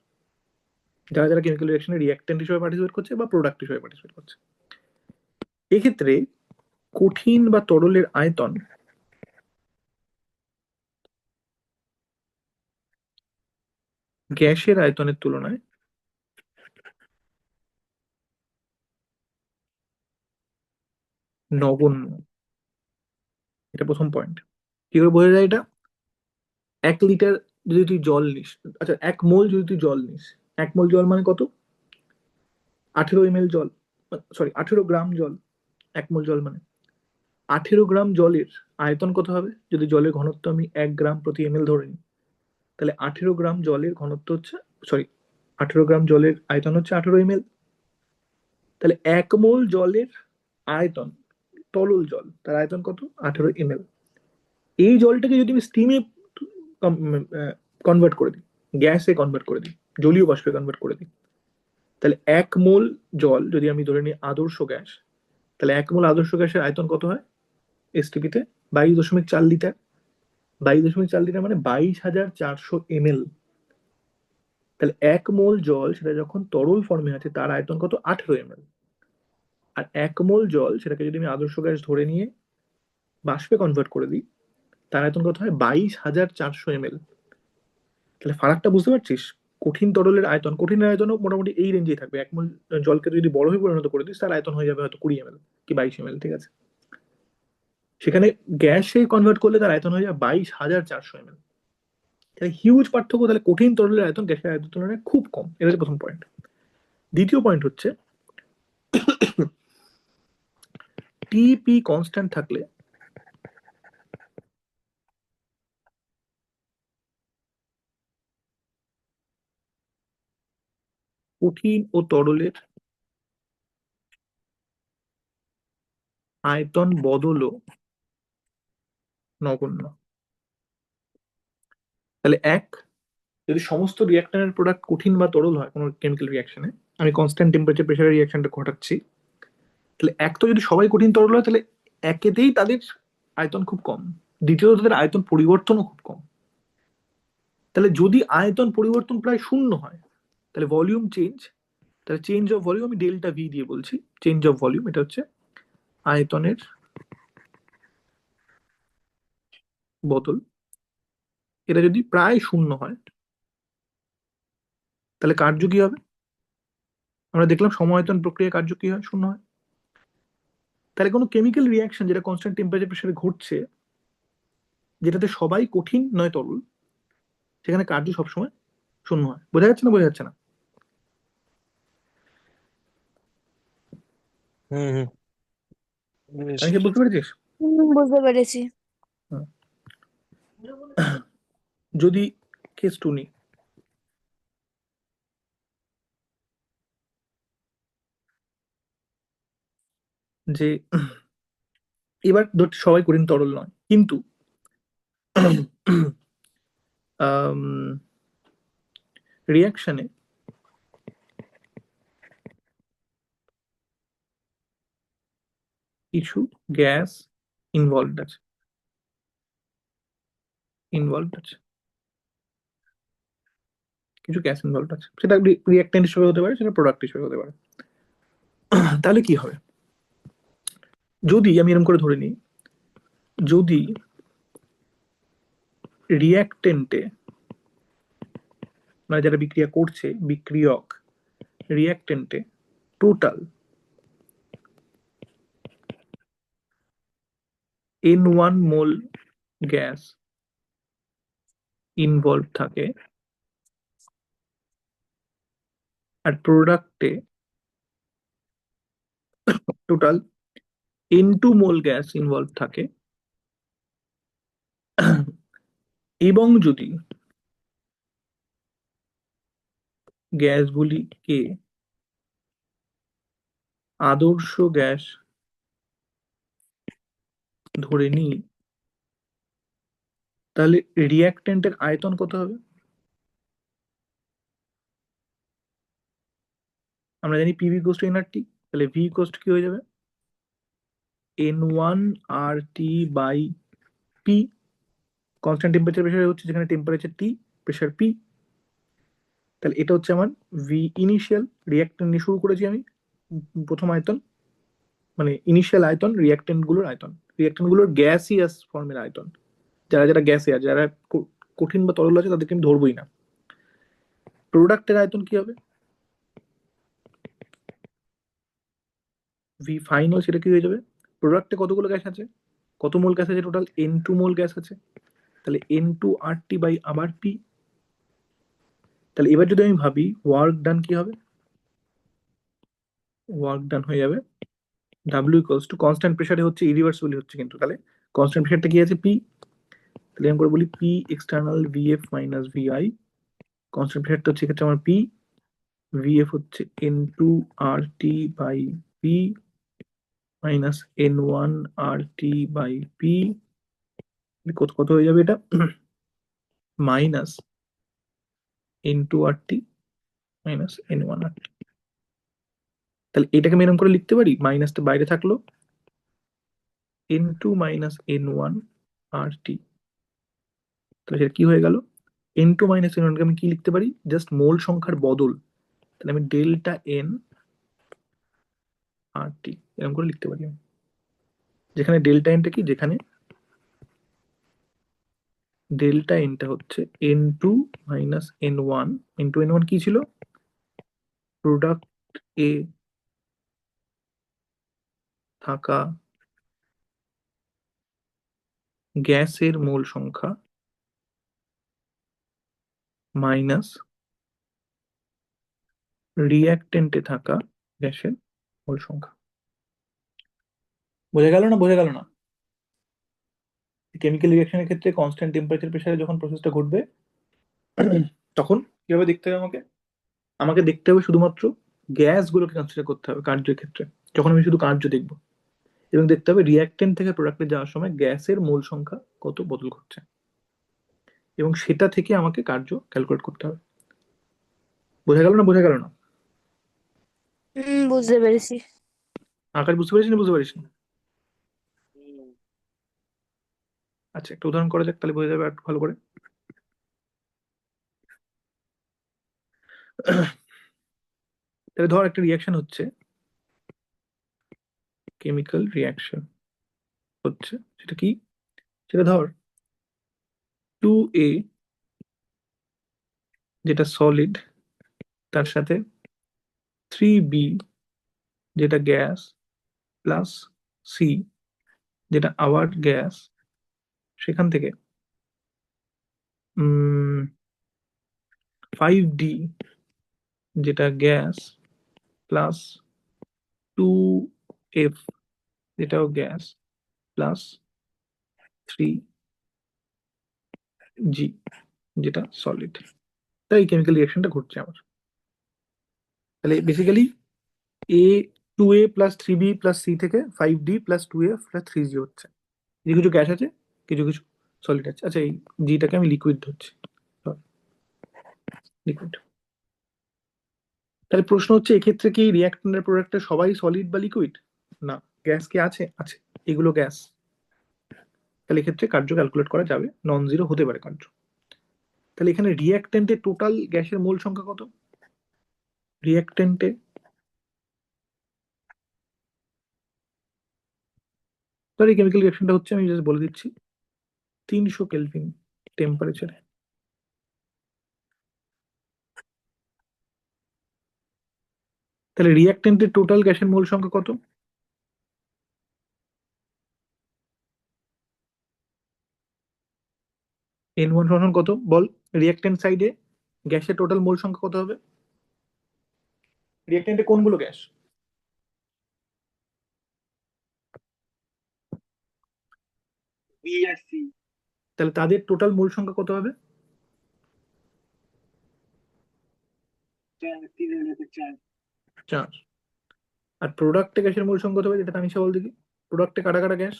যারা যারা কেমিক্যাল রিয়াকশনে রিয়াক্টেন্ট হিসেবে পার্টিসিপেট করছে বা প্রোডাক্ট হিসেবে পার্টিসিপেট করছে। এক্ষেত্রে কঠিন বা তরলের আয়তন গ্যাসের আয়তনের তুলনায় নগণ্য। এটা প্রথম পয়েন্ট। কি করে বোঝা যায় এটা? 1 লিটার যদি তুই জল নিস, আচ্ছা 1 মোল যদি তুই জল নিস, 1 মোল জল মানে কত? 18 ml জল, সরি 18 গ্রাম জল। 1 মোল জল মানে 18 গ্রাম জলের আয়তন কত হবে? যদি জলের ঘনত্ব আমি 1 গ্রাম প্রতি ml ধরে নিই, তাহলে 18 গ্রাম জলের ঘনত্ব হচ্ছে, সরি 18 গ্রাম জলের আয়তন হচ্ছে 18 ml। তাহলে 1 মোল জলের আয়তন, তরল জল, তার আয়তন কত? 18 ml। এই জলটাকে যদি আমি স্টিমে কনভার্ট করে দিই, গ্যাসে কনভার্ট করে দিই, জলীয় বাষ্পে কনভার্ট করে দিই, তাহলে 1 মোল জল যদি আমি ধরে নিই আদর্শ গ্যাস, তাহলে 1 মোল আদর্শ গ্যাসের আয়তন কত হয় এসটিপিতে? 22.4 লিটার। 22.4 লিটার মানে 22,400 ml। তাহলে 1 মোল জল সেটা যখন তরল ফর্মে আছে তার আয়তন কত? 18 ml। আর 1 মোল জল সেটাকে যদি আমি আদর্শ গ্যাস ধরে নিয়ে বাষ্পে কনভার্ট করে দিই, তার আয়তন কত হয়? 22,400 ml। তাহলে ফারাকটা বুঝতে পারছিস? কঠিন তরলের আয়তন, কঠিনের আয়তনও মোটামুটি এই রেঞ্জেই থাকবে। 1 মোল জলকে যদি বরফে পরিণত করে দিস তার আয়তন হয়ে যাবে হয়তো 20 ml কি 22 ml, ঠিক আছে? সেখানে গ্যাসে কনভার্ট করলে তার আয়তন হয়ে যাবে 22,400 ml। তাহলে হিউজ পার্থক্য। তাহলে কঠিন তরলের আয়তন গ্যাসের আয়তনের তুলনায় খুব কম। এটা হচ্ছে প্রথম পয়েন্ট। দ্বিতীয় পয়েন্ট হচ্ছে টিপি কনস্ট্যান্ট থাকলে কঠিন ও তরলের আয়তন বদলও নগণ্য। তাহলে যদি সমস্ত রিয়াক্টরের প্রোডাক্ট কঠিন বা তরল হয় কোনো কেমিক্যাল রিয়াকশনে, আমি কনস্ট্যান্ট টেম্পারেচার প্রেসারের রিয়াকশনটা ঘটাচ্ছি, তাহলে তো যদি সবাই কঠিন তরল হয় তাহলে একেতেই তাদের আয়তন খুব কম, দ্বিতীয়ত তাদের আয়তন পরিবর্তনও খুব কম। তাহলে যদি আয়তন পরিবর্তন প্রায় শূন্য হয় তাহলে ভলিউম চেঞ্জ, তাহলে চেঞ্জ অফ ভলিউম আমি ডেল্টা ভি দিয়ে বলছি। চেঞ্জ অফ ভলিউম এটা হচ্ছে আয়তনের বদল। এটা যদি প্রায় শূন্য হয় তাহলে কার্য কি হবে? আমরা দেখলাম সমায়তন প্রক্রিয়া কার্য কি হয়? শূন্য হয়। তাহলে কোনো কেমিক্যাল রিয়াকশন যেটা কনস্ট্যান্ট টেম্পারেচার প্রেসারে ঘটছে, যেটাতে সবাই কঠিন নয় তরল, সেখানে কার্য সবসময় শূন্য হয়। বোঝা যাচ্ছে না? বোঝা যাচ্ছে না? হুম হুম বেশ। আমি কি বুঝতে পেরেছিস? বুঝতে পেরেছি। হুম। যদি কেস টু নিই, যে এবার ধর সবাই কঠিন তরল নয়, কিন্তু রিয়াকশনে কিছু গ্যাস ইনভলভড আছে, কিছু গ্যাস ইনভলভড আছে। সেটা রিয়াক্ট্যান্ট হিসেবে হতে পারে, সেটা প্রোডাক্ট হিসেবে হতে পারে। তাহলে কি হবে? যদি আমি এরকম করে ধরে নিই, যদি রিয়াক্টেন্টে মানে যারা বিক্রিয়া করছে, বিক্রিয়ক, রিয়াক্টেন্টে টোটাল N1 মোল গ্যাস ইনভলভ থাকে, আর প্রোডাক্টে টোটাল N2 মোল গ্যাস ইনভলভ থাকে, এবং যদি গ্যাসগুলিকে আদর্শ গ্যাস ধরে নিই, তাহলে রিয়াক্ট্যান্টের আয়তন কত হবে? আমরা জানি পিভি ইকুয়ালস টু এনআরটি। তাহলে ভি ইকুয়ালস টু কি হয়ে যাবে? N1 RT by P. Constant temperature pressure হচ্ছে যেখানে টেম্পারেচার টি, প্রেসার পি। তাহলে এটা হচ্ছে আমার ভি ইনিশিয়াল, রিয়াক্ট্যান্ট নিয়ে শুরু করেছি আমি। প্রথম আয়তন মানে ইনিশিয়াল আয়তন রিয়াক্ট্যান্ট গুলোর আয়তন, রিয়াক্ট্যান্ট গুলোর গ্যাসিয়াস ফর্মের আয়তন। যারা যারা গ্যাসে আছে, যারা কঠিন বা তরল আছে তাদেরকে আমি ধরবই না। প্রোডাক্টের আয়তন কি হবে? ভি ফাইনাল সেটা কি হয়ে যাবে? প্রোডাক্টে কতগুলো গ্যাস আছে? কত মোল গ্যাস আছে? টোটাল N2 মোল গ্যাস আছে। তাহলে N2 RT বাই আবার পি। তাহলে এবার যদি আমি ভাবি ওয়ার্ক ডান কি হবে? ওয়ার্ক ডান হয়ে যাবে W ইকুয়ালস টু, কনস্ট্যান্ট প্রেসারে হচ্ছে ইরিভার্সিবলি হচ্ছে কিন্তু, তাহলে কনস্ট্যান্ট প্রেসারটা কি আছে? পি। তাহলে আমি করে বলি P external VF minus VI. Constant প্রেসারটা হচ্ছে এক্ষেত্রে আমার পি, ভিএফ হচ্ছে N2 RT by P minus N1 RT by P. কত কত হয়ে যাবে এটা? Minus N2 RT minus N1 RT। তাহলে এটাকে আমি এরকম করে লিখতে পারি, মাইনাসটা বাইরে থাকলো, N2 মাইনাস N1 RT। তাহলে সেটা কি হয়ে গেল? N2 মাইনাস N1 কে আমি কি লিখতে পারি? জাস্ট মোল সংখ্যার বদল। তাহলে আমি ডেল্টা N RT এরকম করে লিখতে পারি আমি। যেখানে ডেল্টা এনটা কি, যেখানে ডেল্টা এনটা হচ্ছে N2 minus N1। N2 N1 কি ছিল? প্রোডাক্ট এ থাকা গ্যাসের মোল সংখ্যা মাইনাস রিঅ্যাকটেন্টে থাকা গ্যাসের মোল সংখ্যা। বোঝা গেল না? বোঝা গেল না? কেমিক্যাল রিঅ্যাকশনের ক্ষেত্রে কনস্ট্যান্ট টেম্পারেচার প্রেসারে যখন প্রসেসটা ঘটবে, তখন কিভাবে দেখতে হবে আমাকে? আমাকে দেখতে হবে শুধুমাত্র গ্যাসগুলোকে কনসিডার করতে হবে কার্যের ক্ষেত্রে, যখন আমি শুধু কার্য দেখব। এবং দেখতে হবে রিঅ্যাকটেন্ট থেকে প্রোডাক্টে যাওয়ার সময় গ্যাসের মোল সংখ্যা কত বদল ঘটছে, এবং সেটা থেকে আমাকে কার্য ক্যালকুলেট করতে হবে। বোঝা গেল না? বোঝা গেল না? বুঝতে পেরেছি। আকাশ বুঝতে পারিস না? বুঝতে পারিস না? আচ্ছা, একটা উদাহরণ করা যাক, তাহলে বোঝা যাবে একটু ভালো করে। তাহলে ধর একটা রিয়াকশন হচ্ছে, কেমিক্যাল রিয়াকশন হচ্ছে, সেটা কি? সেটা ধর 2A যেটা সলিড, তার সাথে 3B যেটা গ্যাস, প্লাস C যেটা আবার গ্যাস, সেখান থেকে 5D যেটা গ্যাস, প্লাস 2F যেটাও গ্যাস, প্লাস 3G যেটা সলিড। তাই কেমিক্যাল রিয়াকশনটা ঘটছে আমার। তাহলে বেসিক্যালি এ 2A plus 3B plus C থেকে 5D plus 2F plus 3G হচ্ছে। কিছু কিছু গ্যাস আছে, কিছু কিছু সলিড আছে। আচ্ছা, এই জিটাকে আমি লিকুইড ধরছি, লিকুইড। তাহলে প্রশ্ন হচ্ছে, এক্ষেত্রে কি রিয়াক্ট্যান্টের প্রোডাক্টটা সবাই সলিড বা লিকুইড? না। গ্যাস কি আছে? আছে। এগুলো গ্যাস। তাহলে এক্ষেত্রে কার্য ক্যালকুলেট করা যাবে, নন জিরো হতে পারে কার্য। তাহলে এখানে রিয়াক্ট্যান্টের টোটাল গ্যাসের মোল সংখ্যা কত? রিয়াক্ট্যান্টে তাহলে কেমিক্যাল রিয়াকশনটা হচ্ছে, আমি জাস্ট বলে দিচ্ছি, 300 কেলভিন টেম্পারেচারে। তাহলে রিয়াক্ট্যান্টের টোটাল গ্যাসের মোল সংখ্যা কত? N1 সমান কত বল? রিয়াক্ট্যান্ট সাইডে গ্যাসের টোটাল মোল সংখ্যা কত হবে? রিয়াক্ট্যান্টে কোনগুলো গ্যাস? বি আর সি। তাহলে তাদের টোটাল মোল সংখ্যা কত হবে? 4। আর প্রোডাক্টে গ্যাসের মোল সংখ্যা কত হবে, যেটা তানিশা বল দেখি। প্রোডাক্টে কাটা কাটা গ্যাস?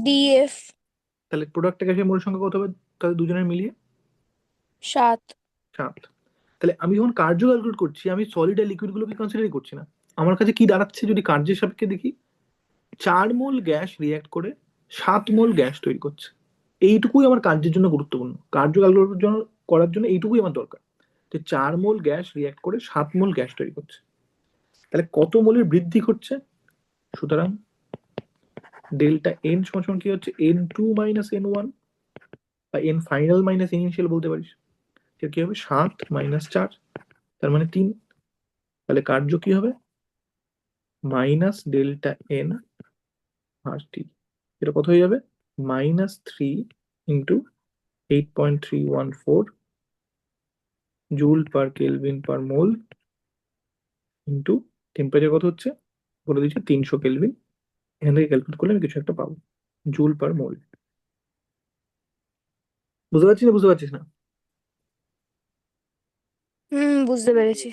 DF তাহলে প্রোডাক্টে গ্যাসের মোল সংখ্যা কত হবে তাদের দুজনের মিলিয়ে? 7। 7। তাহলে আমি যখন কার্য ক্যালকুলেট করছি, আমি সলিড আর লিকুইড গুলোকে কনসিডারই করছি না। আমার কাছে কি দাঁড়াচ্ছে যদি কার্যের সাপেক্ষে দেখি? 4 মোল গ্যাস রিয়াক্ট করে 7 মোল গ্যাস তৈরি করছে। এইটুকুই আমার কার্যের জন্য গুরুত্বপূর্ণ। কার্য ক্যালকুলেট করার জন্য এইটুকুই আমার দরকার, যে 4 মোল গ্যাস রিয়াক্ট করে 7 মোল গ্যাস তৈরি করছে। তাহলে কত মোলের বৃদ্ধি ঘটছে? সুতরাং ডেল্টা এন সমান কি হচ্ছে? N2 মাইনাস N1 বা N ফাইনাল মাইনাস ইনিশিয়াল বলতে পারিস। সেটা কি হবে? 7 মাইনাস 4, তার মানে 3। তাহলে কার্য কি হবে? Minus delta n R T. এটা কত হয়ে যাবে? -3 into 8.314 joule per kelvin per mole into temperature কত হচ্ছে বলে দিচ্ছি, 300 কেলভিন। এখান থেকে ক্যালকুলেট করলে আমি কিছু একটা পাবো, জুল পার মোল। বুঝতে পারছিস না? বুঝতে পারছিস না? বুঝতে পেরেছি।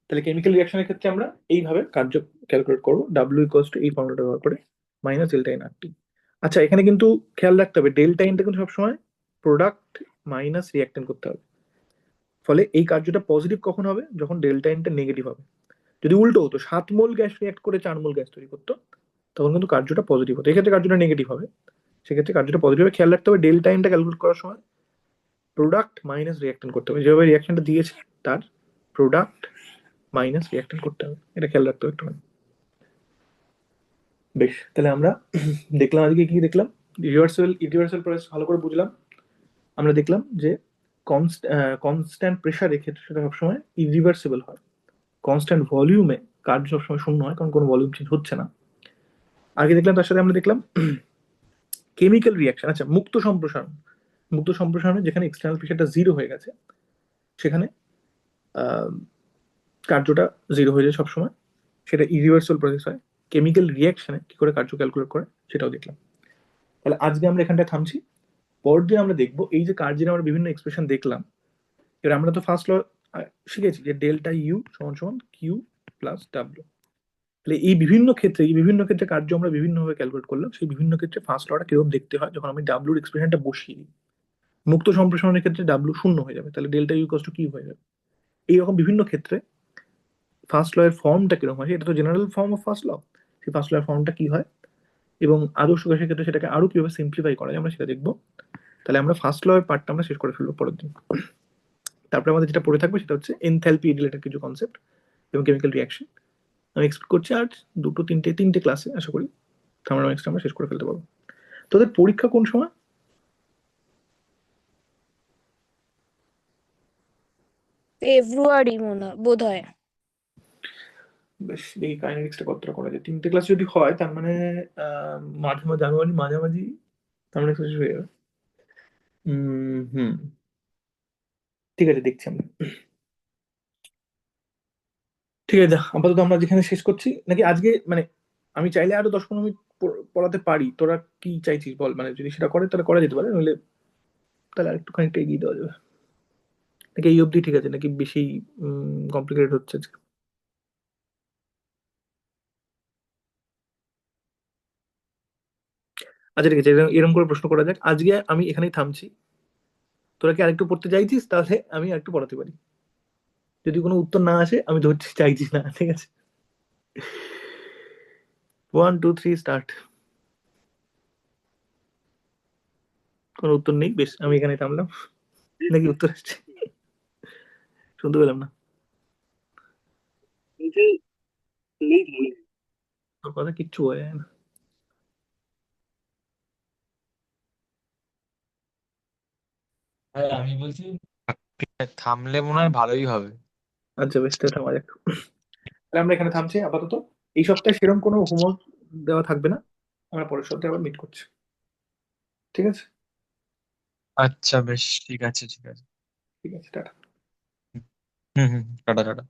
তাহলে কেমিক্যাল রিয়াকশনের ক্ষেত্রে আমরা এইভাবে কার্য ক্যালকুলেট করবো, ডাব্লিউ ইকুয়ালস টু এই ফর্মুলাটা ব্যবহার করে, মাইনাস ডেল্টা এন আর টি। আচ্ছা, এখানে কিন্তু খেয়াল রাখতে হবে, ডেল্টা এনটা কিন্তু সবসময় প্রোডাক্ট মাইনাস রিয়াক্টেন্ট করতে হবে। ফলে এই কার্যটা পজিটিভ কখন হবে, যখন ডেল্টা এনটা নেগেটিভ হবে। যদি উল্টো হতো 7 মোল গ্যাস রিয়াক্ট করে 4 মোল গ্যাস তৈরি করতো, তখন কিন্তু কার্যটা পজিটিভ হতো। এক্ষেত্রে কার্যটা নেগেটিভ হবে, সেক্ষেত্রে কার্যটা পজিটিভ হবে। খেয়াল রাখতে হবে ডেল্টা এনটা ক্যালকুলেট করার সময় প্রোডাক্ট মাইনাস রিয়াক্টেন্ট করতে হবে, যেভাবে রিয়াকশনটা দিয়েছে তার প্রোডাক্ট মাইনাস রিয়াক্টেন্ট করতে হবে, এটা খেয়াল রাখতে হবে একটু। বেশ, তাহলে আমরা দেখলাম আজকে কি দেখলাম, রিভার্সাল প্রসেস ভালো করে বুঝলাম। আমরা দেখলাম যে কনস্ট্যান্ট প্রেশারের ক্ষেত্রে সেটা সবসময় ইরিভার্সিবল হয়, কনস্ট্যান্ট ভলিউমে কার্য সবসময় শূন্য হয়, কারণ কোনো ভলিউম চেঞ্জ হচ্ছে না। আগে দেখলাম, তার সাথে আমরা দেখলাম কেমিক্যাল রিয়াকশন। আচ্ছা, মুক্ত সম্প্রসারণে যেখানে এক্সটার্নাল প্রেশারটা জিরো হয়ে গেছে, সেখানে আহ, কার্যটা জিরো হয়ে যায় সবসময়, সেটা ইরিভার্সাল প্রসেস হয়। কেমিক্যাল রিয়াকশনে কি করে কার্য ক্যালকুলেট করে সেটাও দেখলাম। তাহলে আজকে আমরা এখানটায় থামছি, পরের দিন আমরা দেখবো এই যে কার্যের আমরা বিভিন্ন এক্সপ্রেশন দেখলাম। এবার আমরা তো ফার্স্ট ল শিখেছি যে ডেল্টা ইউ সমান সমান কিউ প্লাস ডাব্লিউ। তাহলে এই বিভিন্ন ক্ষেত্রে কার্য আমরা বিভিন্নভাবে ক্যালকুলেট করলাম, সেই বিভিন্ন ক্ষেত্রে ফার্স্ট লটা কিরকম দেখতে হয় যখন আমি ডাব্লিউর এক্সপ্রেশনটা বসিয়ে দিই। মুক্ত সম্প্রসারণের ক্ষেত্রে ডাব্লিউ শূন্য হয়ে যাবে, তাহলে ডেল্টা ইউ কষ্ট কিউ হয়ে যাবে। এইরকম বিভিন্ন ক্ষেত্রে ফার্স্ট ল এর ফর্মটা কিরকম হয়, এটা তো general form of first law, সেই ফার্স্ট ল এর ফর্মটা কি হয় এবং আদর্শ গ্যাসের ক্ষেত্রে সেটাকে আরো কিভাবে সিম্পলিফাই করা যায় আমরা সেটা দেখবো। তাহলে আমরা ফার্স্ট ল এর পার্টটা আমরা শেষ করে ফেলবো পরের দিন। তারপরে আমাদের যেটা পড়ে থাকবে সেটা হচ্ছে এনথ্যালপি রিলেটেড কিছু কনসেপ্ট এবং কেমিক্যাল রিয়াকশন। আমি এক্সপেক্ট করছি আর তিনটে ক্লাসে আশা করি থার্মোডাইনামিক্সটা আমরা শেষ করে ফেলতে পারবো। তোদের পরীক্ষা কোন সময়? ফেব্রুয়ারি বোধ হয়। বেশ, এই কাইনেটিক্সটা কতটা করা যায়, তিনটে ক্লাস যদি হয় তার মানে জানুয়ারি মাঝামাঝি থার্মোডাইনামিক্স শেষ হয়ে যাবে। হুম, ঠিক আছে, দেখছি আমরা। ঠিক আছে, আপাতত আমরা যেখানে শেষ করছি নাকি আজকে, মানে আমি চাইলে আরো 10-15 মিনিট পড়াতে পারি, তোরা কি চাইছিস বল, মানে যদি সেটা করে তাহলে করা যেতে পারে, নইলে তাহলে আর একটু খানিকটা এগিয়ে দেওয়া যাবে, নাকি এই অবধি ঠিক আছে, নাকি বেশি কমপ্লিকেটেড হচ্ছে আজকে? আচ্ছা ঠিক আছে, এরকম করে প্রশ্ন করা যাক, আজকে আমি এখানেই থামছি। তোরা কি আরেকটু পড়তে চাইছিস, তাহলে আমি আরেকটু পড়াতে পারি। যদি কোনো উত্তর না আসে আমি ধরতে চাইছি না, ঠিক আছে? 1 2 3 স্টার্ট। কোনো উত্তর নেই, বেশ আমি এখানে থামলাম। নাকি উত্তর আসছে? শুনতে পেলাম না তোর কথা, কিচ্ছু হয় না। হ্যাঁ, আমি বলছি থামলে মনে হয় ভালোই হবে। আচ্ছা বেশ, তাহলে থামা যাক। তাহলে আমরা এখানে থামছি আপাতত। এই সপ্তাহে সেরকম কোনো হোমওয়ার্ক দেওয়া থাকবে না, আমরা পরের সপ্তাহে আবার মিট করছি, ঠিক আছে? আচ্ছা বেশ, ঠিক আছে ঠিক আছে। ঠিক আছে, টাটা। হুম হুম, টাটা টাটা।